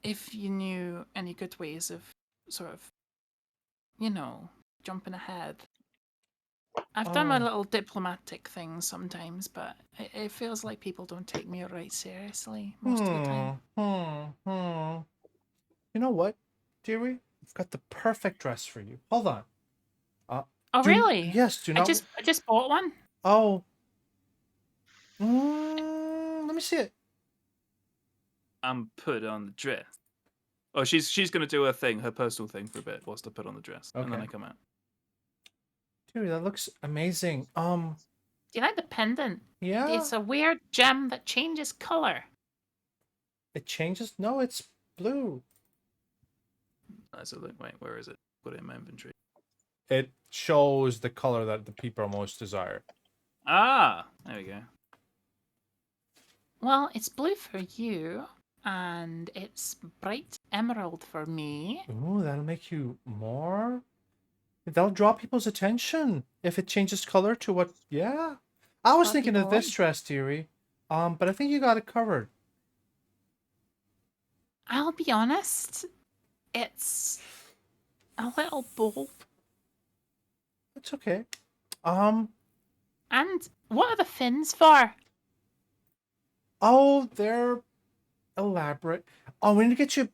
Speaker 10: if you knew any good ways of sort of, jumping ahead. I've done my
Speaker 1: Oh.
Speaker 10: little diplomatic things sometimes, but it feels like people don't take me right seriously most of the time.
Speaker 1: You know what, dearie? I've got the perfect dress for you. Hold on.
Speaker 10: Oh, really?
Speaker 1: Yes, do
Speaker 10: I
Speaker 1: not.
Speaker 10: just bought one.
Speaker 1: Oh. Let me see it.
Speaker 9: Put on the dress. Oh, she's gonna do her thing, her personal thing for a bit, whilst I put on the dress, and then
Speaker 1: Okay.
Speaker 9: I come out.
Speaker 1: Dude, that looks amazing.
Speaker 10: Do you like the pendant?
Speaker 1: Yeah.
Speaker 10: It's a weird gem that changes color.
Speaker 1: It changes? No, it's blue.
Speaker 9: So wait, where is it? Put it in my inventory.
Speaker 1: It shows the color that the people most desire.
Speaker 9: Ah, there we go.
Speaker 10: Well, it's blue for you, and it's bright emerald for me.
Speaker 1: Ooh, that'll make you more. That'll draw people's attention if it changes color to what. Yeah, I was
Speaker 10: Draw
Speaker 1: thinking of
Speaker 10: people
Speaker 1: this
Speaker 10: in.
Speaker 1: dress, dearie. But I think you got it covered.
Speaker 10: I'll be honest, it's a little bold.
Speaker 1: It's okay.
Speaker 10: And what are the fins for?
Speaker 1: Oh, they're elaborate. Oh, we need to get you.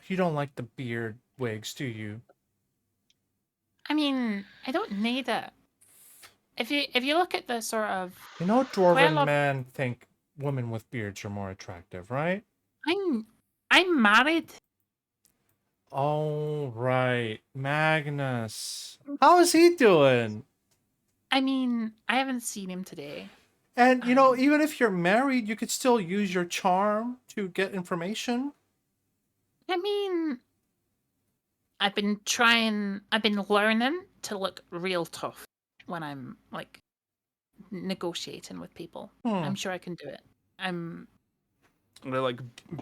Speaker 1: You don't like the beard wigs, do you?
Speaker 10: I mean, I don't need it. If you look at the sort of,
Speaker 1: You know,
Speaker 10: quite a
Speaker 1: dwarven
Speaker 10: lot-
Speaker 1: men think women with beards are more attractive, right?
Speaker 10: I'm married.
Speaker 1: Oh, right. Magnus. How is he doing?
Speaker 10: I mean, I haven't seen him today.
Speaker 1: And, even if you're married, you could still use your charm to get information.
Speaker 10: I mean, I've been learning to look real tough when I'm, like, negotiating with people. I'm sure I can do it.
Speaker 9: I'm gonna like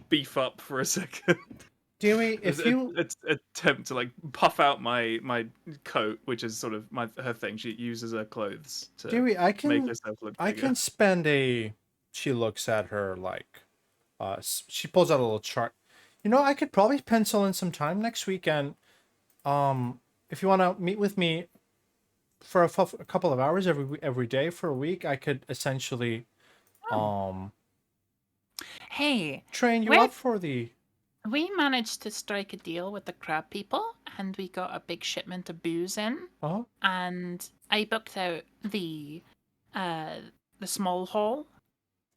Speaker 9: beef up for a second.
Speaker 1: Dewey, if you
Speaker 9: attempt to like puff out my coat, which is sort of her thing. She uses her clothes to
Speaker 1: Dewey,
Speaker 9: make herself look
Speaker 1: I
Speaker 9: bigger.
Speaker 1: can spend she looks at her like she pulls out a little chart. I could probably pencil in some time next weekend. If you want to meet with me for a couple of hours every day for a week, I could essentially
Speaker 10: Hey,
Speaker 1: train you
Speaker 10: where-
Speaker 1: up for the
Speaker 10: we managed to strike a deal with the crab people, and we got a big shipment of booze in.
Speaker 1: Oh.
Speaker 10: And I booked out the small hall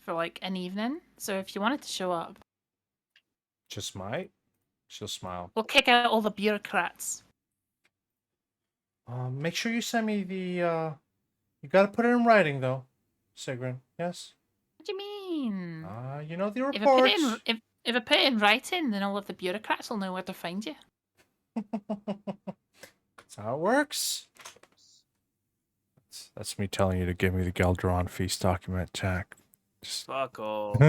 Speaker 10: for like an evening. So if you wanted to show up,
Speaker 1: just might. She'll smile.
Speaker 10: we'll kick out all the bureaucrats.
Speaker 1: Make sure you send me the you gotta put it in writing though, Sigrun. Yes?
Speaker 10: What do you mean?
Speaker 1: The reports.
Speaker 10: If I put it in writing, then all of the bureaucrats will know where to find you.
Speaker 1: That's how it works. That's me telling you to give me the Gelderon feast document, Jack.
Speaker 9: Fuck off.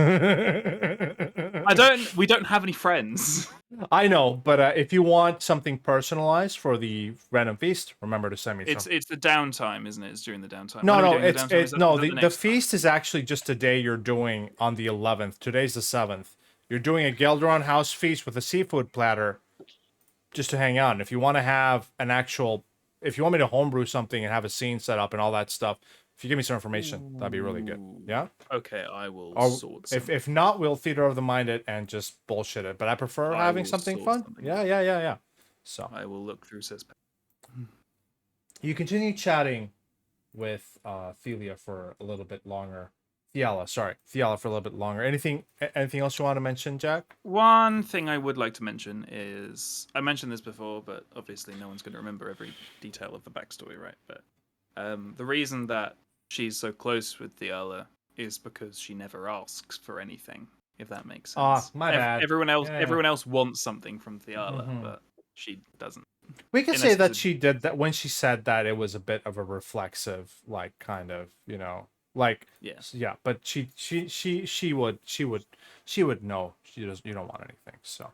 Speaker 9: We don't have any friends.
Speaker 1: I know, but if you want something personalized for the random feast, remember to send me some.
Speaker 9: It's the downtime, isn't it? It's during the downtime.
Speaker 1: No, the feast is actually just a day you're doing on the 11th. Today's the 7th. You're doing a Gelderon house feast with a seafood platter just to hang out. And if you want to have if you want me to homebrew something and have a scene set up and all that stuff, if you give me some information, that'd be really good. Yeah?
Speaker 9: Okay, I will sort
Speaker 1: something. If not, we'll theater of the mind it and just bullshit it. But I prefer having something fun. Yeah. So
Speaker 9: I will look through Cispa.
Speaker 1: You continue chatting with Thelia for a little bit longer. Theala for a little bit longer. Anything else you want to mention, Jack?
Speaker 9: One thing I would like to mention is I mentioned this before, but obviously no one's going to remember every detail of the backstory, right? But the reason that she's so close with Theala is because she never asks for anything, if that makes sense.
Speaker 1: My bad.
Speaker 9: Everyone else wants something from Theala, but she doesn't.
Speaker 1: We can say that she did that when she said that. It was a bit of a reflexive, like, kind of, like, yeah. But she would know. You don't want anything. So,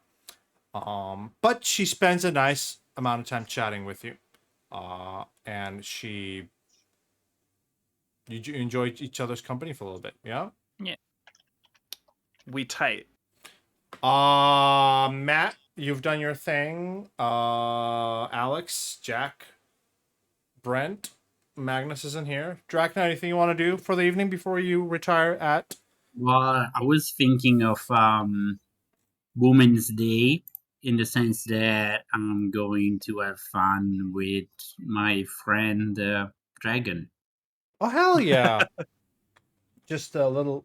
Speaker 1: but she spends a nice amount of time chatting with you, and you enjoy each other's company for a little bit. Yeah.
Speaker 9: Yeah. We tight.
Speaker 1: Matt, you've done your thing. Alex, Jack, Brent, Magnus isn't here. Drachna, anything you want to do for the evening before you retire at?
Speaker 2: Well, I was thinking of Women's Day in the sense that I'm going to have fun with my friend Dragon.
Speaker 1: Oh, hell yeah. Just a little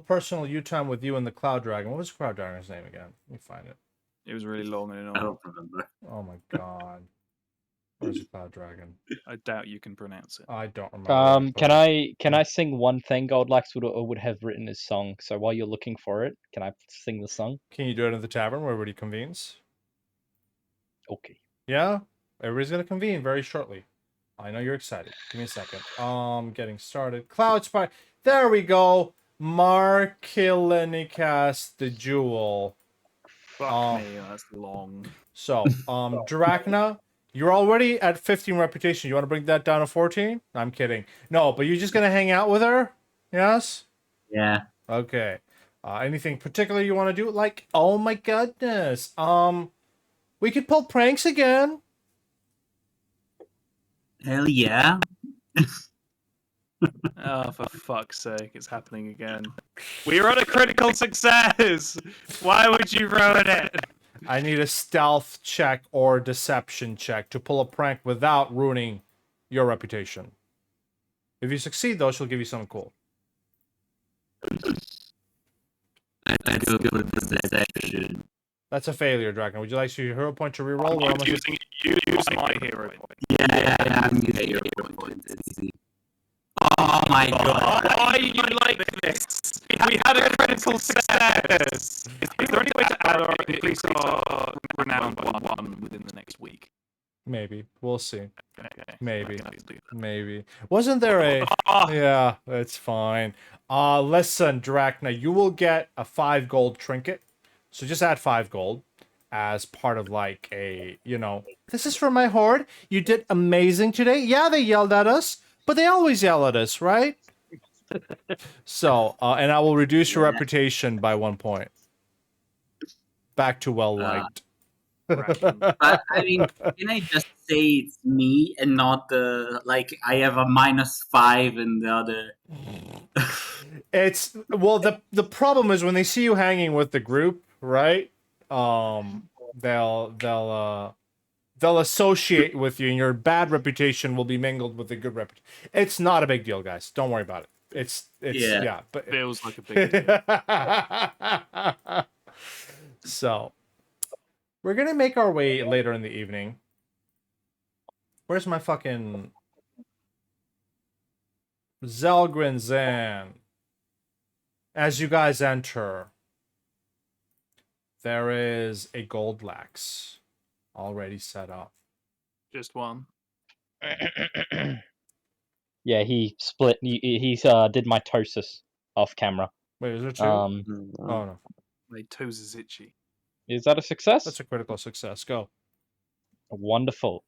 Speaker 1: personal you time with you and the Cloud Dragon. What was the Cloud Dragon's name again? Let me find it.
Speaker 9: It was really long and
Speaker 2: I
Speaker 9: annoying.
Speaker 2: don't remember.
Speaker 1: Oh my god. Where's the Cloud Dragon?
Speaker 9: I doubt you can pronounce it.
Speaker 1: I don't remember.
Speaker 5: Can I sing one thing Goldlax would have written his song? So while you're looking for it, can I sing the song?
Speaker 1: Can you do it in the tavern where everybody convenes?
Speaker 5: Okay.
Speaker 1: Yeah? Everybody's gonna convene very shortly. I know you're excited. Give me a second. Getting started. Cloud Spy. There we go. Markilinicast the Jewel.
Speaker 9: Fuck me, that's long.
Speaker 1: So, Drachna, you're already at 15 reputation. You want to bring that down to 14? I'm kidding. No, but you're just gonna hang out with her? Yes?
Speaker 2: Yeah.
Speaker 1: Okay. Anything particular you want to do? Like, oh my goodness. We could pull pranks again.
Speaker 2: Hell yeah.
Speaker 9: Oh, for fuck's sake, it's happening again. We were on a critical success! Why would you ruin it?
Speaker 1: I need a stealth check or deception check to pull a prank without ruining your reputation. If you succeed, though, she'll give you something cool.
Speaker 2: I go with the deception.
Speaker 1: That's a failure, Draken. Would you like your hero point to reroll? We're almost...
Speaker 9: Use my hero point.
Speaker 2: Yeah, I'm using your point. It's easy. Oh my god.
Speaker 9: Why you like this? We had a critical success. Is there any way to add or increase our renown by 1 within the next week?
Speaker 1: Maybe. We'll see.
Speaker 9: Okay.
Speaker 1: Maybe.
Speaker 9: Let's do that.
Speaker 1: Maybe. Wasn't there a... Yeah, it's fine. Listen, Drachna, you will get a 5 gold trinket. So just add 5 gold as part of like a, you know, this is for my horde. You did amazing today. Yeah, they yelled at us, but they always yell at us, right? So, and I will reduce your reputation by 1 point. Back to well liked.
Speaker 2: But I mean, can I just say it's me and not the like I have a -5 and the other?
Speaker 1: It's well, the problem is when they see you hanging with the group, right? They'll associate with you, and your bad reputation will be mingled with the good reputation. It's not a big deal, guys. Don't worry about it. It's yeah, but
Speaker 9: Feels like a big deal.
Speaker 1: So we're gonna make our way later in the evening. Where's my fucking Zelgrin Zan? As you guys enter, there is a gold lax already set up.
Speaker 9: Just one.
Speaker 5: Yeah, he split. He did mitosis off camera.
Speaker 1: Wait, is there 2?
Speaker 4: Oh
Speaker 1: Oh no,
Speaker 9: My toes is itchy.
Speaker 5: Is that a success?
Speaker 1: that's a critical success. Go.
Speaker 5: Wonderful.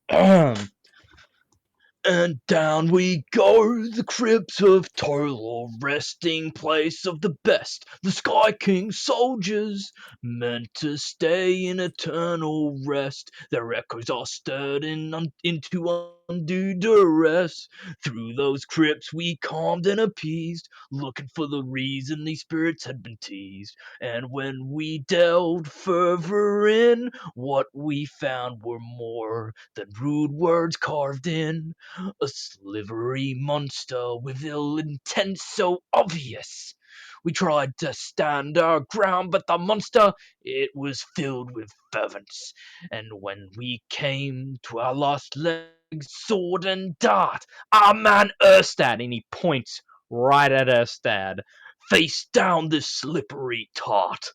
Speaker 6: And down we go, the crypts of toil, resting place of the best, the Sky King soldiers, meant to stay in eternal rest. Their echoes are stirred into undue duress. Through those crypts we calmed and appeased, looking for the reason these spirits had been teased. And when we delved further in, what we found were more than rude words carved in. A slivery monster with ill intent so obvious. We tried to stand our ground, but the monster, it was filled with fervence. And when we came to our last legs, sword and dart,
Speaker 5: Our man Erstad, and he points right at Erstad.
Speaker 6: face down this slippery tart.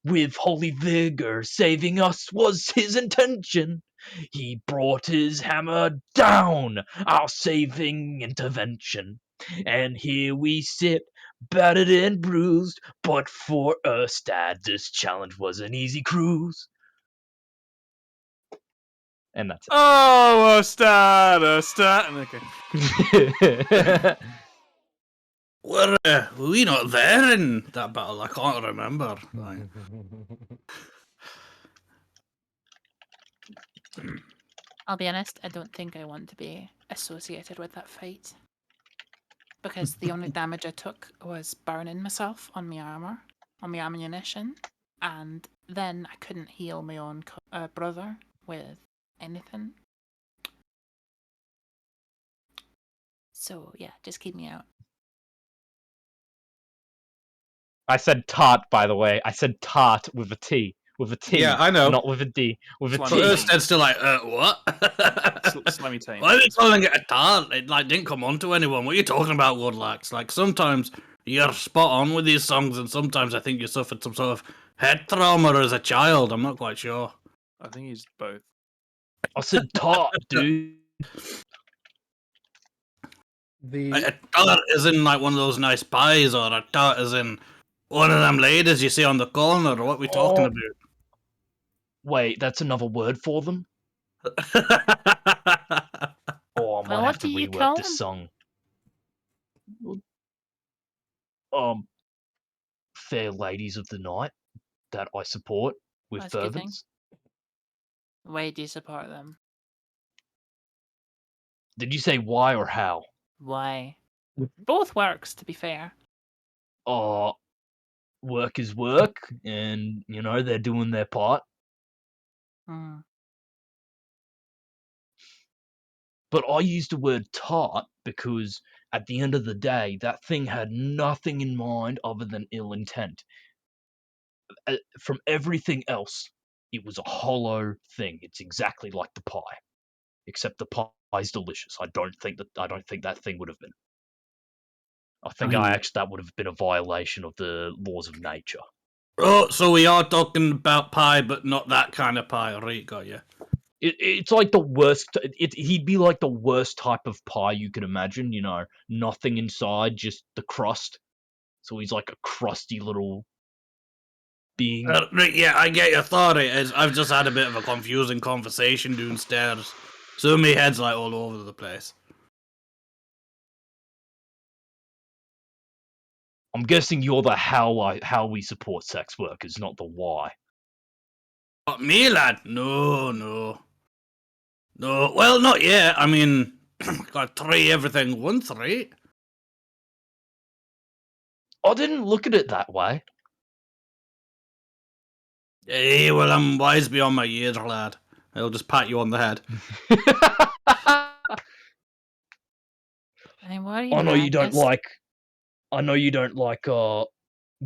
Speaker 6: With holy vigor, saving us was his intention. He brought his hammer down, our saving intervention. And here we sit, battered and bruised, but for Erstad this challenge was an easy cruise.
Speaker 5: And that's
Speaker 9: Oh, a stat. Okay.
Speaker 7: Were we not there in that battle? I can't remember. Like,
Speaker 10: I'll be honest, I don't think I want to be associated with that fight. Because the only damage I took was burning myself on my armor, on my ammunition, and then I couldn't heal my own brother with anything. So yeah, just keep me out.
Speaker 5: I said tart, by the way. I said tart with a T. With a T.
Speaker 7: Yeah, I know.
Speaker 5: Not with a D. With a
Speaker 9: Slimy
Speaker 5: T.
Speaker 7: but Ersted's still like, what?
Speaker 9: Slimy tame.
Speaker 7: Why are they calling it a tart? It like didn't come on to anyone. What are you talking about, Woodlax? Like sometimes you're spot on with these songs, and sometimes I think you suffered some sort of head trauma as a child. I'm not quite sure.
Speaker 9: I think he's both.
Speaker 6: I said tart, dude.
Speaker 7: A tart is in like one of those nice pies, or a tart is in one of them ladies you see on the corner. What are we talking
Speaker 6: Wait, that's another word for them?
Speaker 7: about?
Speaker 6: Oh, I might
Speaker 10: Well,
Speaker 6: have
Speaker 10: what
Speaker 6: to
Speaker 10: do you call
Speaker 6: rework this
Speaker 10: them?
Speaker 6: song. Fair ladies of the night that I support with
Speaker 10: That's a good thing.
Speaker 6: fervence.
Speaker 10: Why do you support them?
Speaker 6: Did you say why or how?
Speaker 10: Why? Both works, to be fair.
Speaker 6: Work is work, and you know they're doing their part.
Speaker 10: Hmm.
Speaker 6: But I used the word tart because at the end of the day, that thing had nothing in mind other than ill intent. from everything else, it was a hollow thing. It's exactly like the pie, except the pie's delicious. I don't think that thing would have been. I think
Speaker 2: mean,
Speaker 6: that would have been a violation of the laws of nature.
Speaker 7: Oh, so we are talking about pie, but not that kind of pie. Right, got you.
Speaker 6: It's like the worst. He'd be like the worst type of pie you could imagine. You know, nothing inside, just the crust. So he's like a crusty little being.
Speaker 7: Right, yeah, I get your thought. I've just had a bit of a confusing conversation downstairs, so my head's like all over the place.
Speaker 6: I'm guessing you're the how we support sex workers, not the why.
Speaker 7: Me, lad? No. Well, not yet. I mean, got try everything once, right?
Speaker 6: I didn't look at it that way.
Speaker 7: Hey, well, I'm wise beyond my years, lad. I'll just pat you on the head.
Speaker 10: I'm worried.
Speaker 6: I know you don't
Speaker 10: Magus.
Speaker 6: like. I know you don't like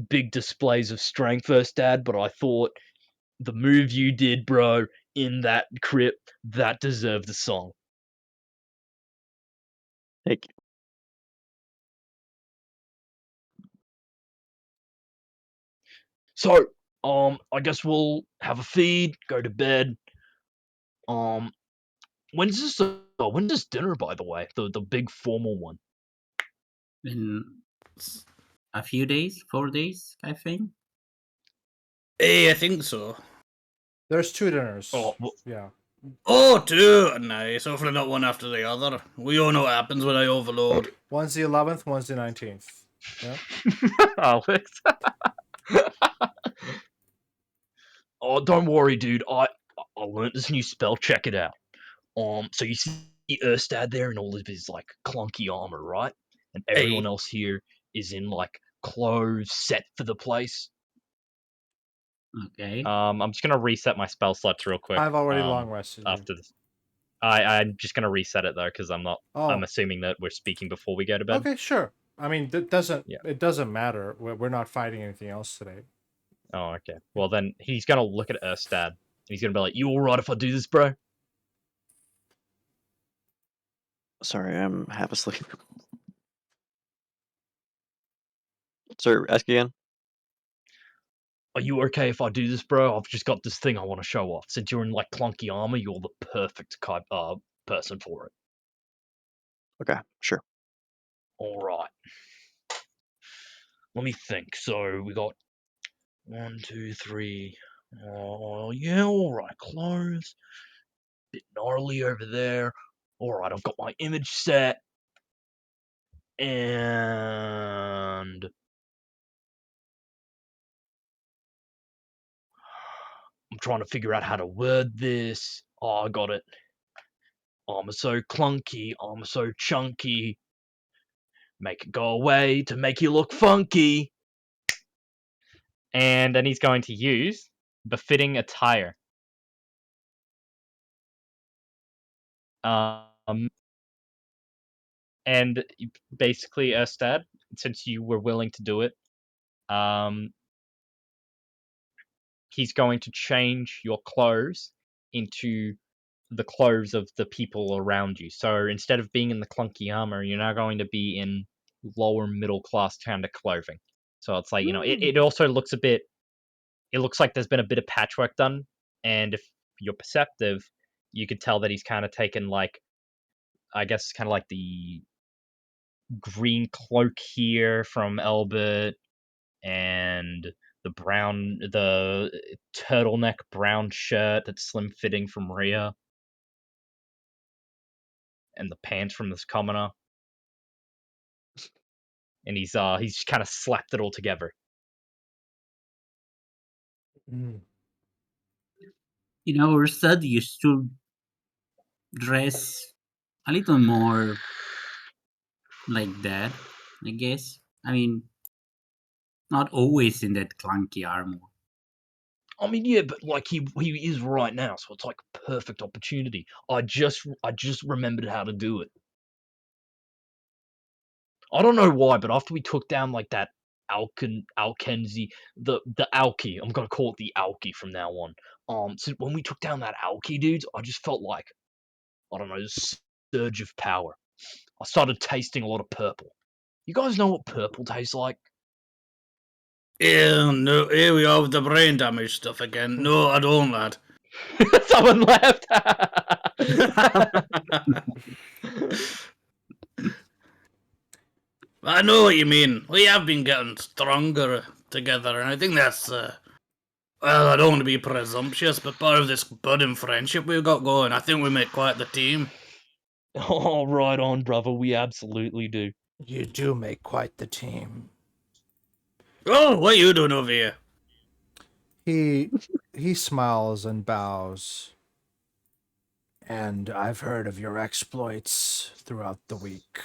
Speaker 6: big displays of strength, First Dad, but I thought the move you did, bro, in that crypt, that deserved a song.
Speaker 4: Thank you.
Speaker 6: So, I guess we'll have a feed, go to bed. When's this dinner, by the way? The big formal one.
Speaker 2: in a few days, 4 days, I think.
Speaker 7: Hey, I think so.
Speaker 1: There's 2 dinners.
Speaker 6: Oh, well,
Speaker 1: Yeah.
Speaker 7: Oh, two. Nice. Hopefully not one after the other. We all know what happens when I overload.
Speaker 1: One's the 11th, one's the 19th. Yeah.
Speaker 6: Alex. Oh, don't worry, dude. I learned this new spell. Check it out. So you see Erstad there in all of his like clunky armor, right? And everyone else here is in like clothes set for the place.
Speaker 2: Okay.
Speaker 5: I'm just gonna reset my spell slots real quick.
Speaker 1: I've already long rested you.
Speaker 5: After this. I'm just gonna reset it though because I'm not.
Speaker 1: Oh.
Speaker 5: I'm assuming that we're speaking before we go to bed.
Speaker 1: Okay, sure. I mean, it doesn't matter. We're not fighting anything else today.
Speaker 5: Oh, okay. Well, then he's gonna look at Erstad and he's gonna be like, "You all right if I do this, bro?"
Speaker 4: Sorry, I'm half asleep. Sir, ask again.
Speaker 6: Are you okay if I do this, bro? I've just got this thing I want to show off. Since you're in like clunky armor, you're the perfect person for it.
Speaker 4: Okay, sure.
Speaker 6: All right. Let me think. So we got 1, 2, 3. Oh yeah, all right. Clothes. Bit gnarly over there. All right, I've got my image set, and I'm trying to figure out how to word this. Oh, I got it. Armor so clunky, armor so chunky. Make it go away to make you look funky.
Speaker 5: And then he's going to use befitting attire. And basically, Erstad, since you were willing to do it, he's going to change your clothes into the clothes of the people around you. So instead of being in the clunky armor, you're now going to be in lower middle class kind of clothing. So it's like, it also looks it looks like there's been a bit of patchwork done. And if you're perceptive, you could tell that he's kind of taken like, I guess kind of like the green cloak here from Albert and the turtleneck brown shirt that's slim fitting from Rhea and the pants from this commoner. And he's kind of slapped it all together.
Speaker 2: You know, Rustad used to dress a little more like that, I guess. I mean, not always in that clunky armor.
Speaker 6: I mean, yeah, but like he is right now, so it's like a perfect opportunity. I just remembered how to do it. I don't know why, but after we took down like that Alkenzi, the Alki. I'm gonna call it the Alki from now on. So when we took down that Alki, dudes, I just felt like, I don't know, this surge of power. I started tasting a lot of purple. You guys know what purple tastes like?
Speaker 7: Yeah, no, here we are with the brain damage stuff again. No, I don't, lad.
Speaker 6: Someone left.
Speaker 7: I know what you mean. We have been getting stronger together, and I think that's, well, I don't want to be presumptuous, but part of this budding friendship we've got going, I think we make quite the team.
Speaker 6: Oh, right on, brother. We absolutely do.
Speaker 1: You do make quite the team.
Speaker 7: Oh, what are you doing over here?
Speaker 1: He smiles and bows. And I've heard of your exploits throughout the week.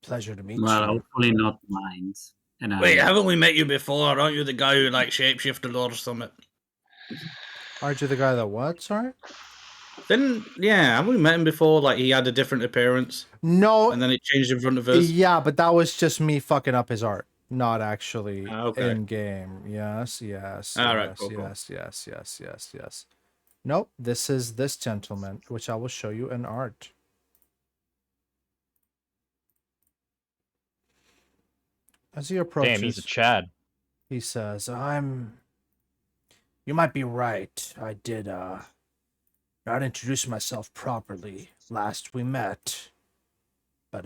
Speaker 1: Pleasure to meet
Speaker 2: Well,
Speaker 1: you.
Speaker 2: hopefully not mine. And
Speaker 7: Wait, haven't we met you before? Aren't you the guy who, like, shapeshifted or something?
Speaker 1: Aren't you the guy that what? Sorry?
Speaker 7: Haven't we met him before? Like, he had a different appearance,
Speaker 1: No.
Speaker 7: and then it changed in front of us?
Speaker 1: Yeah, but that was just me fucking up his art. Not actually
Speaker 7: okay.
Speaker 1: in game. Yes, yes,
Speaker 7: All right,
Speaker 1: yes,
Speaker 7: cool, cool.
Speaker 1: yes. Nope, this is this gentleman, which I will show you in art. As he approaches,
Speaker 5: Damn, he's a Chad.
Speaker 1: he says, You might be right. I did, not introduce myself properly last we met. But,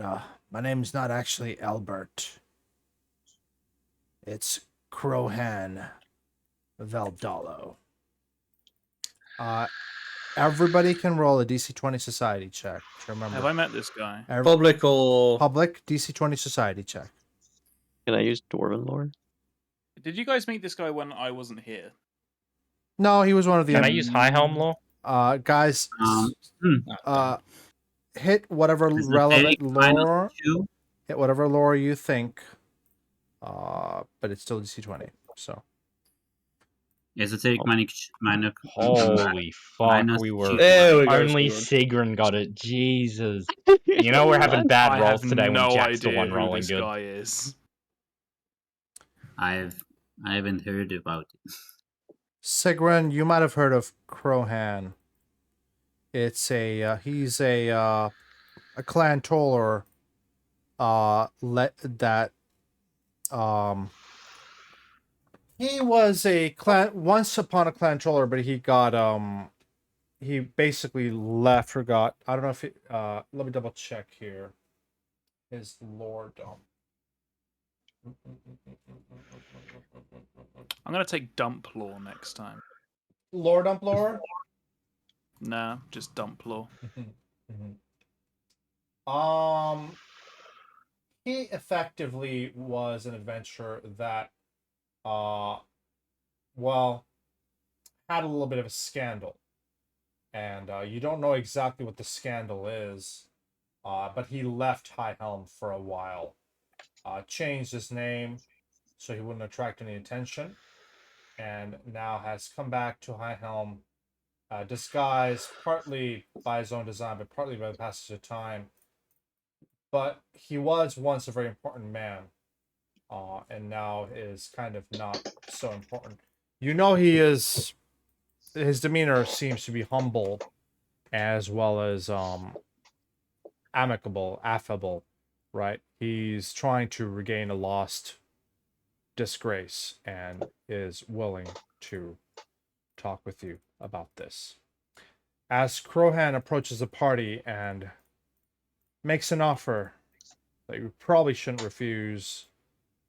Speaker 1: my name's not actually Albert. It's Crohan Valdalo. Everybody can roll a DC 20 society check. Remember.
Speaker 9: Have I met this guy?
Speaker 7: Public or...
Speaker 1: Public DC 20 society check.
Speaker 4: Can I use Dwarven lore?
Speaker 9: Did you guys meet this guy when I wasn't here?
Speaker 1: No, he was one of the...
Speaker 5: Can I use High Helm law?
Speaker 1: Guys, hit whatever
Speaker 2: Is it
Speaker 1: relevant
Speaker 2: a minus
Speaker 1: lore.
Speaker 2: 2?
Speaker 1: Hit whatever lore you think. But it's still DC 20, so...
Speaker 2: Esoteric minor.
Speaker 5: Holy fuck,
Speaker 2: minus
Speaker 5: we
Speaker 2: 2.
Speaker 5: were...
Speaker 7: There we go.
Speaker 5: Only Sigrun got it. Jesus. You know we're having bad
Speaker 9: I
Speaker 5: rolls
Speaker 9: have
Speaker 5: today
Speaker 9: no
Speaker 5: when Jack's the
Speaker 9: idea
Speaker 5: one
Speaker 9: who
Speaker 5: rolling
Speaker 9: this
Speaker 5: good.
Speaker 9: guy is.
Speaker 2: I haven't heard about it.
Speaker 1: Sigrun, you might have heard of Crohan. It's a he's a clan toller he was a clan once upon a clan troller, but he got he basically left or got, I don't know if it, let me double check here his lore dump.
Speaker 9: I'm gonna take dump lore next time.
Speaker 1: Lore dump lore?
Speaker 9: Nah, just dump lore.
Speaker 1: He effectively was an adventurer that well, had a little bit of a scandal. And you don't know exactly what the scandal is, but he left High Helm for a while. Changed his name so he wouldn't attract any attention, and now has come back to High Helm, disguised partly by his own design, but partly by the passage of time. But he was once a very important man, and now is kind of not so important. You know, his demeanor seems to be humble, as well as amicable, affable, right? He's trying to regain a lost disgrace and is willing to talk with you about this. As Crohan approaches the party and makes an offer that you probably shouldn't refuse,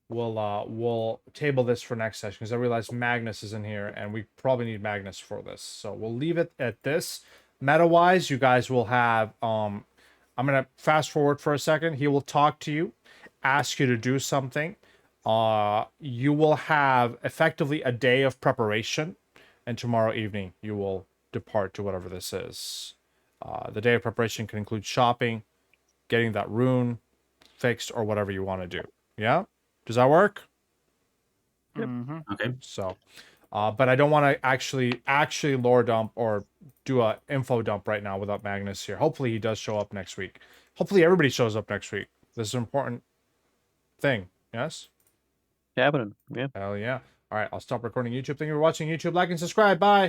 Speaker 1: we'll table this for next session, because I realize Magnus is in here and we probably need Magnus for this. So we'll leave it at this. Meta-wise, you guys will have I'm gonna fast forward for a second. He will talk to you, ask you to do something. You will have effectively a day of preparation, and tomorrow evening you will depart to whatever this is. The day of preparation can include shopping, getting that rune fixed, or whatever you want to do. Yeah? Does that work?
Speaker 2: Yep. Okay.
Speaker 1: So, but I don't want to actually lore dump or do a info dump right now without Magnus here. Hopefully he does show up next week. Hopefully everybody shows up next week. This is important. thing. Yes?
Speaker 4: Happening. Yeah.
Speaker 1: Hell yeah. All right, I'll stop recording YouTube. Thank you for watching YouTube. Like and subscribe. Bye.